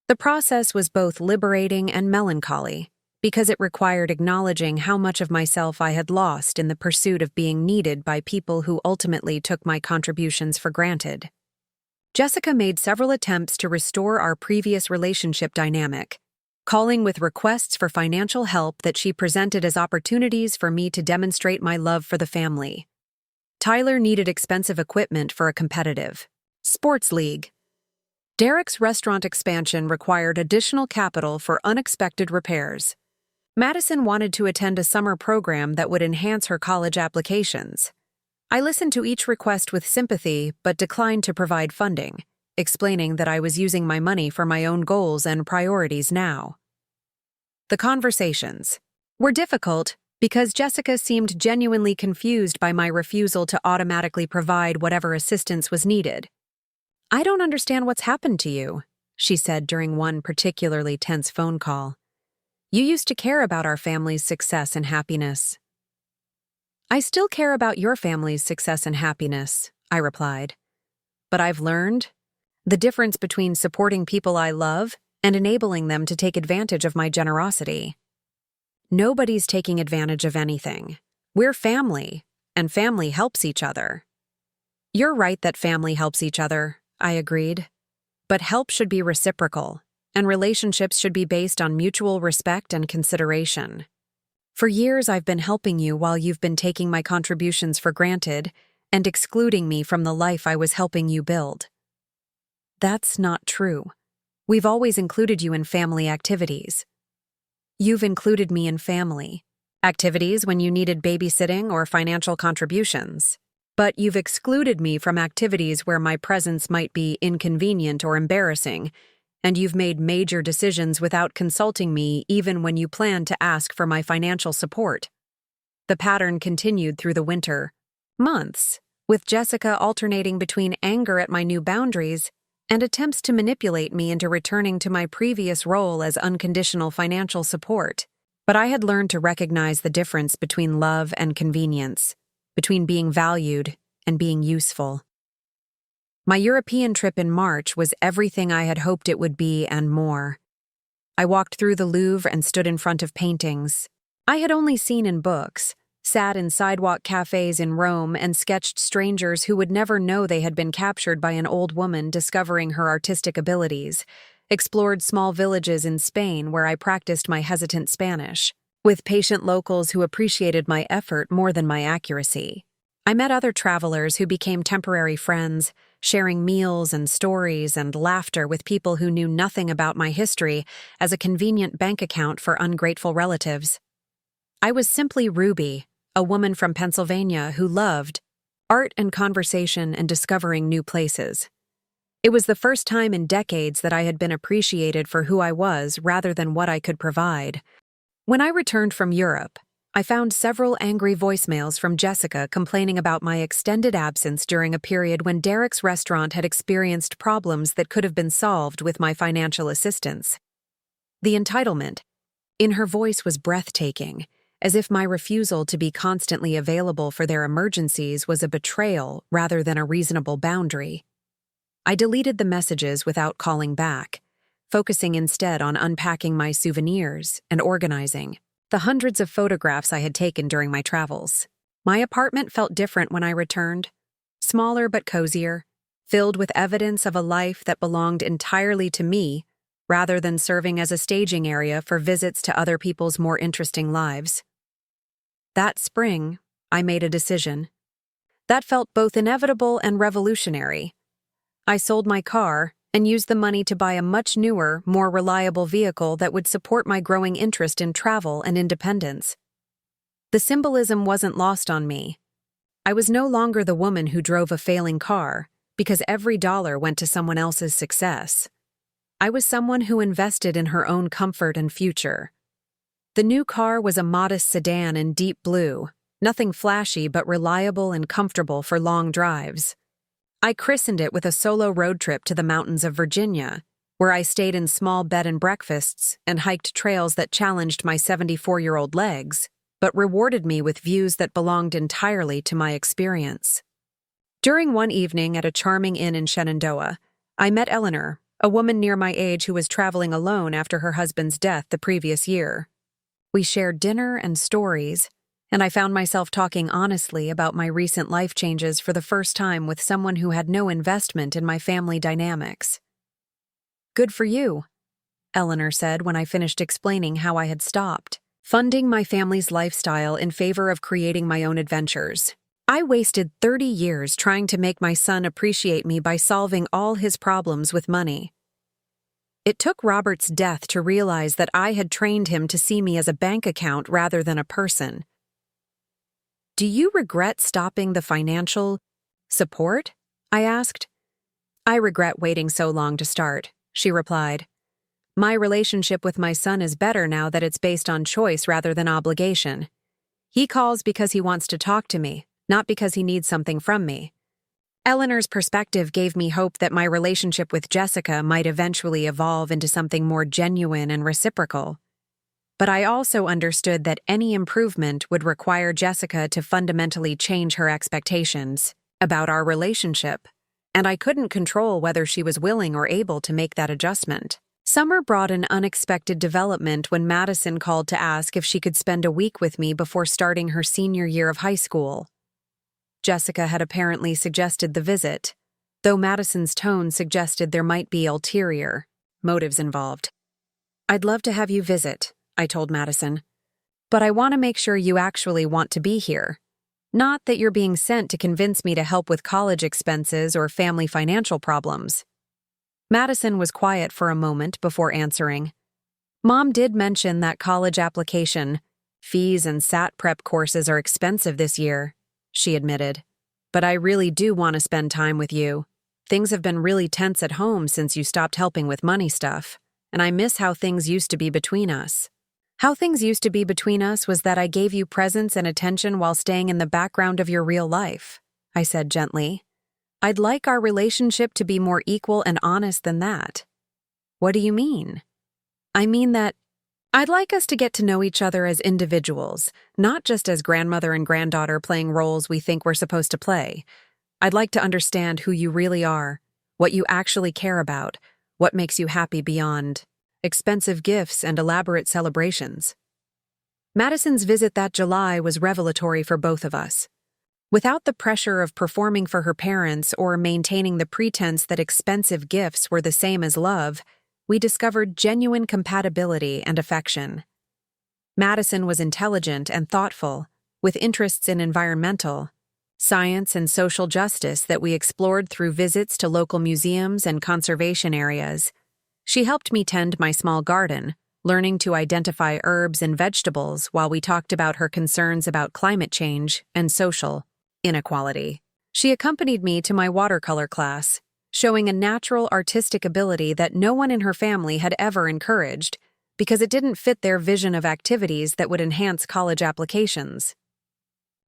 The process was both liberating and melancholy, because it required acknowledging how much of myself I had lost in the pursuit of being needed by people who ultimately took my contributions for granted. Jessica made several attempts to restore our previous relationship dynamic, calling with requests for financial help that she presented as opportunities for me to demonstrate my love for the family. Tyler needed expensive equipment for a competitive sports league. Derek's restaurant expansion required additional capital for unexpected repairs. Madison wanted to attend a summer program that would enhance her college applications. I listened to each request with sympathy but declined to provide funding, explaining that I was using my money for my own goals and priorities now. The conversations were difficult because Jessica seemed genuinely confused by my refusal to automatically provide whatever assistance was needed. "I don't understand what's happened to you," she said during one particularly tense phone call. "You used to care about our family's success and happiness." "I still care about your family's success and happiness," I replied. "But I've learned the difference between supporting people I love and enabling them to take advantage of my generosity. Nobody's taking advantage of anything. We're family, and family helps each other." "You're right that family helps each other," I agreed. "But help should be reciprocal, and relationships should be based on mutual respect and consideration. For years I've been helping you while you've been taking my contributions for granted and excluding me from the life I was helping you build." "That's not true. We've always included you in family activities." "You've included me in family activities when you needed babysitting or financial contributions. But you've excluded me from activities where my presence might be inconvenient or embarrassing, and you've made major decisions without consulting me even when you planned to ask for my financial support." The pattern continued through the winter months, with Jessica alternating between anger at my new boundaries and attempts to manipulate me into returning to my previous role as unconditional financial support. But I had learned to recognize the difference between love and convenience, between being valued and being useful. My European trip in March was everything I had hoped it would be and more. I walked through the Louvre and stood in front of paintings I had only seen in books, sat in sidewalk cafes in Rome, and sketched strangers who would never know they had been captured by an old woman discovering her artistic abilities, explored small villages in Spain where I practiced my hesitant Spanish, with patient locals who appreciated my effort more than my accuracy. I met other travelers who became temporary friends, sharing meals and stories and laughter with people who knew nothing about my history as a convenient bank account for ungrateful relatives. I was simply Ruby, a woman from Pennsylvania who loved art and conversation and discovering new places. It was the first time in decades that I had been appreciated for who I was rather than what I could provide. When I returned from Europe, I found several angry voicemails from Jessica complaining about my extended absence during a period when Derek's restaurant had experienced problems that could have been solved with my financial assistance. The entitlement in her voice was breathtaking, as if my refusal to be constantly available for their emergencies was a betrayal rather than a reasonable boundary. I deleted the messages without calling back, focusing instead on unpacking my souvenirs and organizing the hundreds of photographs I had taken during my travels. My apartment felt different when I returned, smaller but cozier, filled with evidence of a life that belonged entirely to me rather than serving as a staging area for visits to other people's more interesting lives. That spring, I made a decision that felt both inevitable and revolutionary. I sold my car and used the money to buy a much newer, more reliable vehicle that would support my growing interest in travel and independence. The symbolism wasn't lost on me. I was no longer the woman who drove a failing car because every dollar went to someone else's success. I was someone who invested in her own comfort and future. The new car was a modest sedan in deep blue, nothing flashy but reliable and comfortable for long drives. I christened it with a solo road trip to the mountains of Virginia, where I stayed in small bed and breakfasts and hiked trails that challenged my 74-year-old legs, but rewarded me with views that belonged entirely to my experience. During one evening at a charming inn in Shenandoah, I met Eleanor, a woman near my age who was traveling alone after her husband's death the previous year. We shared dinner and stories, and I found myself talking honestly about my recent life changes for the first time with someone who had no investment in my family dynamics. "Good for you," Eleanor said when I finished explaining how I had stopped funding my family's lifestyle in favor of creating my own adventures. I wasted 30 years trying to make my son appreciate me by solving all his problems with money. It took Robert's death to realize that I had trained him to see me as a bank account rather than a person. "Do you regret stopping the financial support?" I asked. "I regret waiting so long to start," she replied. "My relationship with my son is better now that it's based on choice rather than obligation. He calls because he wants to talk to me, not because he needs something from me." Eleanor's perspective gave me hope that my relationship with Jessica might eventually evolve into something more genuine and reciprocal. But I also understood that any improvement would require Jessica to fundamentally change her expectations about our relationship, and I couldn't control whether she was willing or able to make that adjustment. Summer brought an unexpected development when Madison called to ask if she could spend a week with me before starting her senior year of high school. Jessica had apparently suggested the visit, though Madison's tone suggested there might be ulterior motives involved. "I'd love to have you visit," I told Madison, "but I want to make sure you actually want to be here. Not that you're being sent to convince me to help with college expenses or family financial problems." Madison was quiet for a moment before answering. "Mom did mention that college application fees and SAT prep courses are expensive this year," she admitted. "But I really do want to spend time with you. Things have been really tense at home since you stopped helping with money stuff, and I miss how things used to be between us." "How things used to be between us was that I gave you presence and attention while staying in the background of your real life," I said gently. "I'd like our relationship to be more equal and honest than that." "What do you mean?" "I mean that I'd like us to get to know each other as individuals, not just as grandmother and granddaughter playing roles we think we're supposed to play. I'd like to understand who you really are, what you actually care about, what makes you happy beyond expensive gifts and elaborate celebrations." Madison's visit that July was revelatory for both of us. Without the pressure of performing for her parents or maintaining the pretense that expensive gifts were the same as love, we discovered genuine compatibility and affection. Madison was intelligent and thoughtful, with interests in environmental, science, and social justice that we explored through visits to local museums and conservation areas. She helped me tend my small garden, learning to identify herbs and vegetables while we talked about her concerns about climate change and social inequality. She accompanied me to my watercolor class, showing a natural artistic ability that no one in her family had ever encouraged because it didn't fit their vision of activities that would enhance college applications.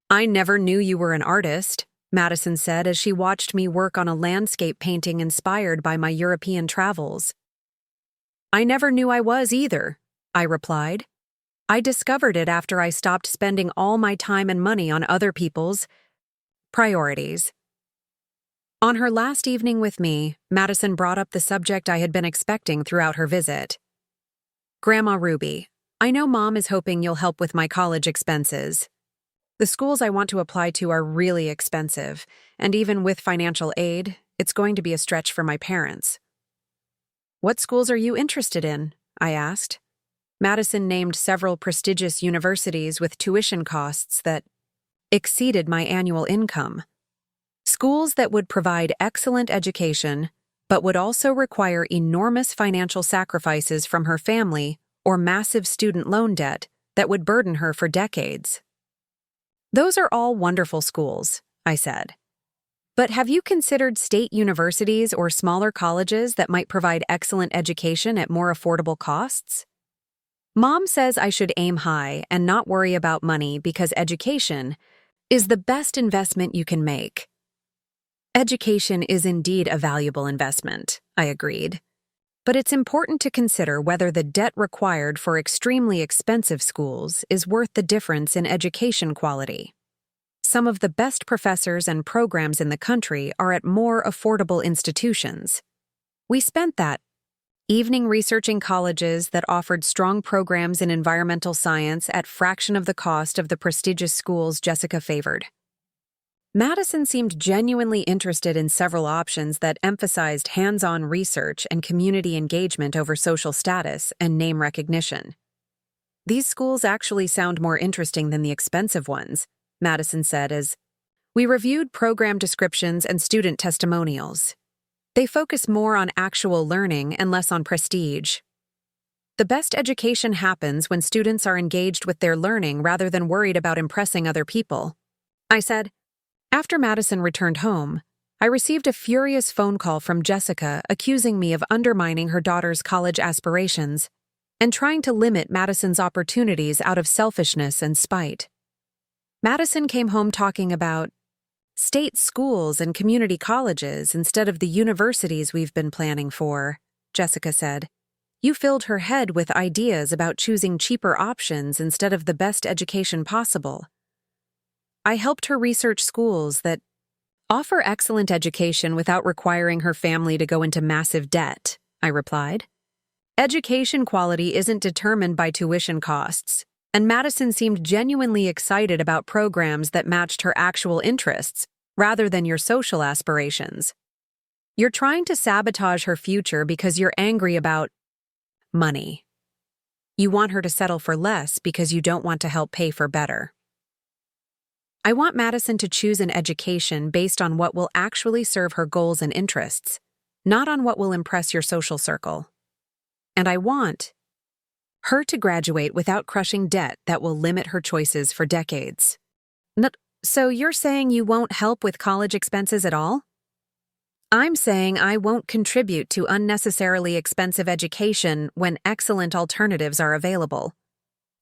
"I never knew you were an artist," Madison said as she watched me work on a landscape painting inspired by my European travels. "I never knew I was either," I replied. "I discovered it after I stopped spending all my time and money on other people's priorities." On her last evening with me, Madison brought up the subject I had been expecting throughout her visit. "Grandma Ruby, I know Mom is hoping you'll help with my college expenses. The schools I want to apply to are really expensive, and even with financial aid, it's going to be a stretch for my parents." "What schools are you interested in?" I asked. Madison named several prestigious universities with tuition costs that exceeded my annual income. Schools that would provide excellent education, but would also require enormous financial sacrifices from her family or massive student loan debt that would burden her for decades. "Those are all wonderful schools," I said. "But have you considered state universities or smaller colleges that might provide excellent education at more affordable costs?" "Mom says I should aim high and not worry about money because education is the best investment you can make." "Education is indeed a valuable investment," I agreed. "But it's important to consider whether the debt required for extremely expensive schools is worth the difference in education quality. Some of the best professors and programs in the country are at more affordable institutions. We spent that evening researching colleges that offered strong programs in environmental science at fraction of the cost of the prestigious schools Jessica favored." Madison seemed genuinely interested in several options that emphasized hands-on research and community engagement over social status and name recognition. "These schools actually sound more interesting than the expensive ones," Madison said as we reviewed program descriptions and student testimonials. "They focus more on actual learning and less on prestige. The best education happens when students are engaged with their learning rather than worried about impressing other people," I said. After Madison returned home, I received a furious phone call from Jessica accusing me of undermining her daughter's college aspirations and trying to limit Madison's opportunities out of selfishness and spite. Madison came home talking about state schools and community colleges instead of the universities we've been planning for, Jessica said. "You filled her head with ideas about choosing cheaper options instead of the best education possible." I helped her research schools that offer excellent education without requiring her family to go into massive debt, I replied. "Education quality isn't determined by tuition costs. And Madison seemed genuinely excited about programs that matched her actual interests, rather than your social aspirations. You're trying to sabotage her future because you're angry about money. You want her to settle for less because you don't want to help pay for better. I want Madison to choose an education based on what will actually serve her goals and interests, not on what will impress your social circle. And I want her to graduate without crushing debt that will limit her choices for decades. So you're saying you won't help with college expenses at all? I'm saying I won't contribute to unnecessarily expensive education when excellent alternatives are available.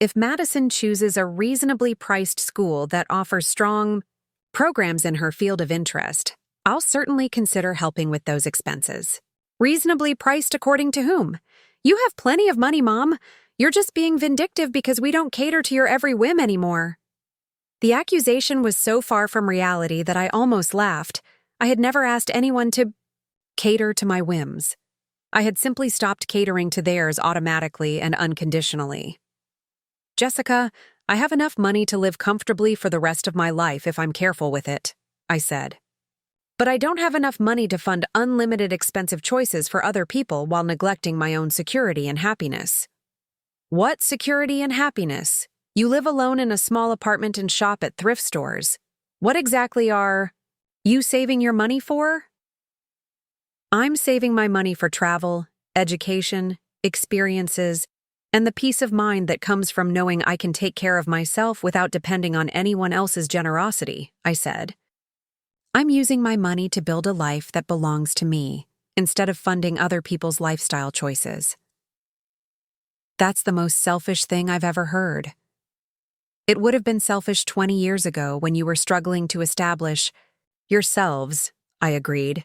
If Madison chooses a reasonably priced school that offers strong programs in her field of interest, I'll certainly consider helping with those expenses. Reasonably priced according to whom? You have plenty of money, Mom. You're just being vindictive because we don't cater to your every whim anymore. The accusation was so far from reality that I almost laughed. I had never asked anyone to cater to my whims. I had simply stopped catering to theirs automatically and unconditionally. Jessica, I have enough money to live comfortably for the rest of my life if I'm careful with it, I said. But I don't have enough money to fund unlimited expensive choices for other people while neglecting my own security and happiness. What security and happiness? You live alone in a small apartment and shop at thrift stores. What exactly are you saving your money for? I'm saving my money for travel, education, experiences, and the peace of mind that comes from knowing I can take care of myself without depending on anyone else's generosity, I said. I'm using my money to build a life that belongs to me, instead of funding other people's lifestyle choices. That's the most selfish thing I've ever heard. It would have been selfish 20 years ago when you were struggling to establish yourselves, I agreed.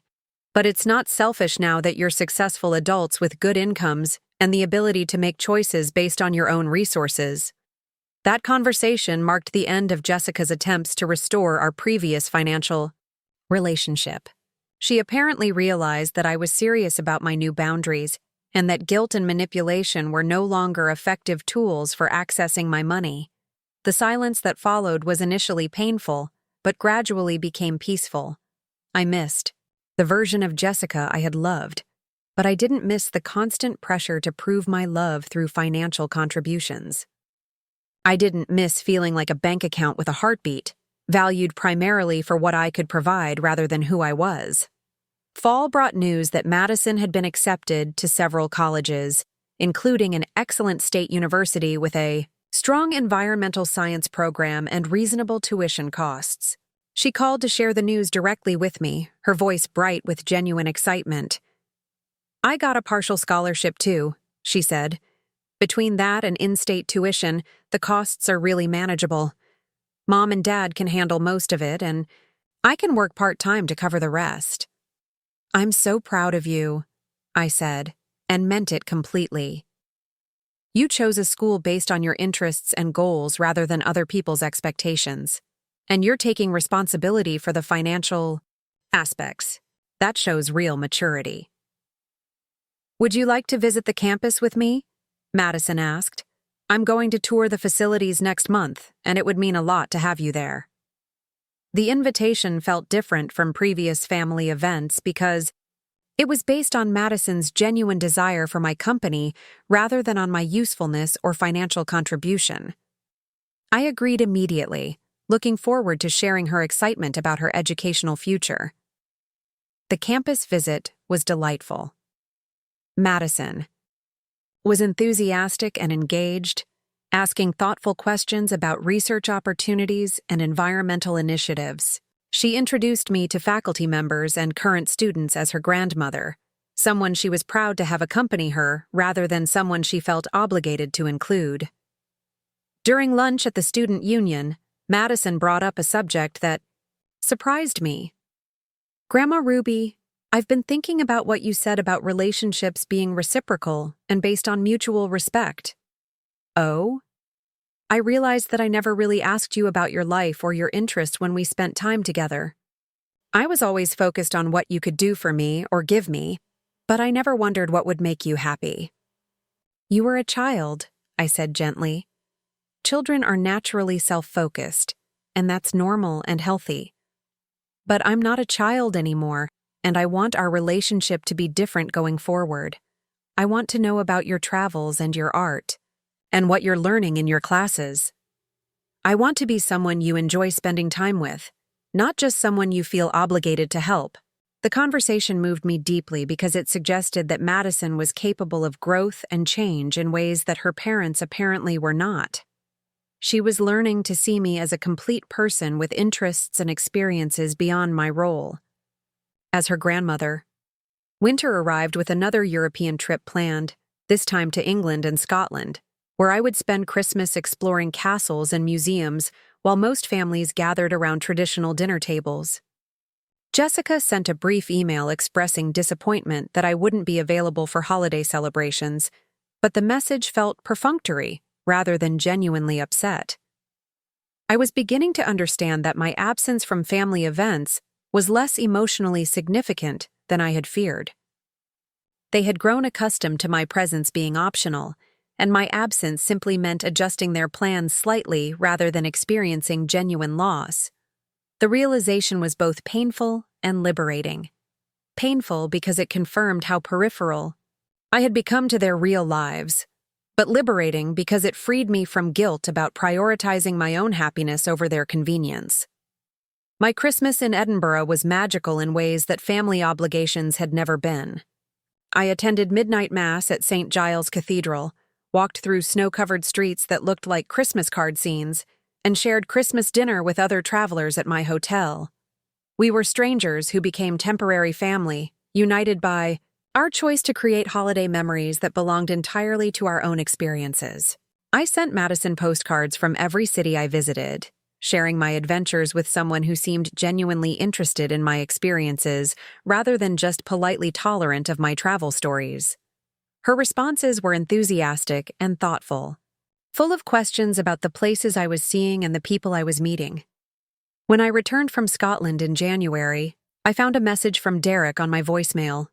But it's not selfish now that you're successful adults with good incomes and the ability to make choices based on your own resources. That conversation marked the end of Jessica's attempts to restore our previous financial relationship. She apparently realized that I was serious about my new boundaries and that guilt and manipulation were no longer effective tools for accessing my money. The silence that followed was initially painful, but gradually became peaceful. I missed the version of Jessica I had loved, but I didn't miss the constant pressure to prove my love through financial contributions. I didn't miss feeling like a bank account with a heartbeat, valued primarily for what I could provide rather than who I was. Fall brought news that Madison had been accepted to several colleges, including an excellent state university with a strong environmental science program and reasonable tuition costs. She called to share the news directly with me, her voice bright with genuine excitement. I got a partial scholarship too, she said. Between that and in-state tuition, the costs are really manageable. Mom and Dad can handle most of it, and I can work part-time to cover the rest. I'm so proud of you, I said, and meant it completely. You chose a school based on your interests and goals rather than other people's expectations. And you're taking responsibility for the financial aspects. That shows real maturity. Would you like to visit the campus with me? Madison asked. I'm going to tour the facilities next month, and it would mean a lot to have you there. The invitation felt different from previous family events because it was based on Madison's genuine desire for my company rather than on my usefulness or financial contribution. I agreed immediately, looking forward to sharing her excitement about her educational future. The campus visit was delightful. Madison was enthusiastic and engaged, asking thoughtful questions about research opportunities and environmental initiatives. She introduced me to faculty members and current students as her grandmother, someone she was proud to have accompany her rather than someone she felt obligated to include. During lunch at the student union, Madison brought up a subject that surprised me. Grandma Ruby, I've been thinking about what you said about relationships being reciprocal and based on mutual respect. Oh? I realized that I never really asked you about your life or your interests when we spent time together. I was always focused on what you could do for me or give me, but I never wondered what would make you happy. You were a child, I said gently. Children are naturally self-focused, and that's normal and healthy. But I'm not a child anymore, and I want our relationship to be different going forward. I want to know about your travels and your art, and what you're learning in your classes. I want to be someone you enjoy spending time with, not just someone you feel obligated to help. The conversation moved me deeply because it suggested that Madison was capable of growth and change in ways that her parents apparently were not. She was learning to see me as a complete person with interests and experiences beyond my role. As her grandmother, winter arrived with another European trip planned, this time to England and Scotland, where I would spend Christmas exploring castles and museums while most families gathered around traditional dinner tables. Jessica sent a brief email expressing disappointment that I wouldn't be available for holiday celebrations, but the message felt perfunctory rather than genuinely upset. I was beginning to understand that my absence from family events was less emotionally significant than I had feared. They had grown accustomed to my presence being optional, and my absence simply meant adjusting their plans slightly rather than experiencing genuine loss. The realization was both painful and liberating. Painful because it confirmed how peripheral I had become to their real lives, but liberating because it freed me from guilt about prioritizing my own happiness over their convenience. My Christmas in Edinburgh was magical in ways that family obligations had never been. I attended midnight mass at St. Giles Cathedral, walked through snow-covered streets that looked like Christmas card scenes, and shared Christmas dinner with other travelers at my hotel. We were strangers who became temporary family, united by our choice to create holiday memories that belonged entirely to our own experiences. I sent Madison postcards from every city I visited, sharing my adventures with someone who seemed genuinely interested in my experiences rather than just politely tolerant of my travel stories. Her responses were enthusiastic and thoughtful, full of questions about the places I was seeing and the people I was meeting. When I returned from Scotland in January, I found a message from Derek on my voicemail.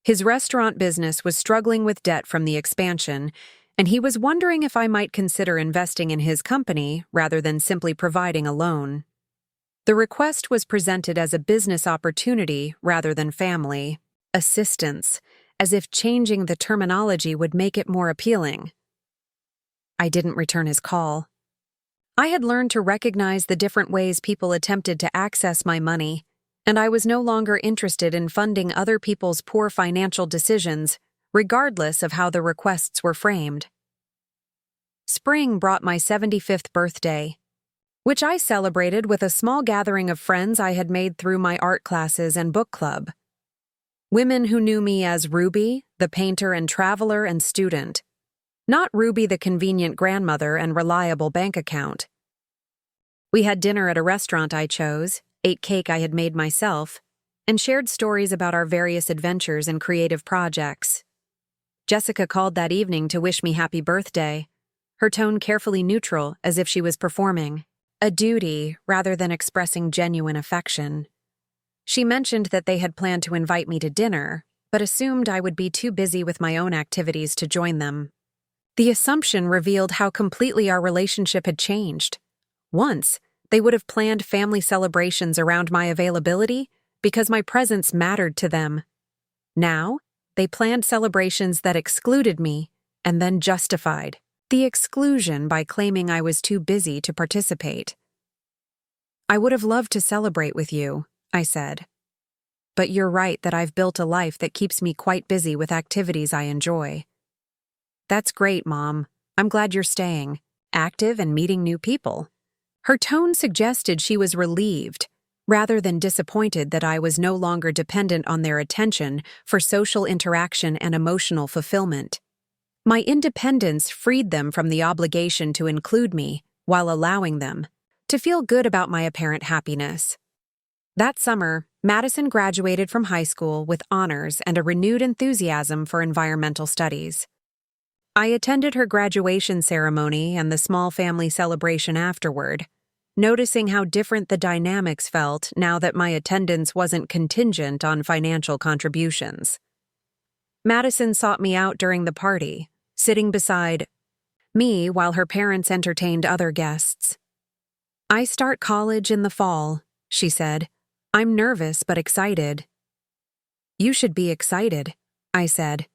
His restaurant business was struggling with debt from the expansion, and he was wondering if I might consider investing in his company rather than simply providing a loan. The request was presented as a business opportunity rather than family assistance, as if changing the terminology would make it more appealing. I didn't return his call. I had learned to recognize the different ways people attempted to access my money, and I was no longer interested in funding other people's poor financial decisions, regardless of how the requests were framed. Spring brought my 75th birthday, which I celebrated with a small gathering of friends I had made through my art classes and book club. Women who knew me as Ruby, the painter and traveler and student, not Ruby the convenient grandmother and reliable bank account. We had dinner at a restaurant I chose, ate cake I had made myself, and shared stories about our various adventures and creative projects. Jessica called that evening to wish me happy birthday, her tone carefully neutral as if she was performing a duty rather than expressing genuine affection. She mentioned that they had planned to invite me to dinner, but assumed I would be too busy with my own activities to join them. The assumption revealed how completely our relationship had changed. Once, they would have planned family celebrations around my availability because my presence mattered to them. Now, they planned celebrations that excluded me and then justified the exclusion by claiming I was too busy to participate. "I would have loved to celebrate with you," I said. "But you're right that I've built a life that keeps me quite busy with activities I enjoy." "That's great, Mom. I'm glad you're staying active and meeting new people." Her tone suggested she was relieved, rather than disappointed that I was no longer dependent on their attention for social interaction and emotional fulfillment. My independence freed them from the obligation to include me, while allowing them to feel good about my apparent happiness. That summer, Madison graduated from high school with honors and a renewed enthusiasm for environmental studies. I attended her graduation ceremony and the small family celebration afterward, noticing how different the dynamics felt now that my attendance wasn't contingent on financial contributions. Madison sought me out during the party, sitting beside me while her parents entertained other guests. "I start college in the fall," she said. "I'm nervous but excited." "You should be excited," I said.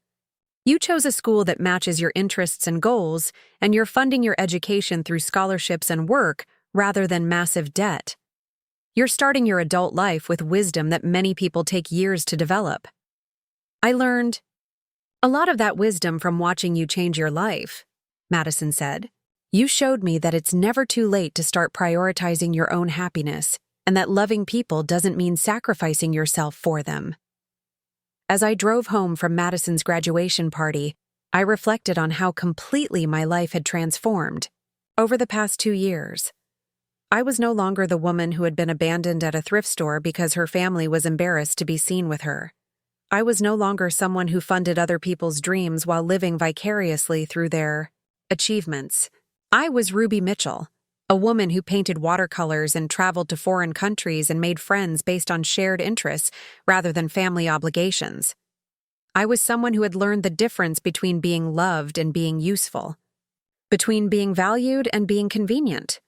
"You chose a school that matches your interests and goals, and you're funding your education through scholarships and work rather than massive debt. You're starting your adult life with wisdom that many people take years to develop." "I learned a lot of that wisdom from watching you change your life," Madison said. "You showed me that it's never too late to start prioritizing your own happiness, and that loving people doesn't mean sacrificing yourself for them." As I drove home from Madison's graduation party, I reflected on how completely my life had transformed over the past 2 years. I was no longer the woman who had been abandoned at a thrift store because her family was embarrassed to be seen with her. I was no longer someone who funded other people's dreams while living vicariously through their achievements. I was Ruby Mitchell, a woman who painted watercolors and traveled to foreign countries and made friends based on shared interests rather than family obligations. I was someone who had learned the difference between being loved and being useful, between being valued and being convenient.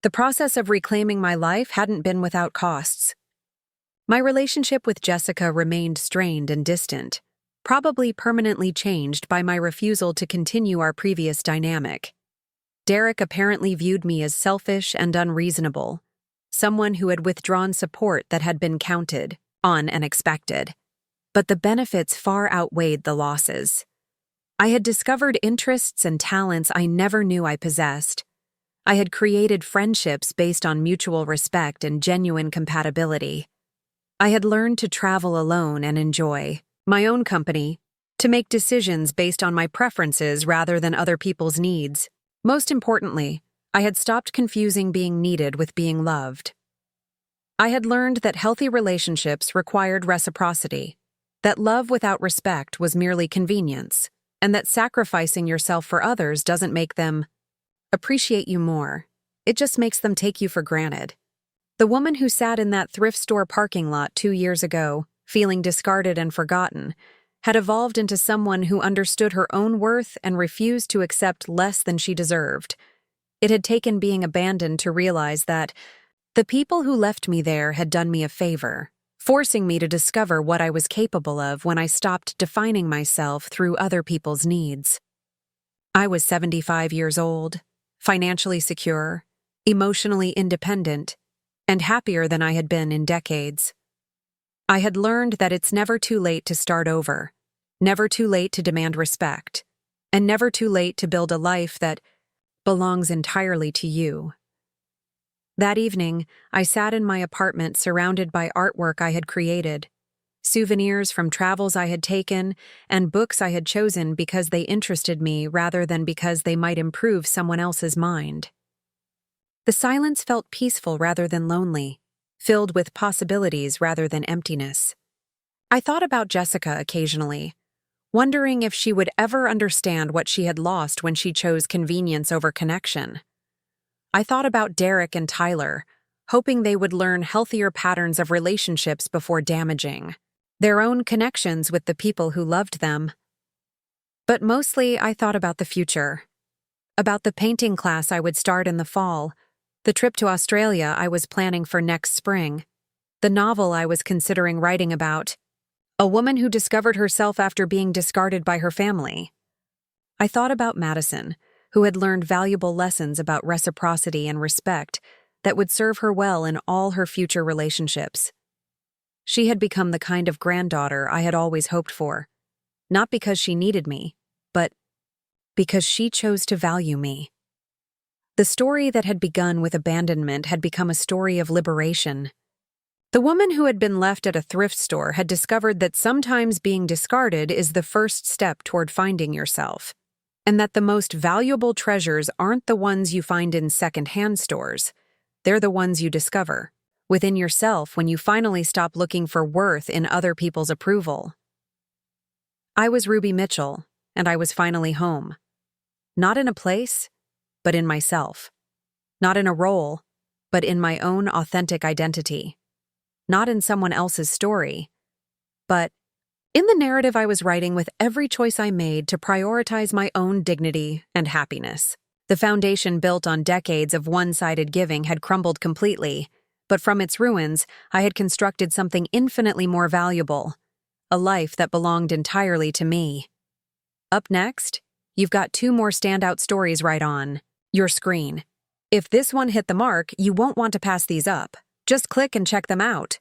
The process of reclaiming my life hadn't been without costs. My relationship with Jessica remained strained and distant, probably permanently changed by my refusal to continue our previous dynamic. Derek apparently viewed me as selfish and unreasonable, someone who had withdrawn support that had been counted on and expected. But the benefits far outweighed the losses. I had discovered interests and talents I never knew I possessed. I had created friendships based on mutual respect and genuine compatibility. I had learned to travel alone and enjoy my own company, to make decisions based on my preferences rather than other people's needs. Most importantly, I had stopped confusing being needed with being loved. I had learned that healthy relationships required reciprocity, that love without respect was merely convenience, and that sacrificing yourself for others doesn't make them appreciate you more. It just makes them take you for granted. The woman who sat in that thrift store parking lot 2 years ago, feeling discarded and forgotten, had evolved into someone who understood her own worth and refused to accept less than she deserved. It had taken being abandoned to realize that the people who left me there had done me a favor, forcing me to discover what I was capable of when I stopped defining myself through other people's needs. I was 75 years old, financially secure, emotionally independent, and happier than I had been in decades. I had learned that it's never too late to start over, never too late to demand respect, and never too late to build a life that belongs entirely to you. That evening, I sat in my apartment surrounded by artwork I had created, souvenirs from travels I had taken, and books I had chosen because they interested me rather than because they might improve someone else's mind. The silence felt peaceful rather than lonely, filled with possibilities rather than emptiness. I thought about Jessica occasionally, wondering if she would ever understand what she had lost when she chose convenience over connection. I thought about Derek and Tyler, hoping they would learn healthier patterns of relationships before damaging their own connections with the people who loved them. But mostly I thought about the future, about the painting class I would start in the fall, the trip to Australia I was planning for next spring, the novel I was considering writing about, a woman who discovered herself after being discarded by her family. I thought about Madison, who had learned valuable lessons about reciprocity and respect that would serve her well in all her future relationships. She had become the kind of granddaughter I had always hoped for, not because she needed me, but because she chose to value me. The story that had begun with abandonment had become a story of liberation. The woman who had been left at a thrift store had discovered that sometimes being discarded is the first step toward finding yourself, and that the most valuable treasures aren't the ones you find in second-hand stores. They're the ones you discover within yourself when you finally stop looking for worth in other people's approval. I was Ruby Mitchell, and I was finally home. Not in a place, but in myself. Not in a role, but in my own authentic identity. Not in someone else's story, but In the narrative I was writing with every choice I made to prioritize my own dignity and happiness. The foundation built on decades of one-sided giving had crumbled completely, but from its ruins, I had constructed something infinitely more valuable, a life that belonged entirely to me. Up next, you've got 2 more standout stories right on your screen. If this one hit the mark, you won't want to pass these up. Just click and check them out.